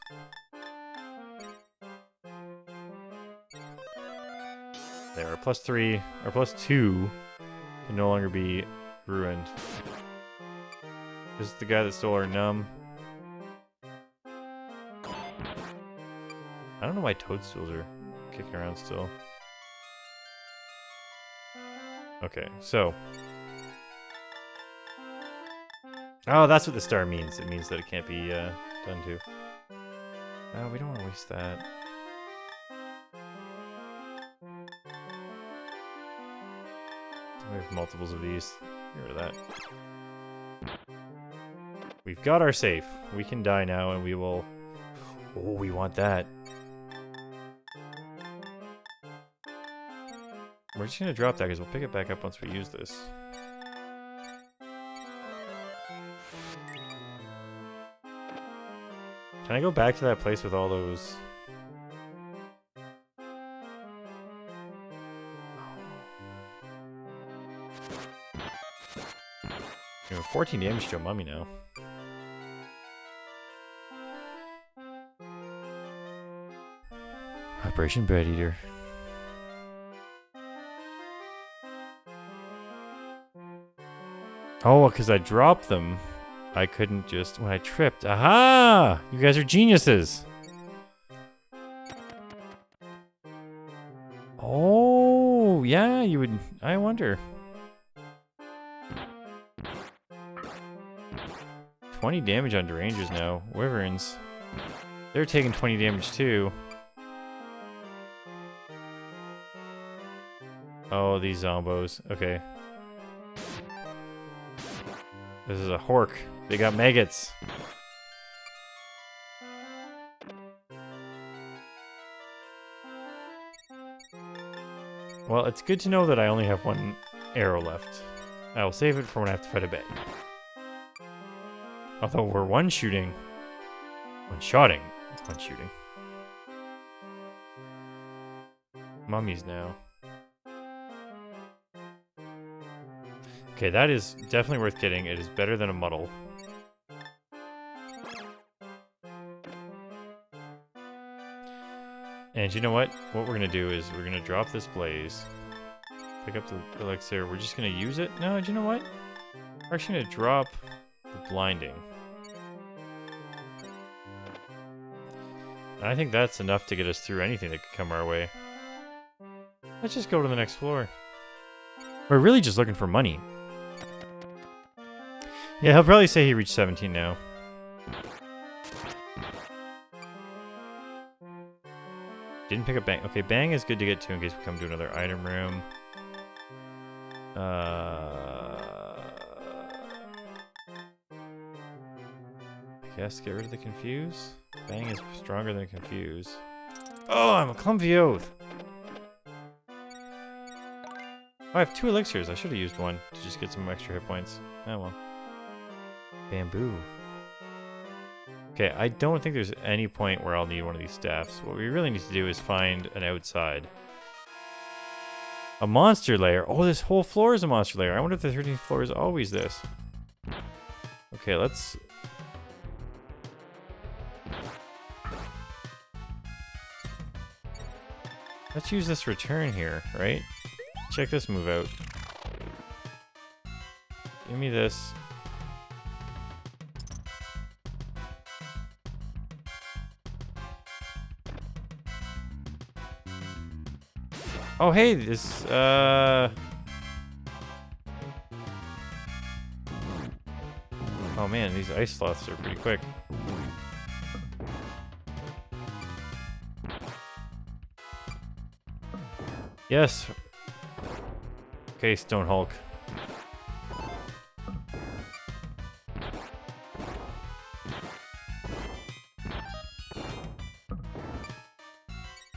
There, our +3, our +2 can no longer be ruined. This is the guy that stole our num. I don't know why toadstools are kicking around still. Okay, so. Oh, that's what the star means. It means that it can't be done to. Oh, we don't want to waste that. We have multiples of these. Get rid of that. We've got our safe. We can die now and we will... Oh, we want that. We're just going to drop that because we'll pick it back up once we use this. Can I go back to that place with all those... You know, 14 damage to a mummy now. Operation Bread Eater. Oh, because I dropped them. I couldn't just... When I tripped. Aha! You guys are geniuses. Oh, yeah, you would... I wonder. 20 damage on derangers now. Wyverns. They're taking 20 damage too. Oh, these zombos. Okay. This is a hork. They got maggots. Well, it's good to know that I only have one arrow left. I will save it for when I have to fight a bang. Although we're one-shooting. One-shotting. One-shooting. Mummies now. Okay, that is definitely worth getting. It is better than a muddle. And you know what? What we're going to do is we're going to drop this blaze. Pick up the elixir. We're just going to use it. No, do you know what? We're actually going to drop the blinding. And I think that's enough to get us through anything that could come our way. Let's just go to the next floor. We're really just looking for money. Yeah, he'll probably say he reached 17 now. Didn't pick up Bang. Okay, Bang is good to get to in case we come to another item room. I guess get rid of the Confuse. Bang is stronger than Confuse. Oh, I'm a clumsy oath. Oh, I have 2 elixirs. I should have used one to just get some extra hit points. Oh well. Bamboo. Okay, I don't think there's any point where I'll need one of these staffs. What we really need to do is find an outside. A monster lair. Oh, this whole floor is a monster lair. I wonder if the 13th floor is always this. Okay, let's... Let's use this return here, right? Check this move out. Give me this. Oh, hey, this, Oh, man, these ice sloths are pretty quick. Yes. Okay, Stone Hulk.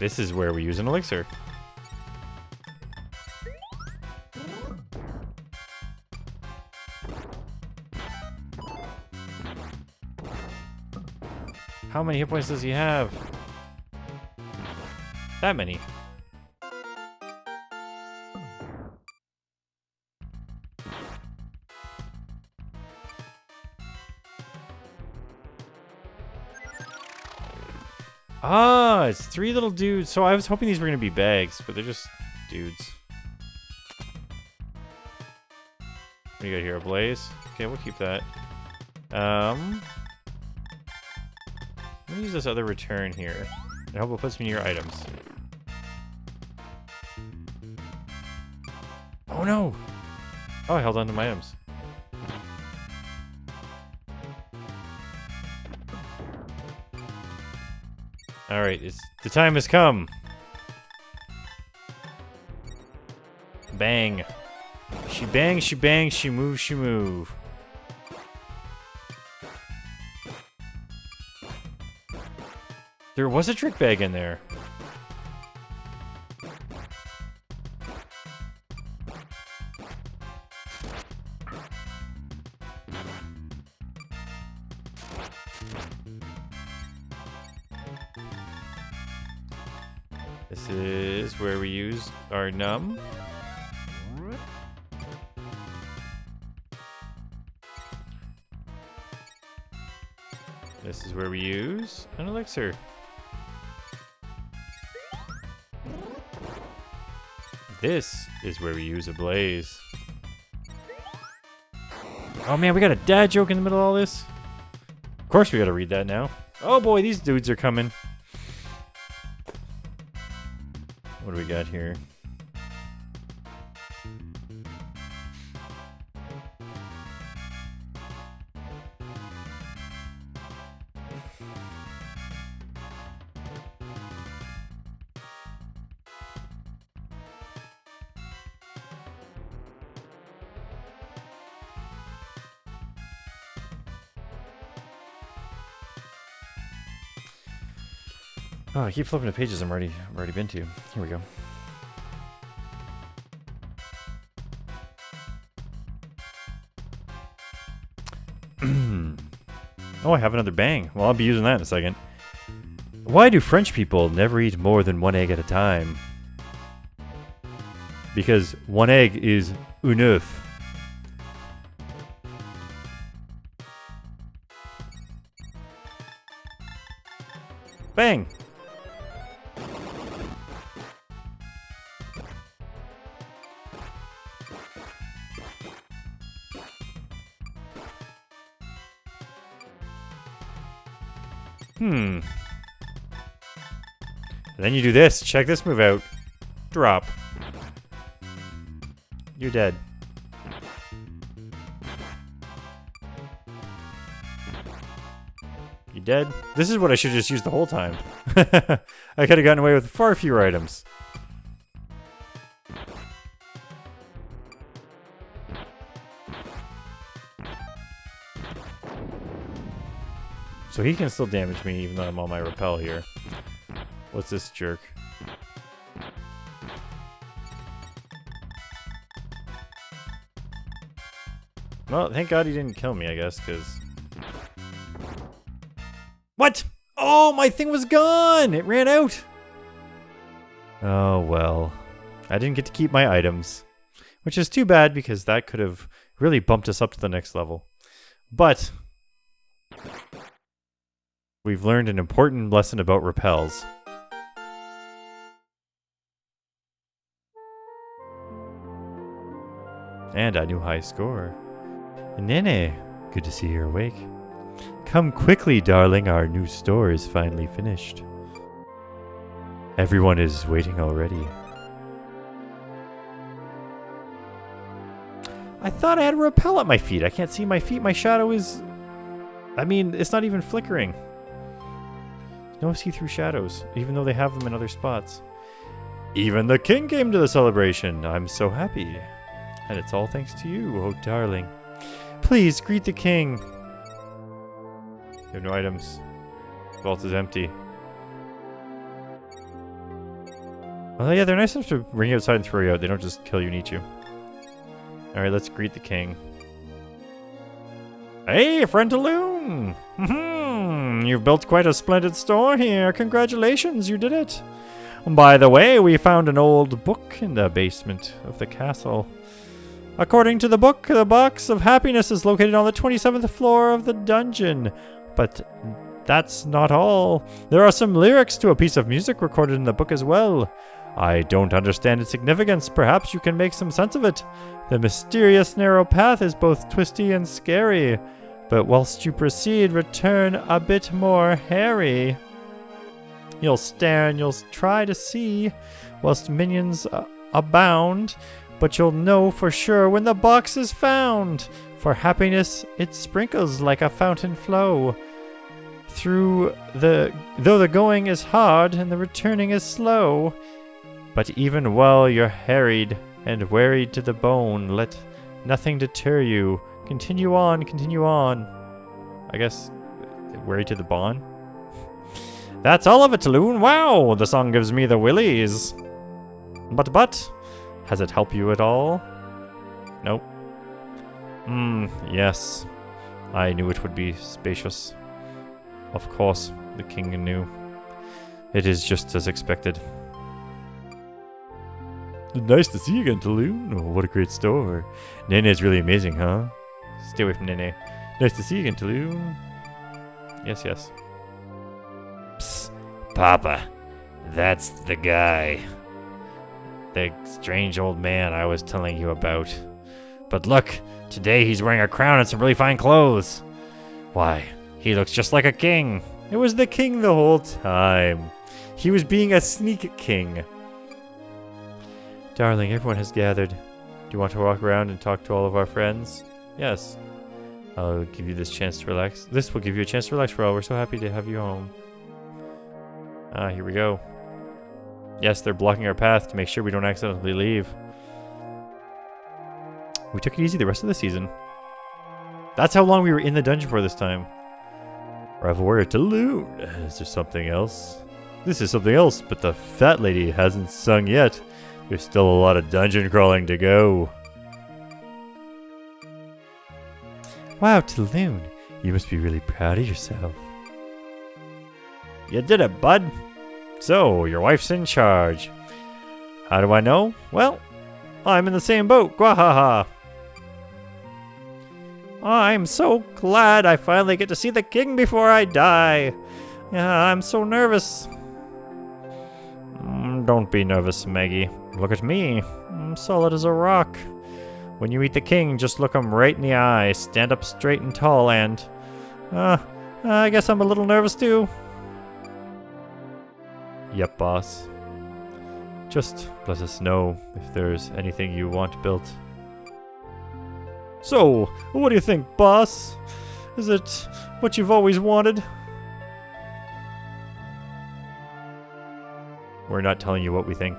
This is where we use an elixir. How many hit points does he have? That many. Ah, it's 3 little dudes. So I was hoping these were going to be bags, but they're just dudes. What do you got here? A blaze? Okay, we'll keep that. I'm gonna use this other return here. I hope it puts me near items. Oh no! Oh, I held on to my items. Alright, the time has come. Bang. She bangs, she bangs, she moves, she move. There was a trick bag in there. This is where we use our num. This is where we use an elixir. This is where we use a blaze. Oh man, we got a dad joke in the middle of all this? Of course we gotta read that now. Oh boy, these dudes are coming. What do we got here? Oh, I keep flipping to pages I've already been to. Here we go. Oh, I have another bang. Well, I'll be using that in a second. Why do French people never eat more than one egg at a time? Because one egg is un œuf. Bang! And then you do this. Check this move out. Drop. You're dead. You dead? This is what I should just use the whole time. I could have gotten away with far fewer items. So he can still damage me even though I'm on my repel here. What's this jerk? Well, thank God he didn't kill me, I guess, because... What? Oh, my thing was gone! It ran out! Oh, well. I didn't get to keep my items. Which is too bad, because that could have really bumped us up to the next level. But... we've learned an important lesson about repels. And a new high score. Nene, good to see you're awake. Come quickly, darling, our new store is finally finished. Everyone is waiting already. I thought I had a repel at my feet. I can't see my feet. My shadow is... I mean, it's not even flickering. No see-through shadows, even though they have them in other spots. Even the king came to the celebration. I'm so happy. And it's all thanks to you, oh darling. Please, greet the king. You have no items. Vault is empty. Oh yeah, they're nice enough to bring you outside and throw you out. They don't just kill you and eat you. Alright, let's greet the king. Hey, friend Loon! You've built quite a splendid store here. Congratulations, you did it. By the way, we found an old book in the basement of the castle. According to the book, the box of happiness is located on the 27th floor of the dungeon. But that's not all. There are some lyrics to a piece of music recorded in the book as well. I don't understand its significance. Perhaps you can make some sense of it. The mysterious narrow path is both twisty and scary. But whilst you proceed, return a bit more hairy. You'll stare and you'll try to see, whilst minions abound. But you'll know for sure when the box is found. For happiness, it sprinkles like a fountain flow. Though the going is hard and the returning is slow. But even while you're harried and wearied to the bone, let nothing deter you. Continue on, continue on. I guess, wearied to the bone? That's all of it, Loon. Wow, the song gives me the willies. But, has it helped you at all? Nope. Yes. I knew it would be spacious. Of course, the king knew. It is just as expected. Nice to see you again, Taloon. Oh, what a great store. Nene is really amazing, huh? Stay away from Nene. Nice to see you again, Taloon. Yes, yes. Psst, Papa. That's the guy. The strange old man I was telling you about. But look, today he's wearing a crown and some really fine clothes. Why, he looks just like a king. It was the king the whole time. He was being a sneak king. Darling, everyone has gathered. Do you want to walk around and talk to all of our friends? Yes. I'll give you this chance to relax. This will give you a chance to relax, for all. We're so happy to have you home. Ah, here we go. Yes, they're blocking our path to make sure we don't accidentally leave. We took it easy the rest of the season. That's how long we were in the dungeon for this time. Rival warrior Taloon. Is there something else? This is something else, but the fat lady hasn't sung yet. There's still a lot of dungeon crawling to go. Wow, Taloon, you must be really proud of yourself. You did it, bud. So, your wife's in charge. How do I know? Well, I'm in the same boat. Gwahaha. I'm so glad I finally get to see the king before I die. Yeah, I'm so nervous. Don't be nervous, Maggie. Look at me. I'm solid as a rock. When you meet the king, just look him right in the eye, stand up straight and tall, and... I guess I'm a little nervous too. Yep, boss. Just let us know if there's anything you want built. So, what do you think, boss? Is it what you've always wanted? We're not telling you what we think.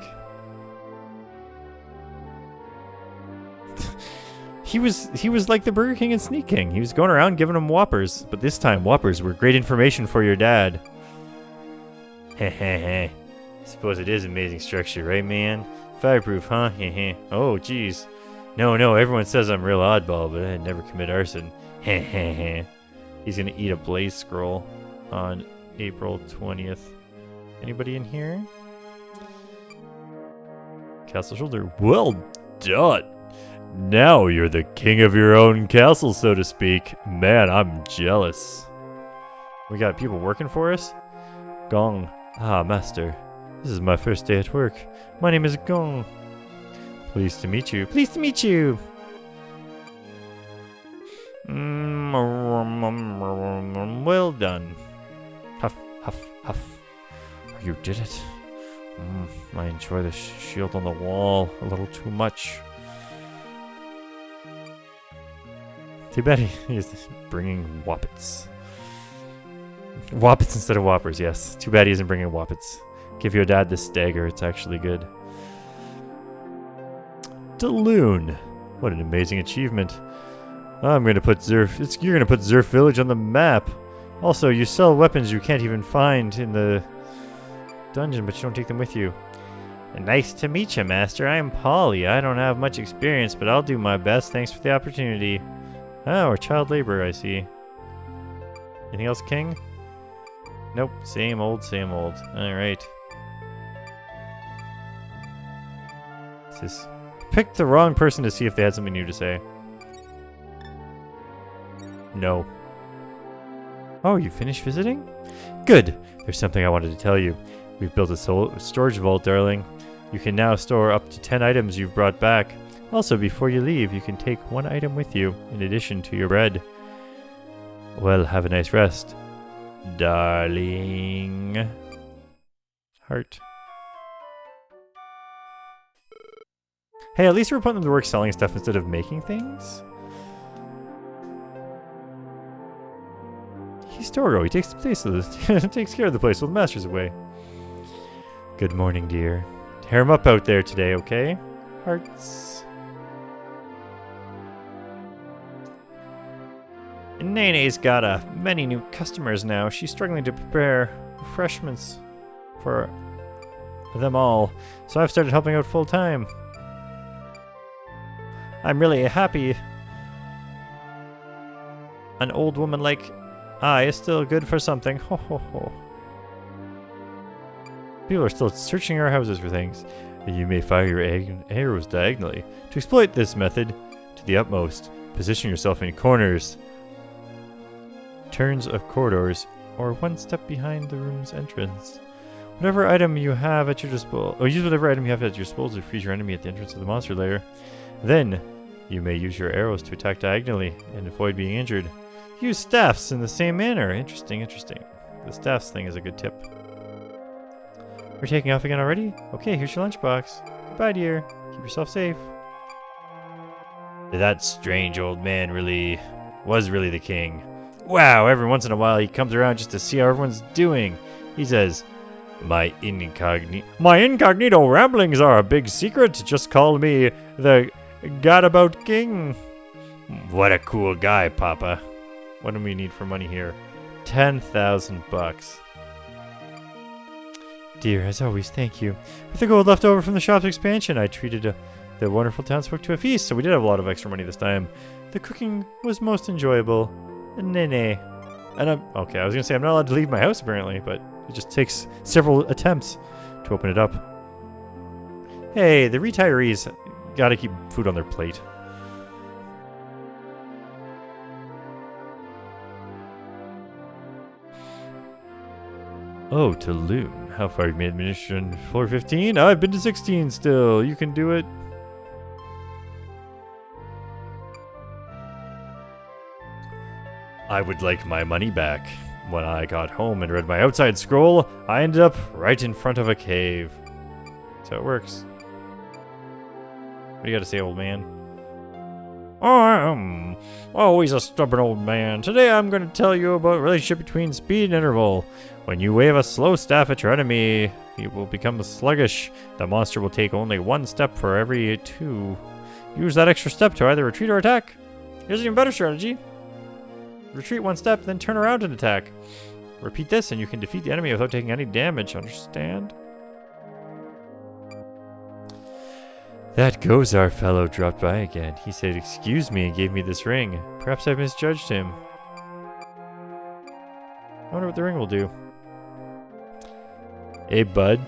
He was like the Burger King and Sneak King. He was going around giving them Whoppers, but this time Whoppers were great information for your dad. Hehehe. Suppose it is amazing structure, right, man? Fireproof, huh? Hehe. Oh, jeez. No, everyone says I'm real oddball, but I'd never commit arson. Hehehe. He's gonna eat a blaze scroll on April 20th. Anybody in here? Castle shoulder. Well done. Now you're the king of your own castle, so to speak. Man, I'm jealous. We got people working for us? Gong. Ah, master. This is my first day at work. My name is Gong. Pleased to meet you. Pleased to meet you. Well done. Huff, huff, huff. You did it. I enjoy the shield on the wall a little too much. Too bad he's bringing Whoppets. Whoppets instead of Whoppers, yes. Too bad he isn't bringing Whoppets. Give your dad this dagger, it's actually good. Daloon. What an amazing achievement. I'm going to put you're going to put Zerf Village on the map. Also, you sell weapons you can't even find in the dungeon, but you don't take them with you. Nice to meet you, master. I'm Polly. I don't have much experience, but I'll do my best. Thanks for the opportunity. Oh, or child labor, I see. Anything else, King? Nope. Same old, same old. Alright. Picked the wrong person to see if they had something new to say. No. Oh, you finished visiting? Good. There's something I wanted to tell you. We've built a storage vault, darling. You can now store up to 10 items you've brought back. Also, before you leave, you can take one item with you, in addition to your bread. Well, have a nice rest, darling. Heart. Hey, at least we're putting them to work selling stuff instead of making things. He's Toro. He takes the place of this, takes care of the place while the master's away. Good morning, dear. Tear him up out there today, okay? Hearts. Nene's got many new customers now. She's struggling to prepare refreshments for them all, so I've started helping out full time. I'm really happy an old woman like I is still good for something. Ho ho ho. People are still searching our houses for things. You may fire your arrows diagonally. To exploit this method to the utmost, position yourself in corners, turns of corridors, or one step behind the room's entrance. Whatever item you have at your disposal, use whatever item you have at your disposal to freeze your enemy at the entrance of the monster lair. Then, you may use your arrows to attack diagonally and avoid being injured. Use staffs in the same manner. Interesting, interesting. The staffs thing is a good tip. We're taking off again already? Okay, here's your lunchbox. Goodbye, dear. Keep yourself safe. That strange old man was really the king. Wow, every once in a while he comes around just to see how everyone's doing. He says, My incognito ramblings are a big secret. Just call me the Gadabout King. What a cool guy, Papa. What do we need for money here? 10,000 bucks. Dear, as always, thank you. With the gold left over from the shop's expansion, I treated The wonderful townsfolk to a feast, so we did have a lot of extra money this time. The cooking was most enjoyable. Nene. And okay, I was gonna say I'm not allowed to leave my house apparently, but it just takes several attempts to open it up. Hey, the retirees gotta keep food on their plate. Oh, to Loon. How far have you made administration? Floor 15? I've been to 16 still. You can do it. I would like my money back. When I got home and read my outside scroll, I ended up right in front of a cave. That's how it works. What do you got to say, old man? Always a stubborn old man. Today I'm going to tell you about the relationship between speed and interval. When you wave a slow staff at your enemy, he will become sluggish. The monster will take only one step for every 2. Use that extra step to either retreat or attack. Here's an even better strategy. Retreat 1 step, then turn around and attack. Repeat this and you can defeat the enemy without taking any damage, understand? That Gozar fellow dropped by again. He said, "Excuse me," and gave me this ring. Perhaps I misjudged him. I wonder what the ring will do. Hey, bud.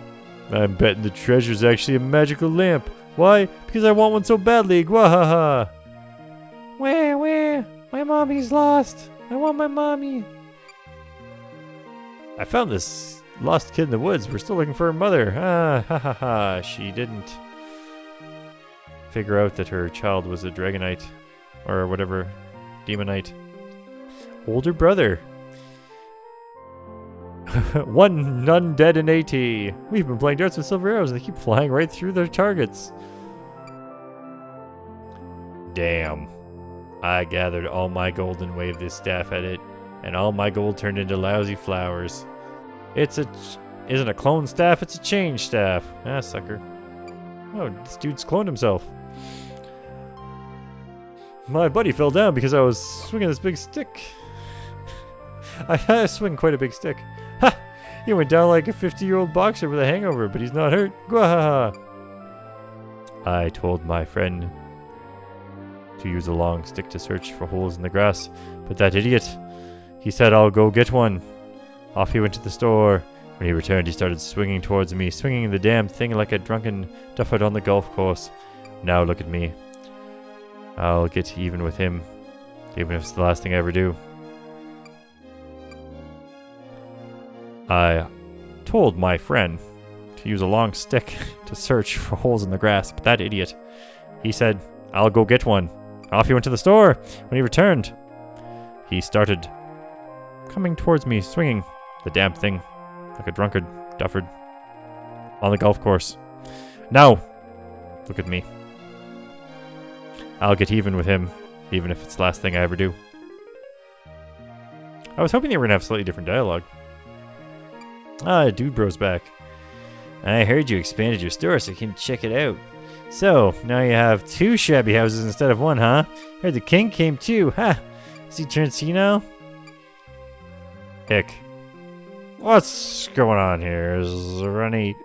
I'm betting the treasure's actually a magical lamp. Why? Because I want one so badly. Gwahaha. Where? My mommy's lost. I want my mommy. I found this lost kid in the woods. We're still looking for her mother. Ah, ha ha ha. She didn't figure out that her child was a dragonite. Or whatever. Demonite. Older brother. None dead in 80. We've been playing darts with silver arrows and they keep flying right through their targets. Damn. I gathered all my gold and waved this staff at it, and all my gold turned into lousy flowers. Isn't a clone staff, it's a change staff. Ah, sucker. Oh, this dude's cloned himself. My buddy fell down because I was swinging this big stick. I swing quite a big stick. Ha! He went down like a 50-year-old boxer with a hangover, but he's not hurt. Gwahaha! I told my friend to use a long stick to search for holes in the grass, but that idiot, he said I'll go get one. Off he went to the store. When he returned, he started swinging towards me, swinging the damn thing like a drunken duffert on the golf course. Now look at me. I'll get even with him, even if it's the last thing I ever do. I told my friend to use a long stick to search for holes in the grass, but that idiot, he said, I'll go get one. Off he went to the store. When he returned, he started coming towards me, swinging the damn thing like a drunkard duffert on the golf course. Now, look at me. I'll get even with him, even if it's the last thing I ever do. I was hoping they were going to have slightly different dialogue. Ah, Dude Bro's back. I heard you expanded your store so you can check it out. So, now you have 2 shabby houses instead of 1, huh? Heard the king came too. Ha! Is he turned senile? Hick. What's going on here? Is there any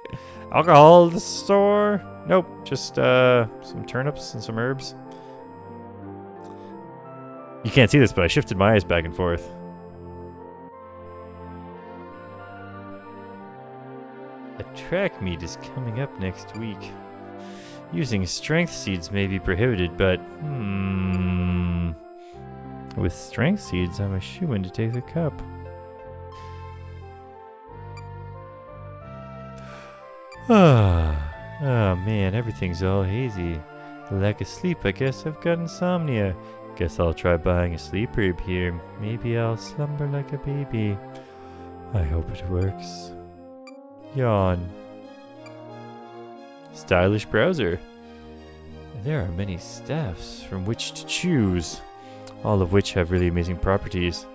alcohol at the store? Nope, just some turnips and some herbs. You can't see this, but I shifted my eyes back and forth. A track meet is coming up next week. Using strength seeds may be prohibited, but with strength seeds, I'm a shoo-in to take the cup. Oh man, everything's all hazy. Lack of sleep, I guess I've got insomnia. Guess I'll try buying a sleep herb here. Maybe I'll slumber like a baby. I hope it works. Yawn. Stylish browser. There are many staffs from which to choose, all of which have really amazing properties.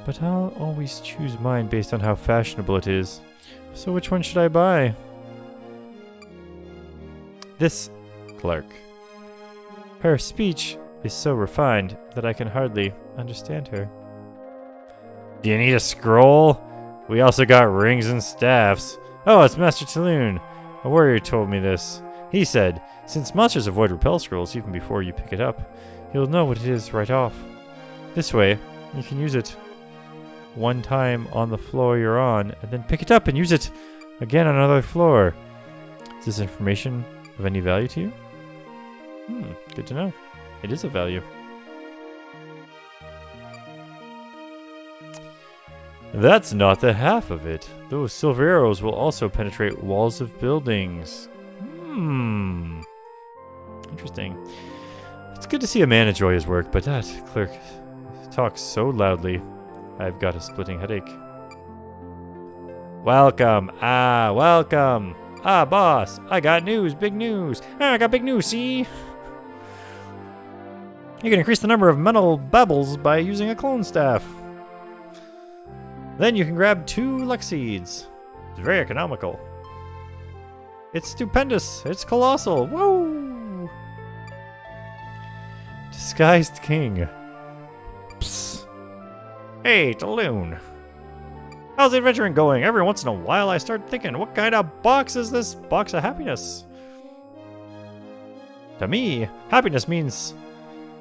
But I'll always choose mine based on how fashionable it is. So which one should I buy? This clerk. Her speech is so refined that I can hardly understand her. Do you need a scroll? We also got rings and staffs. Oh, it's Master Taloon. A warrior told me this. He said, since monsters avoid repel scrolls even before you pick it up, you'll know what it is right off. This way, you can use it one time on the floor you're on, and then pick it up and use it again on another floor. Is this information of any value to you? Good to know. It is of value. That's not the half of it. Those silver arrows will also penetrate walls of buildings. Interesting. It's good to see a man enjoy his work, but that clerk talks so loudly. I've got a splitting headache. Welcome. Welcome. Boss. I got news. Big news. I got big news, see? You can increase the number of mental babbles by using a clone staff. Then you can grab 2 luck seeds. It's very economical. It's stupendous. It's colossal. Whoa! Disguised King. Psst. Hey, Taloon. How's the adventuring going? Every once in a while I start thinking, what kind of box is this box of happiness? To me, happiness means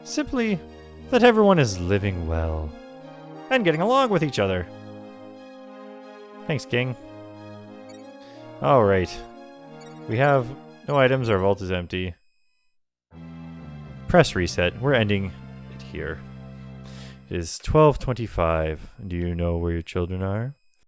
simply that everyone is living well and getting along with each other. Thanks, King. Alright. We have no items, our vault is empty. Press reset. We're ending it here. It is 12:25. Do you know where your children are?